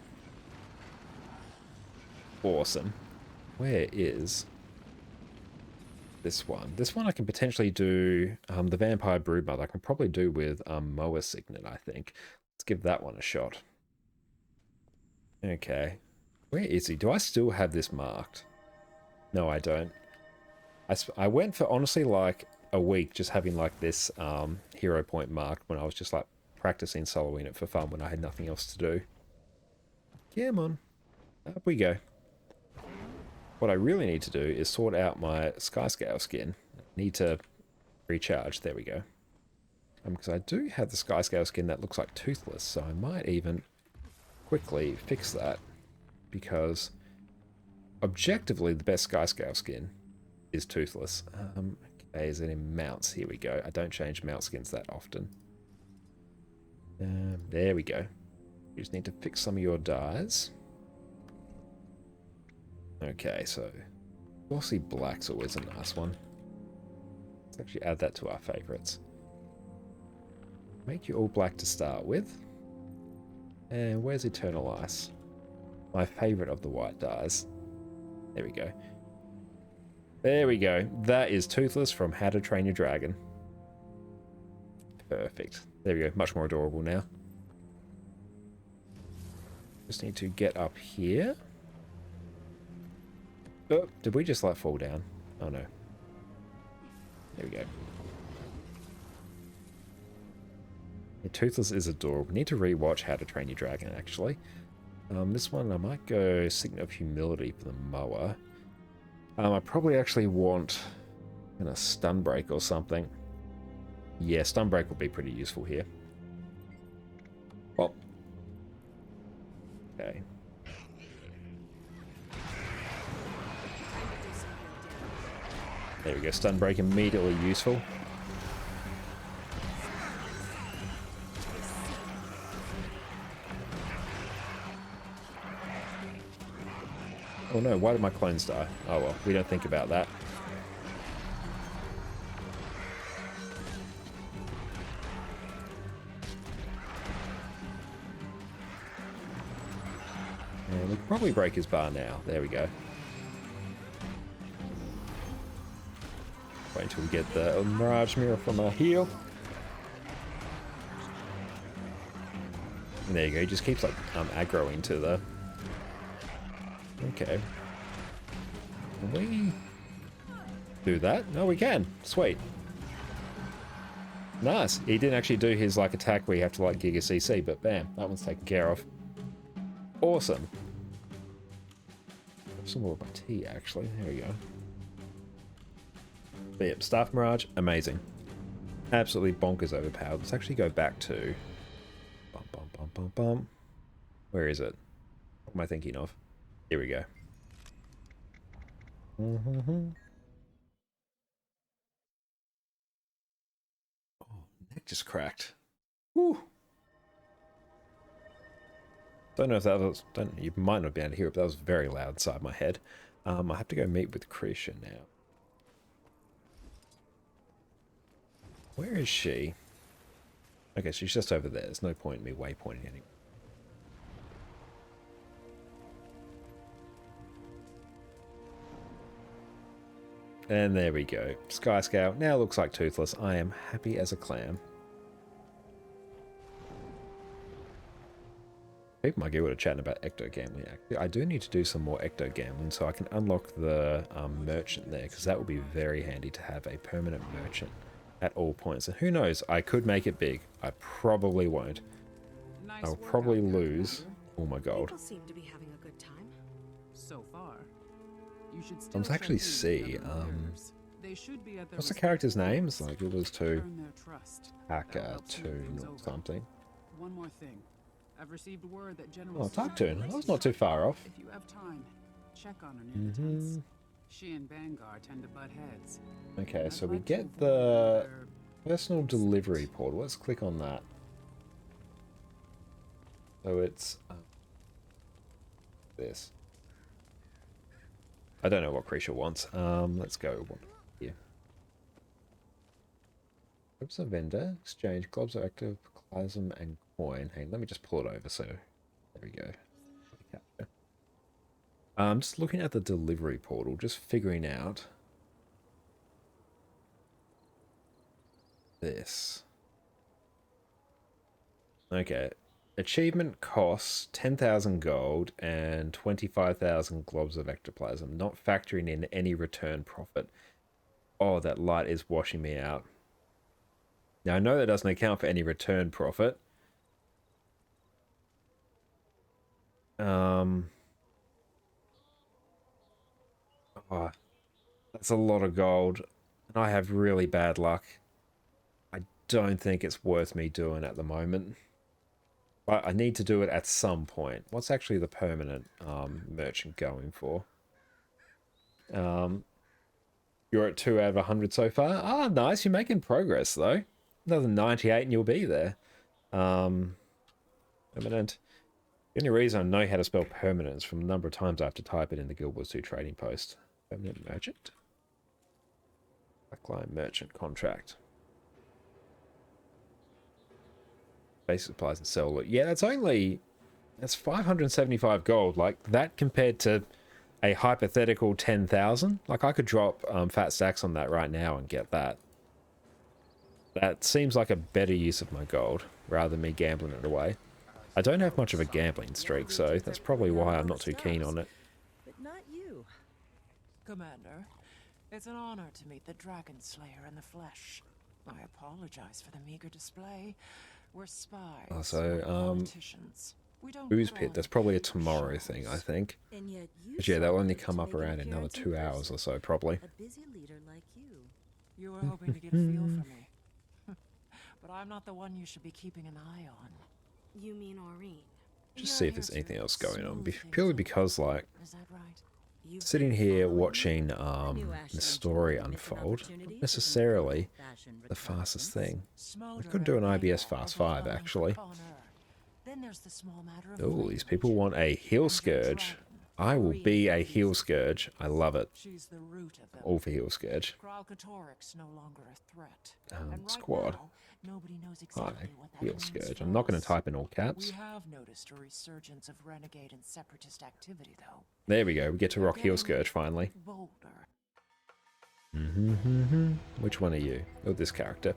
Awesome. Where is this one? This one I can potentially do the Vampire Broodmother. I can probably do with Moa Signet, I think. Let's give that one a shot. Okay. Where is he? Do I still have this marked? No, I don't. I went for honestly like a week just having like this hero point marked when I was just like practicing soloing it for fun when I had nothing else to do. Come on. Up we go. What I really need to do is sort out my Skyscale skin. I need to recharge. There we go. Because I do have the Skyscale skin that looks like Toothless, so I might even quickly fix that. Because objectively, the best Skyscale skin is Toothless. Okay, is it in mounts? Here we go. I don't change mount skins that often. There we go. You just need to fix some of your dyes. Okay, so glossy black's always a nice one. Let's actually add that to our favorites. Make you all black to start with. And where's Eternal Ice? My favorite of the white dyes. There we go. There we go. That is Toothless from How to Train Your Dragon. Perfect. There we go. Much more adorable now. Just need to get up here. Oh, did we just like fall down? Oh no. There we go. Yeah, Toothless is adorable. We need to rewatch How to Train Your Dragon actually. This one I might go Signet of Humility for the mower. I probably actually want a stun break or something. Yeah, stun break will be pretty useful here. Well. Okay. There we go, stun break immediately useful. Oh no, why did my clones die? Oh well, we don't think about that. And we can probably break his bar now. There we go. Wait until we get the Mirage Mirror from our heel. And there you go, he just keeps like aggroing to the... Okay. Can we do that? No, we can. Sweet. Nice. He didn't actually do his like attack where you have to like Giga CC, but bam, that one's taken care of. Awesome. Some more of my tea actually. There we go. But yep, Staff Mirage, amazing. Absolutely bonkers overpowered. Let's actually go back to... Where is it? What am I thinking of? Here we go. Oh, neck just cracked. Woo! Don't know if that was... you might not be able to hear it, but that was very loud inside my head. I have to go meet with Krisha now. Where is she? Okay, she's just over there. There's no point in me waypointing anymore. And there we go. Skyscale now looks like Toothless. I am happy as a clam. People might get rid of chatting about ecto gambling. Actually, I do need to do some more ecto gambling so I can unlock the merchant there, because that would be very handy to have a permanent merchant at all points. And who knows, I could make it big. I probably won't. Nice I'll work probably out there, lose Commander. all my gold. People seem to be having a good time. So far. You should still Let's actually check in with see. the other warriors. They should be at their What's the respective character's names? posts. Like it was to Earn their trust. Hacker That'll help smooth things 2 or over. something. One more thing. I've received word that General Oh, Type Sisaki 2. likes That was to not too travel. far off. If you have time, check on her near the tents. She and Vanguard tend to butt heads. Okay, I'd so we like to get avoid the their personal delivery portal. Let's click on that. So it's this. I don't know what Creature wants. Let's go. What here? Globes of vendor, exchange, globes of ectoplasm and coin. Hey, let me just pull it over. So there we go. I'm just looking at the delivery portal, just figuring out this. Okay. Achievement costs 10,000 gold and 25,000 globs of ectoplasm, not factoring in any return profit. Oh, that light is washing me out. Now, I know that doesn't account for any return profit. Oh, that's a lot of gold. And I have really bad luck. I don't think it's worth me doing at the moment. But I need to do it at some point. What's actually the permanent merchant going for? You're at 2 out of 100 so far. Ah, nice. You're making progress, though. Another 98 and you'll be there. Permanent. The only reason I know how to spell permanent is from the number of times I have to type it in the Guild Wars 2 trading post. Permanent merchant. Backline merchant contract. Basic supplies and sell. Look, yeah, that's 575 gold. Like, that compared to a hypothetical 10,000. Like, I could drop fat stacks on that right now and get that. That seems like a better use of my gold, rather than me gambling it away. I don't have much of a gambling streak, so that's probably why I'm not too keen on it. But not you. Commander, it's an honor to meet the Dragon Slayer in the flesh. I apologize for the meager display. We're spies, Also, not politicians. We don't Booze put Pit, on that's probably a fake tomorrow shows. thing, I think. And yet you But yeah, that'll only suffered come to up make an around another appearance in 2 hours or person. so, probably. A busy leader like you. You were hoping to get a feel for me. But I'm not the one you should be keeping an eye on. You mean Aurene? Just Your see if there's answer anything else going on. smooth things Purely over. because, like, Is that right? You've sitting been here following watching me? I knew Ashley the and story Jim would miss an unfold, opportunity not for some necessarily good old-fashioned the fastest reconnaissance. thing. I could do an IBS Fast 5, actually. Then there's the small matter of Oh, these language people want a heal and your scourge. dragon. I will be a heal scourge. I love it. She's the root of them. All for heal scourge. Kralkatoric's no longer a threat. And right Squad. now, nobody knows Hi, exactly what that heal means scourge. for I'm not going us. to type in all caps. We have noticed a resurgence of renegade and separatist activity, though. There we go. We get to rock heal Getting scourge finally. bolder. Which one are you? Oh, this character.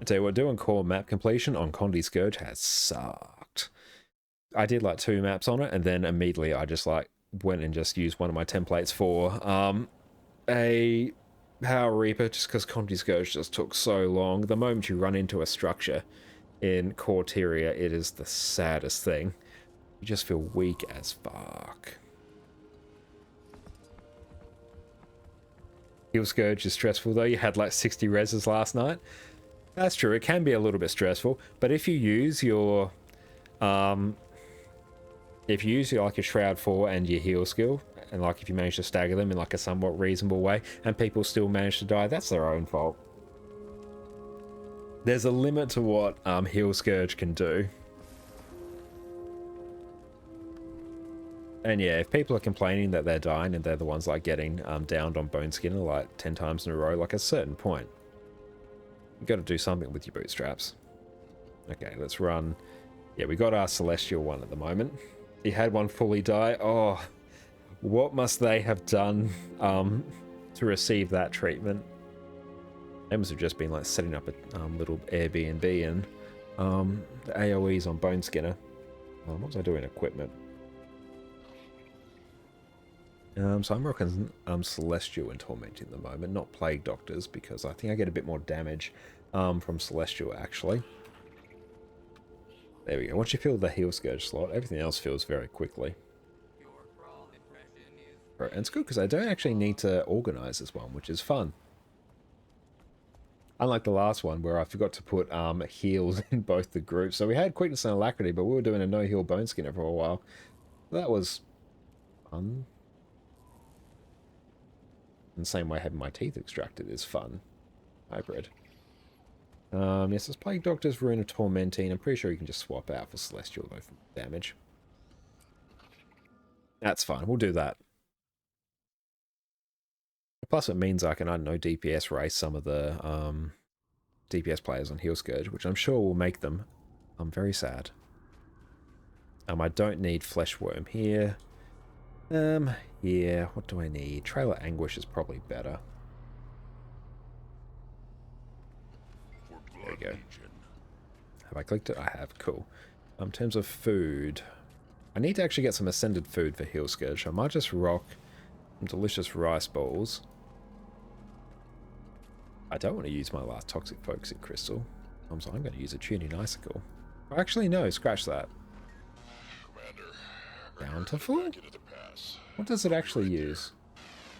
I tell you what, doing core map completion on Condi Scourge has sucked. I did like 2 maps on it, and then immediately I just like went and just used one of my templates for a Power Reaper, just because Condi Scourge just took so long. The moment you run into a structure in Corteria, it is the saddest thing. You just feel weak as fuck. Heal Scourge is stressful though. You had like 60 reses last night. That's true. It can be a little bit stressful, but if you use your like your Shroud 4 and your heal skill, and like if you manage to stagger them in like a somewhat reasonable way, and people still manage to die, that's their own fault. There's a limit to what heal Scourge can do. And yeah, if people are complaining that they're dying and they're the ones like getting downed on Bone Skinner like 10 times in a row, like at a certain point, you got to do something with your bootstraps. Okay, let's run. Yeah, we got our Celestial one at the moment. He had one fully die. Oh, what must they have done to receive that treatment? They must have just been like setting up a little Airbnb and the AoEs on Bone Skinner. What was I doing? Equipment. So I'm rocking Celestial and Tormenting at the moment, not Plague Doctors, because I think I get a bit more damage from Celestial, actually. There we go. Once you fill the heal scourge slot, everything else fills very quickly. Right, and it's good because I don't actually need to organize this one, which is fun. Unlike the last one where I forgot to put heals in both the groups. So we had quickness and alacrity, but we were doing a no heal bone skinner for a while. That was fun. In the same way having my teeth extracted is fun. Hybrid. Yes, it's Plague Doctor's Rune of Tormenting. I'm pretty sure you can just swap out for Celestial though for damage. That's fine. We'll do that. Plus it means I can, I don't know, DPS race some of the DPS players on Heal Scourge, which I'm sure will make them very sad. I don't need Flesh Worm here. Yeah, what do I need? Trailer Anguish is probably better. There we go. Have I clicked it? I have. Cool. In terms of food, I need to actually get some Ascended food for Heal Scourge. I might just rock some delicious rice balls. I don't want to use my last Toxic Focusing Crystal. So I'm going to use a Tuning Icicle. Actually, no, scratch that. Bountiful? What does it actually use?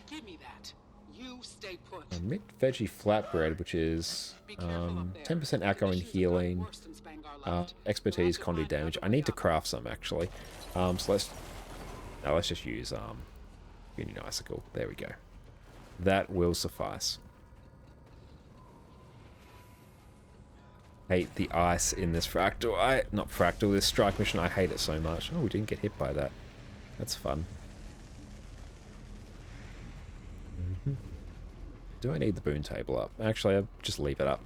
Give me that. You stay put. A Mint Veggie Flatbread, which is 10% Echo and Healing, Expertise, Condi Damage. I need to craft some, actually. So let's just use Tuning Icicle. There we go. That will suffice. Hate the ice in this fractal. Not fractal, this strike mission. I hate it so much. Oh, we didn't get hit by that. That's fun. Do I need the boon table up? Actually, I'll just leave it up.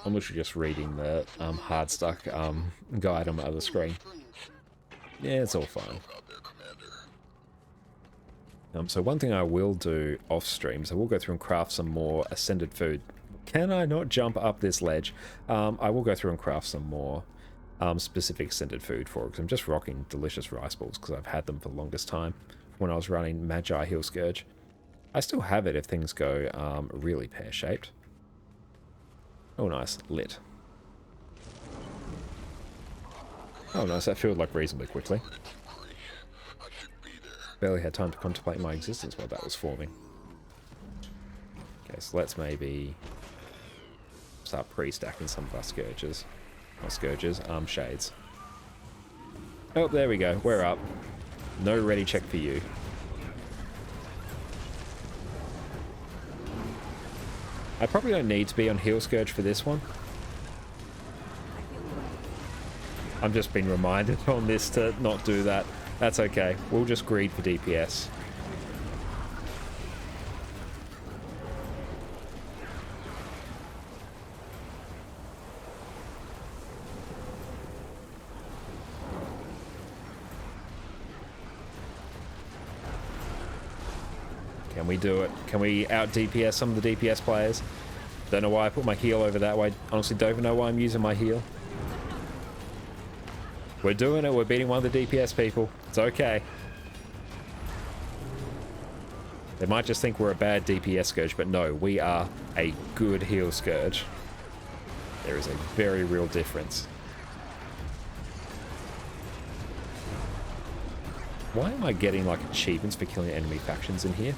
I'm literally just reading the hard stuck guide on the other screen. Yeah, it's all fine. So one thing I will do off stream is I will go through and craft some more Ascended food. Can I not jump up this ledge? I will go through and craft some more specific Ascended food for it, because I'm just rocking delicious rice balls because I've had them for the longest time when I was running Magi Heal Scourge. I still have it if things go really pear-shaped. Oh nice, lit. Oh nice, that filled like reasonably quickly. Barely had time to contemplate my existence while that was forming. Okay, so let's maybe start pre-stacking some of our scourges. Not scourges, shades. Oh, there we go, we're up. No ready check for you. I probably don't need to be on Heal Scourge for this one. I'm just being reminded on this to not do that. That's okay. We'll just greed for DPS. Can we do it? Can we out DPS some of the DPS players? Don't know why I put my heal over that way. Honestly, don't even know why I'm using my heal. We're doing it. We're beating one of the DPS people. It's okay. They might just think we're a bad DPS Scourge, but no, we are a good heal Scourge. There is a very real difference. Why am I getting like achievements for killing enemy factions in here?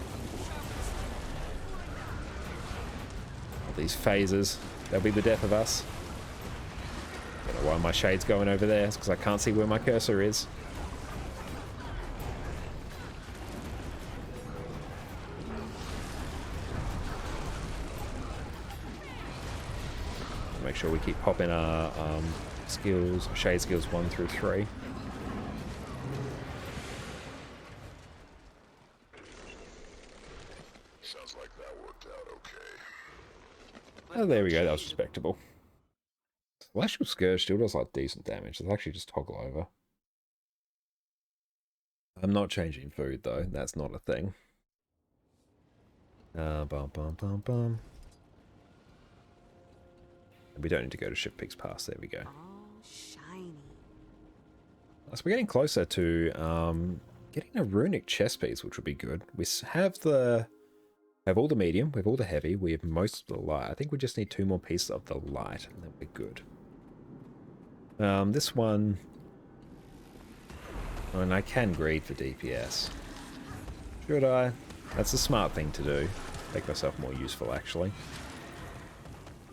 All these phases, they'll be the death of us. I don't know why my shade's going over there. It's because I can't see where my cursor is. Make sure we keep popping our skills, shade skills 1 through 3. Sounds like that worked out okay. Oh, there we go. That was respectable. Celestial Scourge still does like decent damage. Let's actually just toggle over. I'm not changing food though. That's not a thing. Bum bum bum bum. We don't need to go to Ship Peaks Pass. There we go. All shiny. So we're getting closer to getting a runic chest piece, which would be good. We have all the medium, we have all the heavy, we have most of the light. I think we just need 2 more pieces of the light, and then we're good. This one, and I can greed for DPS. Should I? That's a smart thing to do. Make myself more useful, actually.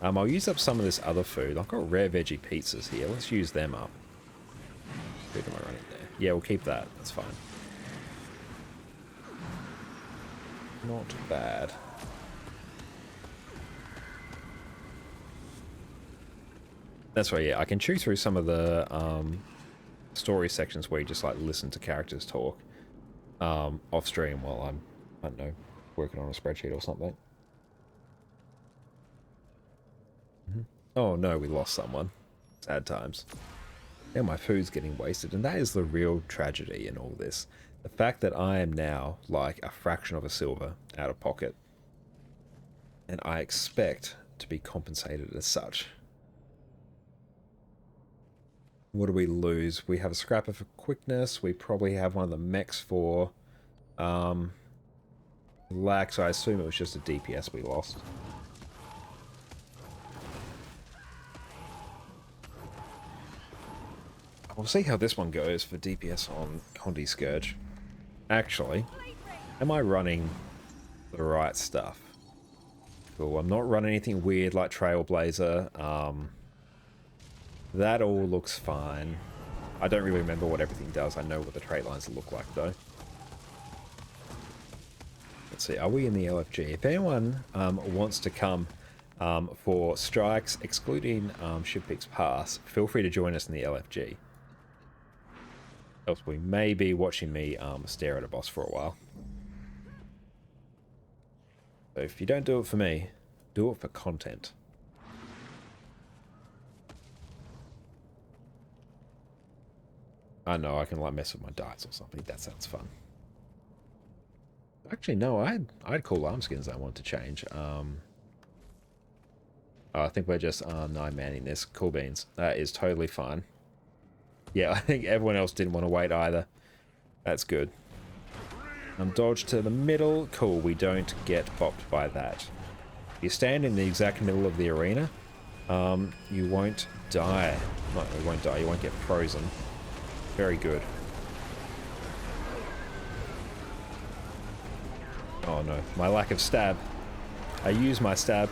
I'll use up some of this other food. I've got rare veggie pizzas here. Let's use them up. Where am I running there? Yeah, we'll keep that. That's fine. Not bad. That's right, yeah. I can chew through some of the story sections where you just like listen to characters talk off stream while I'm, I don't know, working on a spreadsheet or something. Oh no, we lost someone. Sad times. Now my food's getting wasted, and that is the real tragedy in all this. The fact that I am now like a fraction of a silver out of pocket, and I expect to be compensated as such. What do we lose? We have a scrapper for quickness. We probably have one of the mechs for lag, so I assume it was just a DPS we lost. We'll see how this one goes for DPS on Condi Scourge. Actually, am I running the right stuff? Cool, I'm not running anything weird like Trailblazer. That all looks fine. I don't really remember what everything does. I know what the trait lines look like, though. Let's see, are we in the LFG? If anyone wants to come for strikes, excluding Shippeak's Pass, feel free to join us in the LFG. Else we may be watching me stare at a boss for a while. So if you don't do it for me, do it for content. I know, I can like mess with my dice or something. That sounds fun. Actually, no, I had cool arm skins I want to change. I think we're just 9-manning this. Cool beans. That is totally fine. Yeah, I think everyone else didn't want to wait either. That's good. Dodge to the middle. Cool, we don't get bopped by that. You stand in the exact middle of the arena. You won't die. No, you won't die. You won't get frozen. Very good. Oh no, my lack of stab. I use my stab.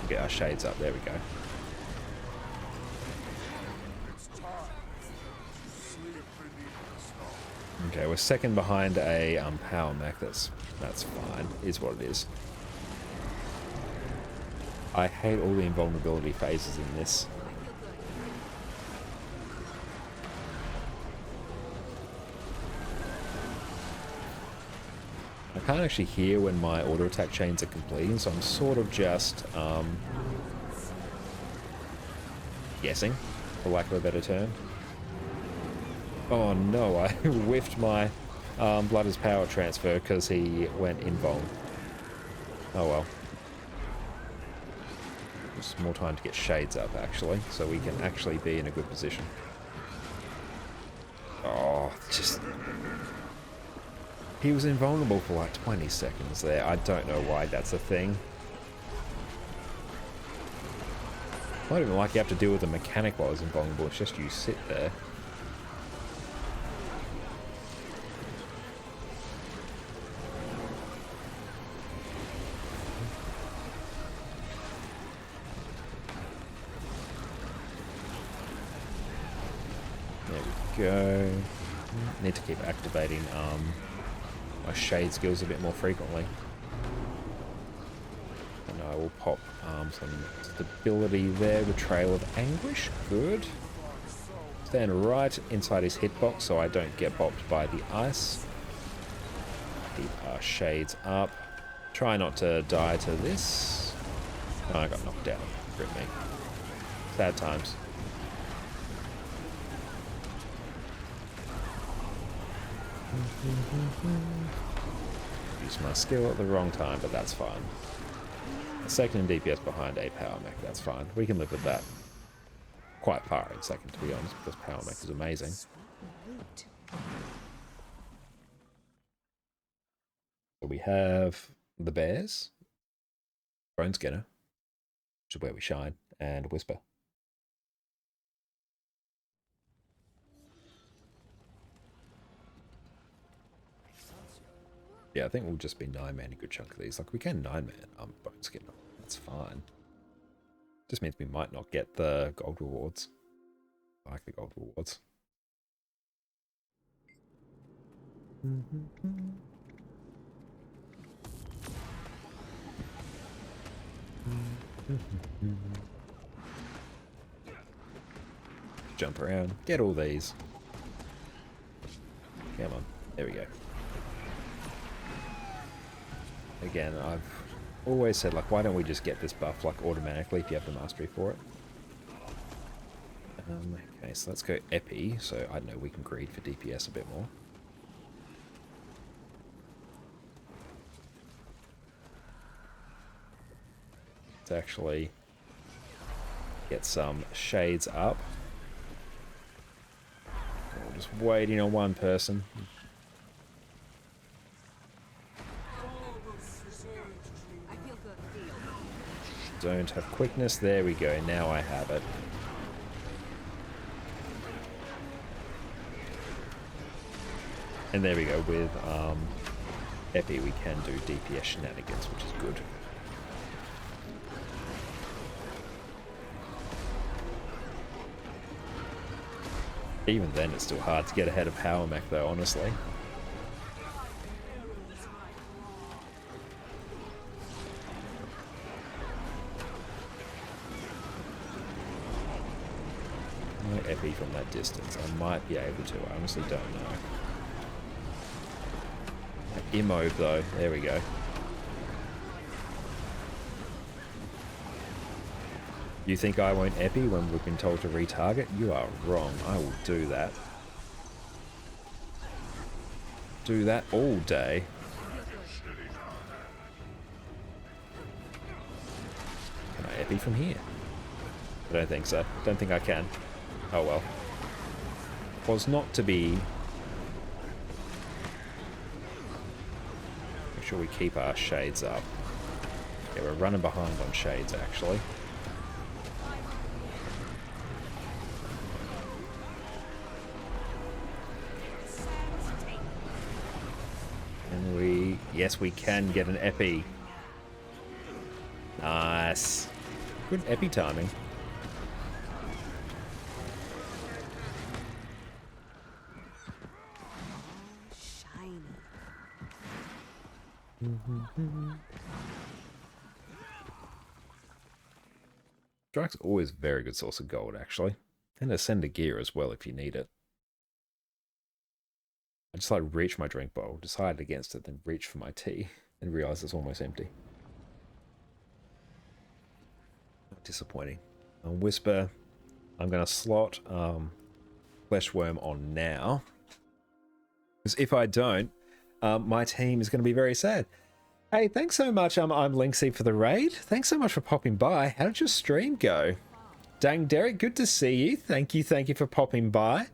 Get our shades up. There we go. Okay, we're second behind a power mech. That's fine. Is what it is. I hate all the invulnerability phases in this. I can't actually hear when my auto attack chains are completing, so I'm sort of just guessing, for lack of a better term. Oh no, I whiffed my Blood's power transfer because he went invuln. Oh well. Just more time to get shades up actually, so we can actually be in a good position. Oh, just... He was invulnerable for like 20 seconds there. I don't know why that's a thing. I don't even like you have to deal with the mechanic while he's invulnerable. It's just you sit there. There we go. Need to keep activating my shade skills a bit more frequently. And I will pop some stability there with Trail of Anguish. Good. Stand right inside his hitbox so I don't get bopped by the ice. Keep our shades up. Try not to die to this. Oh, I got knocked down. Rip me. Sad times. Use my skill at the wrong time, but that's fine. A second in DPS behind a power mech, that's fine. We can live with that. quite far in second, to be honest, because Power Mech is amazing. So we have the Bears, Bone Skinner, which is where we shine, and Whisper. Yeah, I think we'll just be 9-man a good chunk of these. Like, we can 9-man Bone Skinner. That's fine. Just means we might not get the gold rewards. I like the gold rewards. Jump around, get all these. Come on, there we go. Again, I've always said, like, why don't we just get this buff, like, automatically if you have the mastery for it? Okay, so let's go Epi, so I don't know, we can greed for DPS a bit more. Let's actually get some shades up. We're just waiting on one person. Don't have quickness. There we go. Now I have it. And there we go. With Epi, we can do DPS shenanigans, which is good. Even then, it's still hard to get ahead of Power Mech, though, honestly. No Epi from that distance. I might be able to. I honestly don't know. Immo, though. There we go. You think I won't Epi when we've been told to retarget? You are wrong. I will do that. Do that all day. Can I Epi from here? I don't think so. Don't think I can. Oh well. Was not to be. Make sure we keep our shades up. Yeah, we're running behind on shades actually. Yes, we can get an Epi. Nice. Good Epi timing. Shiny. Strike's always a very good source of gold, actually. And a sender gear as well if you need it. I just like reach my drink bowl, decide against it, then reach for my tea, and realize it's almost empty. Disappointing. Whisper, I'm going to slot Fleshworm on now. Because if I don't, my team is going to be very sad. Hey, thanks so much. I'm Linksy for the raid. Thanks so much for popping by. How did your stream go? Dang, Derek, good to see you. Thank you for popping by.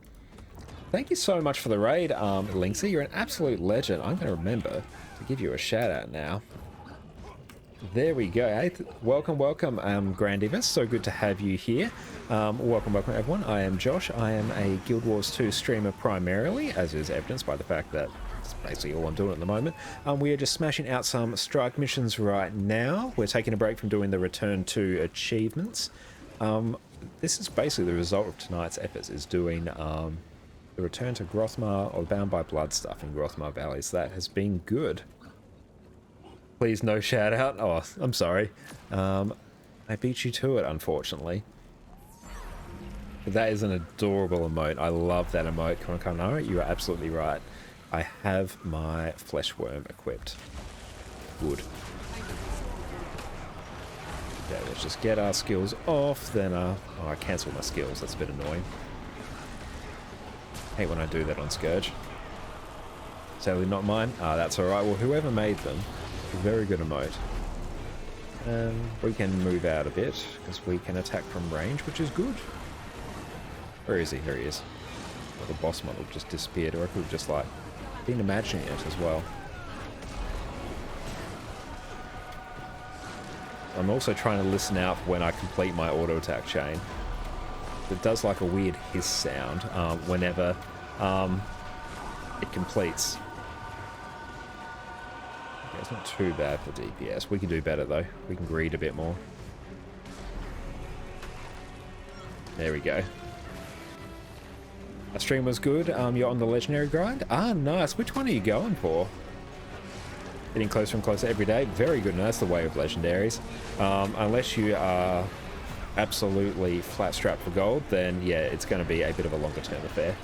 Thank you so much for the raid, Linksy. You're an absolute legend. I'm going to remember to give you a shout out now. There we go. Hey, welcome, Grandivis. So good to have you here. Welcome, everyone. I am Josh. I am a Guild Wars 2 streamer primarily, as is evidenced by the fact that it's basically all I'm doing at the moment. We are just smashing out some strike missions right now. We're taking a break from doing the return to achievements. This is basically the result of tonight's efforts, is doing the return to Grothmar or Bound by Blood stuff in Grothmar Valleys. That has been good. Please no shout out. Oh, I'm sorry. I beat you to it, unfortunately. But that is an adorable emote. I love that emote. Konokanara, you are absolutely right. I have my Fleshworm equipped. Good. Okay, let's just get our skills off. Then, oh, I cancelled my skills. That's a bit annoying. Hate when I do that on Scourge. Sadly not mine. Ah, that's alright. Well, whoever made them, very good emote. We can move out a bit, because we can attack from range, which is good. Where is he? There he is. Well, the boss model just disappeared, or I could have just, like, been imagining it as well. I'm also trying to listen out for when I complete my auto attack chain. It does like a weird hiss sound whenever it completes. Okay, it's not too bad for DPS. We can do better though. We can greed a bit more. There we go. Our stream was good. You're on the legendary grind? Ah, nice. Which one are you going for? Getting closer and closer every day. Very good. And that's the way of legendaries. Unless you are absolutely flat strapped for gold, then yeah, it's going to be a bit of a longer term affair.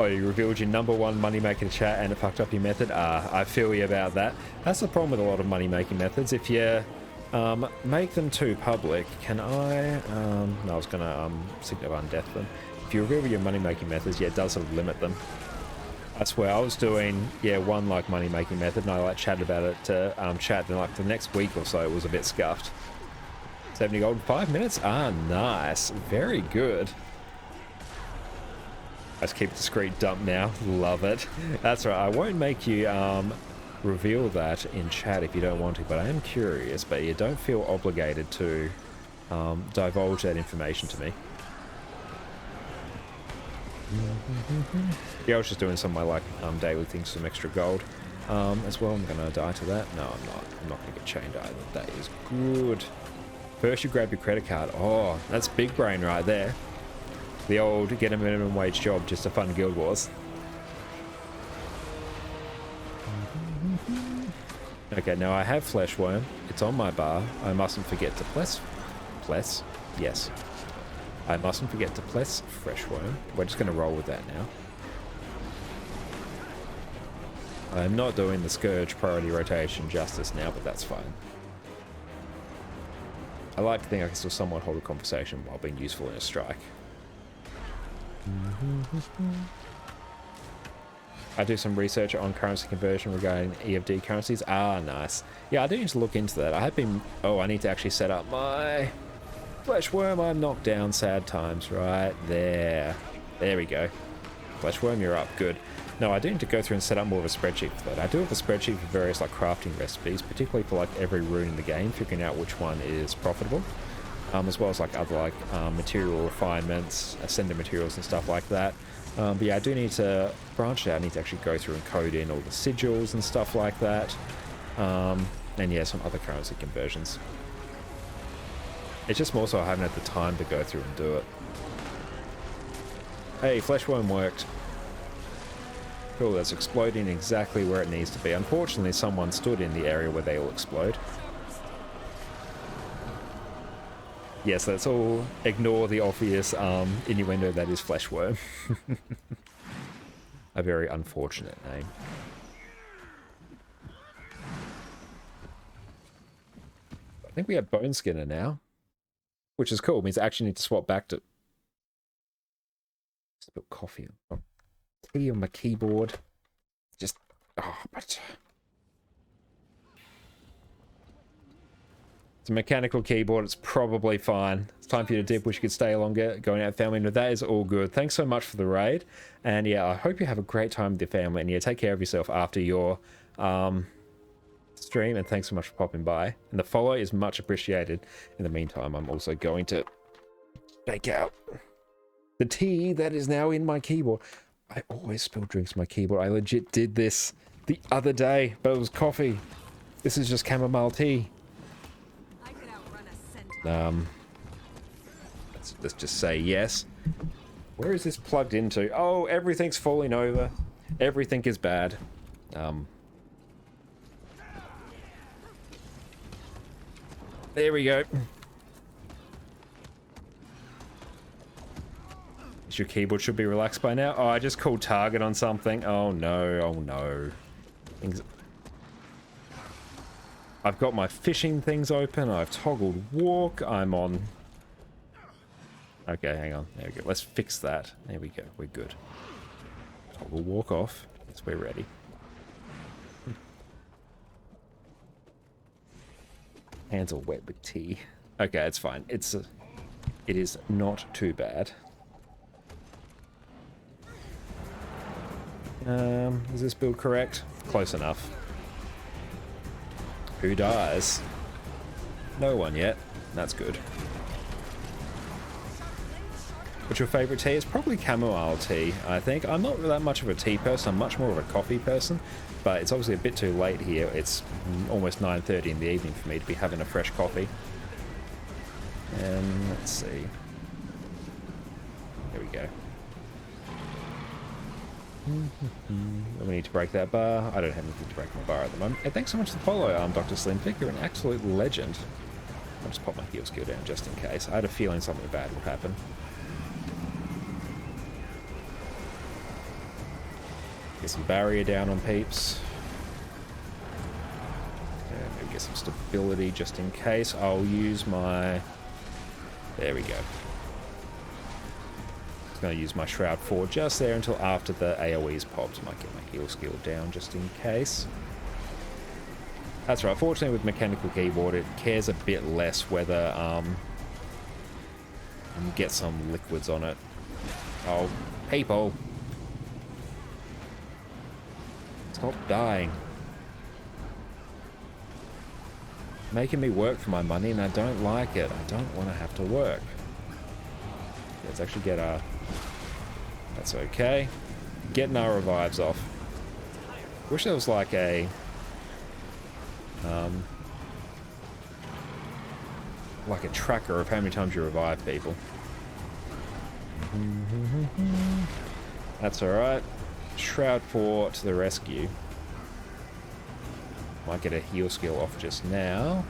Oh, you revealed your #1 money making chat and it fucked up your method. I feel you about that. That's the problem with a lot of money making methods. If you make them too public, can I? No, I was going to signal undeath them. If you reveal your money making methods, yeah, it does sort of limit them. I swear, I was doing, yeah, one like money making method and I like chatted about it to chat, and like the next week or so it was a bit scuffed. 70 gold in 5 minutes? Ah, nice. Very good. Let's keep discreet dump now. Love it. That's right. I won't make you reveal that in chat if you don't want to, but I am curious, but you don't feel obligated to divulge that information to me. Yeah, I was just doing some of my like daily things, some extra gold as well. I'm gonna die to that. No, I'm not. I'm not gonna get chained either. That is good. First, you grab your credit card. Oh, that's big brain right there. The old get a minimum wage job just to fund Guild Wars. Okay, now I have Flesh Worm. It's on my bar. I mustn't forget to bless. Yes. I mustn't forget to bless Fresh Worm. We're just going to roll with that now. I'm not doing the Scourge priority rotation justice now, but that's fine. I like to think I can still somewhat hold a conversation while being useful in a strike. I do some research on currency conversion regarding EFD currencies. Ah, nice. Yeah, I do need to look into that. I have been... Oh, I need to actually set up my... Flesh Worm. I'm knocked down. Sad times. Right there. There we go. Flesh Worm, you're up. Good. No, I do need to go through and set up more of a spreadsheet for that. I do have a spreadsheet for various like crafting recipes, particularly for like every rune in the game, figuring out which one is profitable, as well as like other like material refinements, ascendant materials and stuff like that. But yeah, I do need to branch out. I need to actually go through and code in all the sigils and stuff like that. And yeah, some other currency conversions. It's just more so I haven't had the time to go through and do it. Hey, Flesh Worm worked. Cool, that's exploding exactly where it needs to be. Unfortunately, someone stood in the area where they all explode. Yes, let's all ignore the obvious innuendo that is Flesh Worm. A very unfortunate name. I think we have Bone Skinner now, which is cool. It means I actually need to swap back to... Spilt coffee. Oh, tea on my keyboard. Just... Oh, but... It's a mechanical keyboard. It's probably fine. It's time for you to dip. Wish you could stay longer. Going out with family. No, that is all good. Thanks so much for the raid. And yeah, I hope you have a great time with your family. And yeah, take care of yourself after your stream. And thanks so much for popping by. And the follow is much appreciated. In the meantime, I'm also going to bake out the tea that is now in my keyboard. I always spill drinks in my keyboard. I legit did this the other day, but it was coffee. This is just chamomile tea. Let's just say yes. Where is this plugged into? Oh, everything's falling over. Everything is bad. There we go. Your keyboard should be relaxed by now. Oh, I just called target on something. Oh no, oh no. I've got my fishing things open. I've toggled walk. I'm on... Okay, hang on. There we go. Let's fix that. There we go. We're good. Toggle walk off. Yes, we're ready. Hands are wet with tea. Okay, it's fine. It's a... it is not too bad. Is this build correct? Close enough. Who dies? No one yet. That's good. What's your favourite tea? It's probably chamomile tea, I think. I'm not that much of a tea person. I'm much more of a coffee person. But it's obviously a bit too late here. It's almost 9:30 in the evening for me to be having a fresh coffee. And let's see. There we go. We need to break that bar. I don't have anything to break my bar at the moment. And thanks so much for the follow, Dr. Slimpick. You're an absolute legend. I'll just pop my heal skill down just in case. I had a feeling something bad would happen. Get some barrier down on peeps. And maybe get some stability just in case. I'll use my... There we go. I'm going to use my Shroud 4 just there until after the AoE's popped. Might get my heal skill down just in case. That's right. Fortunately, with mechanical keyboard, it cares a bit less whether you get some liquids on it. Oh, people! Stop dying. Making me work for my money, and I don't like it. I don't want to have to work. Let's actually get our... That's okay. Getting our revives off. Wish there was like a... like a tracker of how many times you revive people. That's alright. Shroud 4 to the rescue. Might get a heal skill off just now.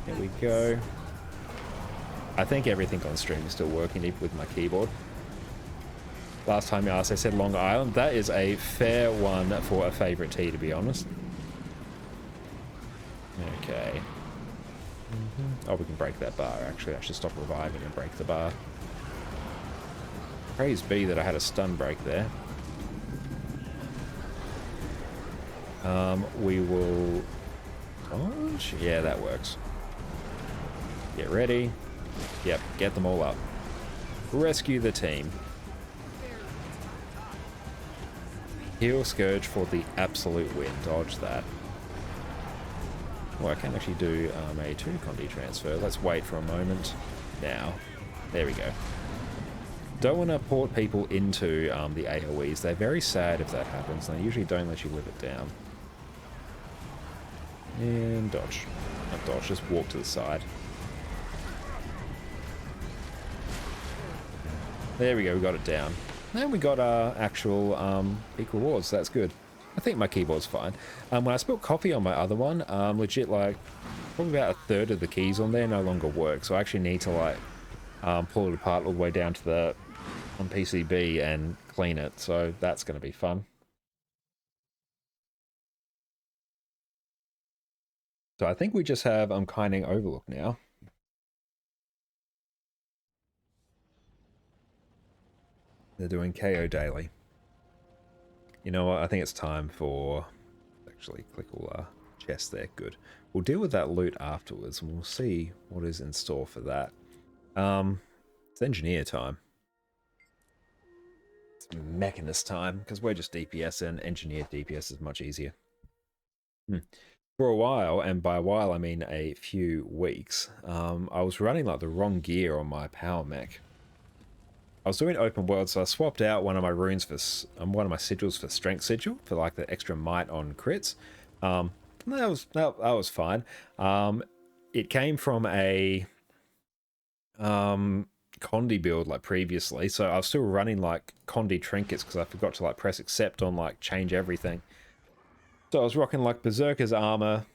There we go. I think everything on stream is still working, even with my keyboard. Last time you asked, I said Long Island. That is a fair one for a favourite tea, to be honest. Okay. Oh, we can break that bar, actually. I should stop reviving and break the bar. Praise be that I had a stun break there. We will... Dodge? Yeah, that works. Get ready. Yep, get them all up. Rescue the team. Heal Scourge for the absolute win. Dodge that. Well, I can actually do a 2 Condi transfer. Let's wait for a moment. Now. There we go. Don't want to port people into the AoEs. They're very sad if that happens. They usually don't let you live it down. And dodge. Not dodge, just walk to the side. There we go, we got it down. And we got our actual peak rewards, that's good. I think my keyboard's fine. When I spilled coffee on my other one, legit like, probably about a third of the keys on there no longer work. So I actually need to like, pull it apart all the way down to the on PCB and clean it. So that's going to be fun. So I think we just have Kaining Overlook now. They're doing KO daily. You know what? I think it's time for... Actually, click all our chests there. Good. We'll deal with that loot afterwards, and we'll see what is in store for that. It's engineer time. It's mechanist time, because we're just DPS, and engineer DPS is much easier. For a while, and by a while I mean a few weeks, I was running like the wrong gear on my power mech. I was doing open world, so I swapped out one of my runes for one of my sigils for strength sigil for like the extra might on crits. That was fine. It came from a Condi build like previously, so I was still running like Condi trinkets because I forgot to like press accept on like change everything. So I was rocking like Berserker's armor,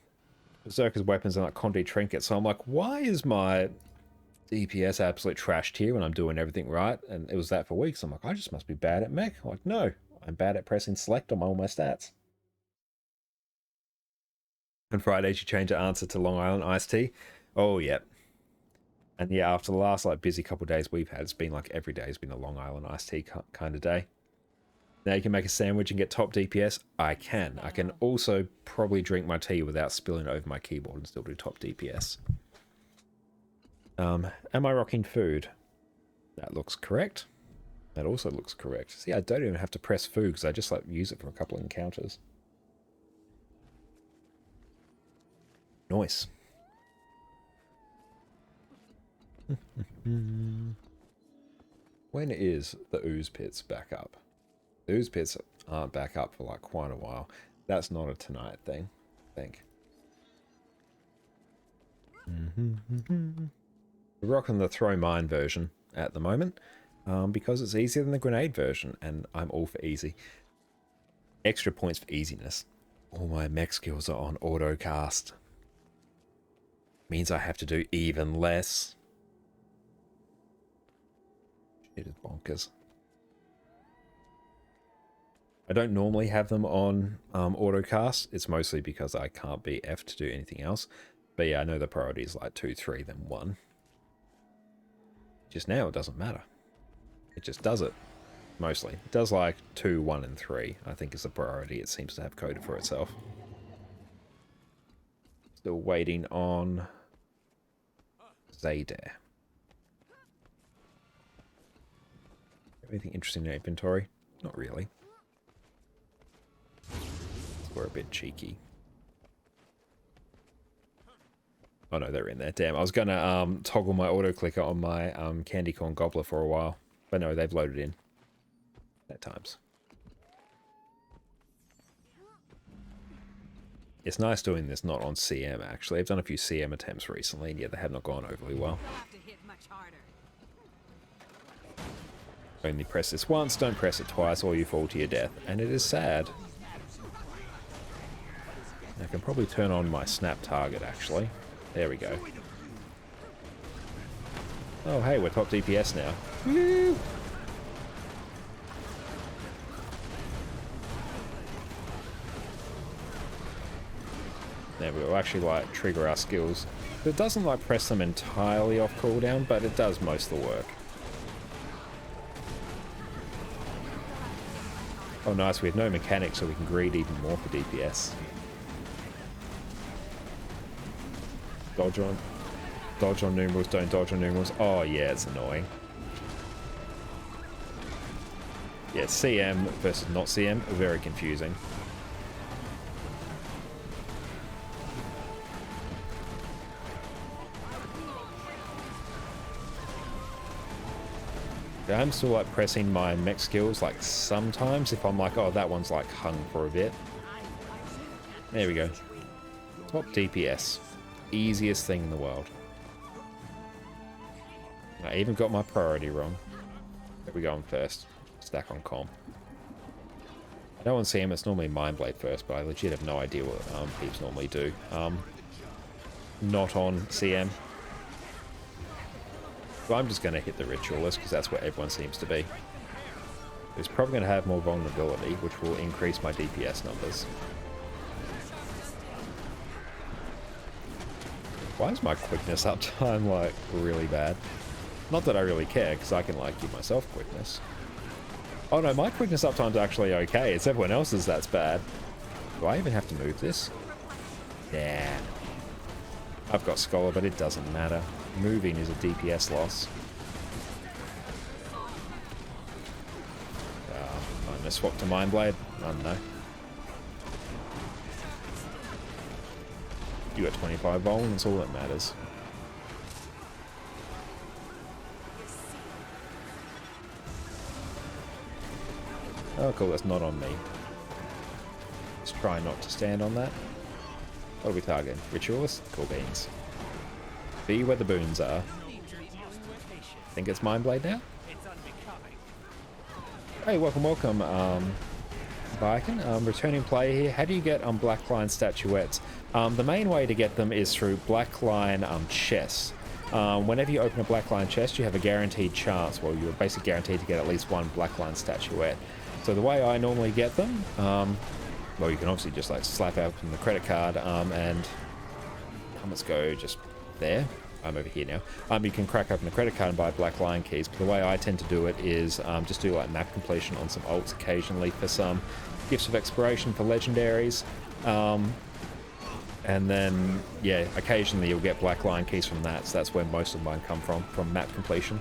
Berserker's weapons, and like Condi trinkets. So I'm like, why is my DPS absolute trashed here when I'm doing everything right? And it was that for weeks. I'm like, I just must be bad at mech. I'm like, no, I'm bad at pressing select on all my stats. And Fridays you change the answer to Long Island iced tea. Oh, yeah. And yeah, after the last like busy couple of days we've had, it's been like every day has been a Long Island iced tea kind of day. Now you can make a sandwich and get top DPS. I can. I can also probably drink my tea without spilling it over my keyboard and still do top DPS. Am I rocking food? That looks correct. That also looks correct. See, I don't even have to press food because I just like use it for a couple of encounters. Nice. When is the ooze pits back up? The ooze pits aren't back up for like quite a while. That's not a tonight thing, I think. We're rocking the throw mine version at the moment because it's easier than the grenade version, and I'm all for easy. Extra points for easiness. All my mech skills are on auto cast. Means I have to do even less. It is bonkers. I don't normally have them on auto cast. It's mostly because I can't be F to do anything else. But yeah, I know the priority is like 2, 3, then 1. Just now it doesn't matter. It just does it. Mostly. It does like 2, 1, and 3, I think is the priority it seems to have coded for itself. Still waiting on Zayder. Anything interesting in inventory? Not really. We're a bit cheeky. Oh no, they're in there. Damn, I was gonna toggle my auto clicker on my candy corn gobbler for a while. But no, they've loaded in. At times. It's nice doing this not on CM actually. I've done a few CM attempts recently and yeah, they have not gone overly well. Only press this once, don't press it twice or you fall to your death. And it is sad. I can probably turn on my snap target actually. There we go. Oh hey, we're top DPS now. Woo! There we go, actually like trigger our skills. It doesn't like press them entirely off cooldown, but it does most of the work. Oh nice, we have no mechanics so we can greed even more for DPS. Dodge on numerals, don't dodge on numerals. Oh yeah, it's annoying. Yeah, CM versus not CM, very confusing. I'm still like pressing my mech skills like sometimes if I'm like, oh that one's like hung for a bit. There we go. Top DPS. Easiest thing in the world. I even got my priority wrong. There we go on first. Stack on com. I don't want to see him, it's normally Mind Blade first, but I legit have no idea what peeps normally do. Not on CM. So I'm just going to hit the Ritualist because that's where everyone seems to be. It's probably going to have more vulnerability, which will increase my DPS numbers. Why is my quickness uptime like really bad? Not that I really care because I can like give myself quickness. Oh no, my quickness uptime's actually okay. It's everyone else's that's bad. Do I even have to move this? Yeah. I've got Scholar, but it doesn't matter. Moving is a DPS loss. I'm gonna swap to Mind Blade. I don't know. You got 25 vol, and that's all that matters. Oh cool, that's not on me. Let's try not to stand on that. What are we targeting? Ritualist? Cool beans. Be where the boons are. Think it's Mind Blade now? Hey, welcome, Viken. Returning player here. How do you get Blackline statuettes? The main way to get them is through Blackline chests. Whenever you open a Blackline chest, you have a guaranteed chance, well, you're basically guaranteed to get at least one Blackline statuette. So the way I normally get them, well, you can obviously just like slap out from the credit card and let's go just there. I'm over here now. You can crack open the credit card and buy Black Lion keys, but the way I tend to do it is just do like map completion on some ults occasionally for some gifts of expiration for legendaries. And then, yeah, occasionally you'll get black line keys from that, so that's where most of mine come from map completion.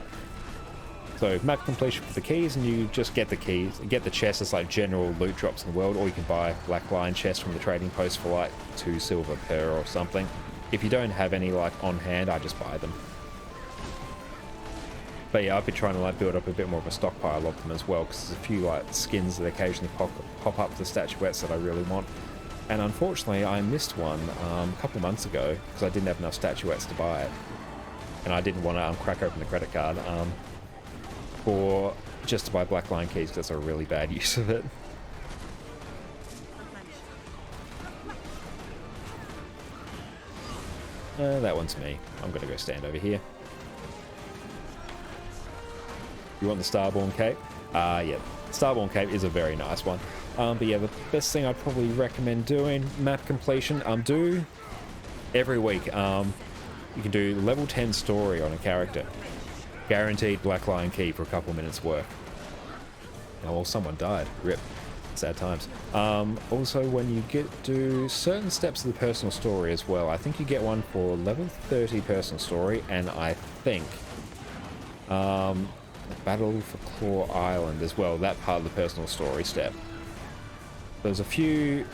So map completion for the keys, and you just get the keys, get the chests as like general loot drops in the world, or you can buy black line chests from the trading post for like 2 silver per or something. If you don't have any like on hand, I just buy them. But yeah, I've been trying to like build up a bit more of a stockpile of them as well, because there's a few like skins that occasionally pop up the statuettes that I really want. And unfortunately, I missed one a couple of months ago because I didn't have enough statuettes to buy it, and I didn't want to crack open the credit card for just to buy black line keys, because that's a really bad use of it. That one's me. I'm gonna go stand over here. You want the Starborn Cape? Yeah, Starborn Cape is a very nice one. But yeah, the best thing I'd probably recommend doing, map completion, do every week. You can do level 10 story on a character. Guaranteed black line key for a couple minutes work. Oh, well, someone died. Rip. Sad times. Also, when you do certain steps of the personal story as well, I think you get one for level 30 personal story, and I think Battle for Claw Island as well, that part of the personal story step. There's a few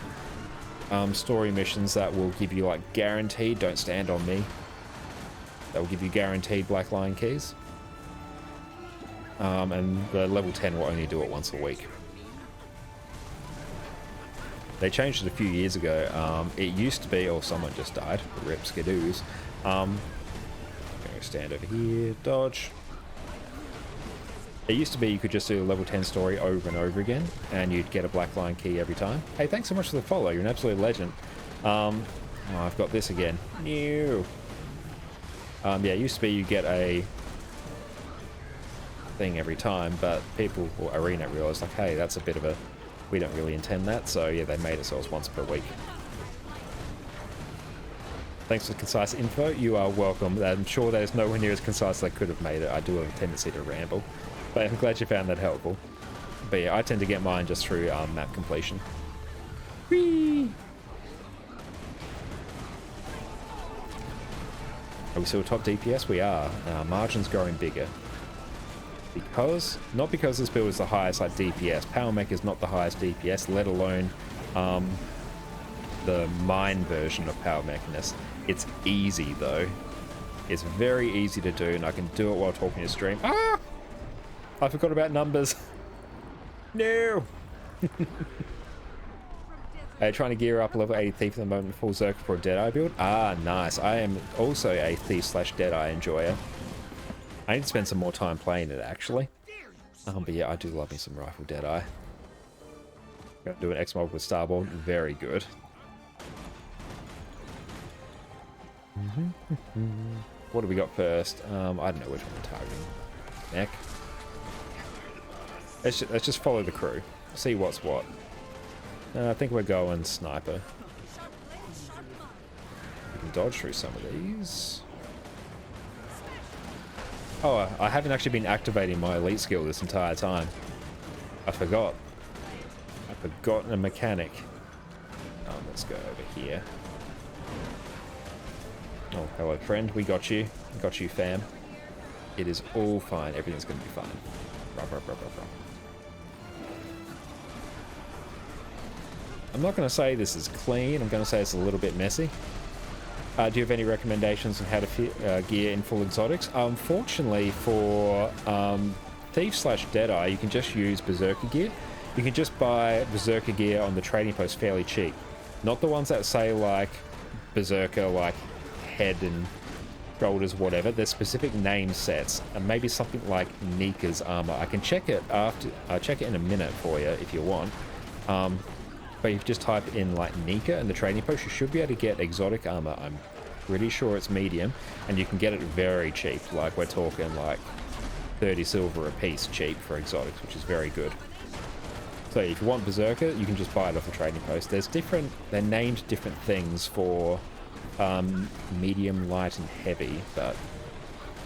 story missions that will give you like guaranteed, don't stand on me, that will give you guaranteed black line keys. And the level 10 will only do it once a week. They changed it a few years ago. It used to be, someone just died, rip skidoos. Gonna stand over here, dodge. It used to be you could just do a level 10 story over and over again, and you'd get a black line key every time. Hey, thanks so much for the follow, you're an absolute legend. I've got this again. New. Yeah, it used to be you get a thing every time, but people, or Arena, realised like, hey, that's a bit of a, we don't really intend that, so yeah, they made it so it's once per week. Thanks for the concise info, you are welcome. I'm sure that is nowhere near as concise as I could have made it. I do have a tendency to ramble, but I'm glad you found that helpful. But yeah, I tend to get mine just through map completion. Whee! Are we still top DPS? We are. Margin's growing bigger. Because, not because this build is the highest like DPS. Power Mech is not the highest DPS, let alone the mine version of Power Mechanist. It's easy though. It's very easy to do, and I can do it while talking to stream. Ah! I forgot about numbers. No! Trying to gear up a level 80 Thief at the moment, full Zerker for a Deadeye build. Ah, nice. I am also a Thief/Deadeye enjoyer. I need to spend some more time playing it, actually. But yeah, I do love me some Rifle Deadeye. Gonna do an X-Mob with Starborn. Very good. What do we got first? I don't know which one we're targeting. Mech. Let's just follow the crew. See what's what. I think we're going Sniper. We can dodge through some of these. Oh, I haven't actually been activating my elite skill this entire time. I forgot. I've forgotten a mechanic. Let's go over here. Oh, hello friend, we got you. Got you, fam. It is all fine. Everything's going to be fine. Ruh, ruh, ruh, ruh, ruh. I'm not going to say this is clean. I'm going to say it's a little bit messy. Do you have any recommendations on how to gear in full exotics? Unfortunately for Thief/Deadeye, you can just use Berserker gear. You can just buy Berserker gear on the trading post fairly cheap. Not the ones that say like Berserker, like head and shoulders, whatever. There's specific name sets, and maybe something like Nika's armor. I can check it after. I'll check it in a minute for you if you want. But if you just type in like Nika in the trading post, you should be able to get exotic armor. I'm pretty sure it's medium, and you can get it very cheap. Like we're talking like 30 silver a piece cheap for exotics, which is very good. So if you want Berserker, you can just buy it off the trading post. There's different, they're named different things for medium, light, and heavy, but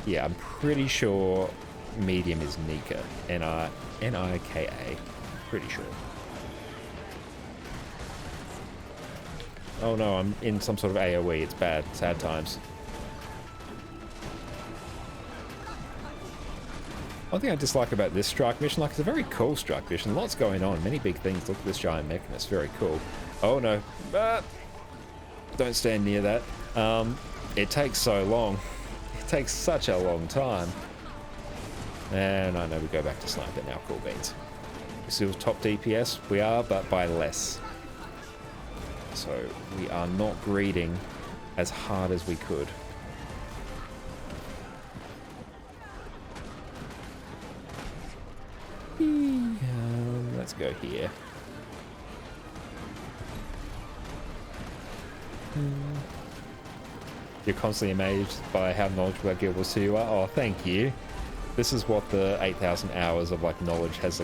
yeah, I'm pretty sure medium is Nika. N-I-K-A. Pretty sure. Oh no, I'm in some sort of AoE. It's bad. Sad times. One thing I dislike about this strike mission, like, it's a very cool strike mission. Lots going on. Many big things. Look at this giant mech, and it's very cool. Oh no. Don't stand near that. It takes so long. It takes such a long time. And I know we go back to sniper now. Cool beans. We're still top DPS. We are, but by less. So we are not greeting as hard as we could. Let's go here. You're constantly amazed by how knowledgeable that Guild Wars 2 you are. Oh, thank you. This is what the 8,000 hours of like knowledge has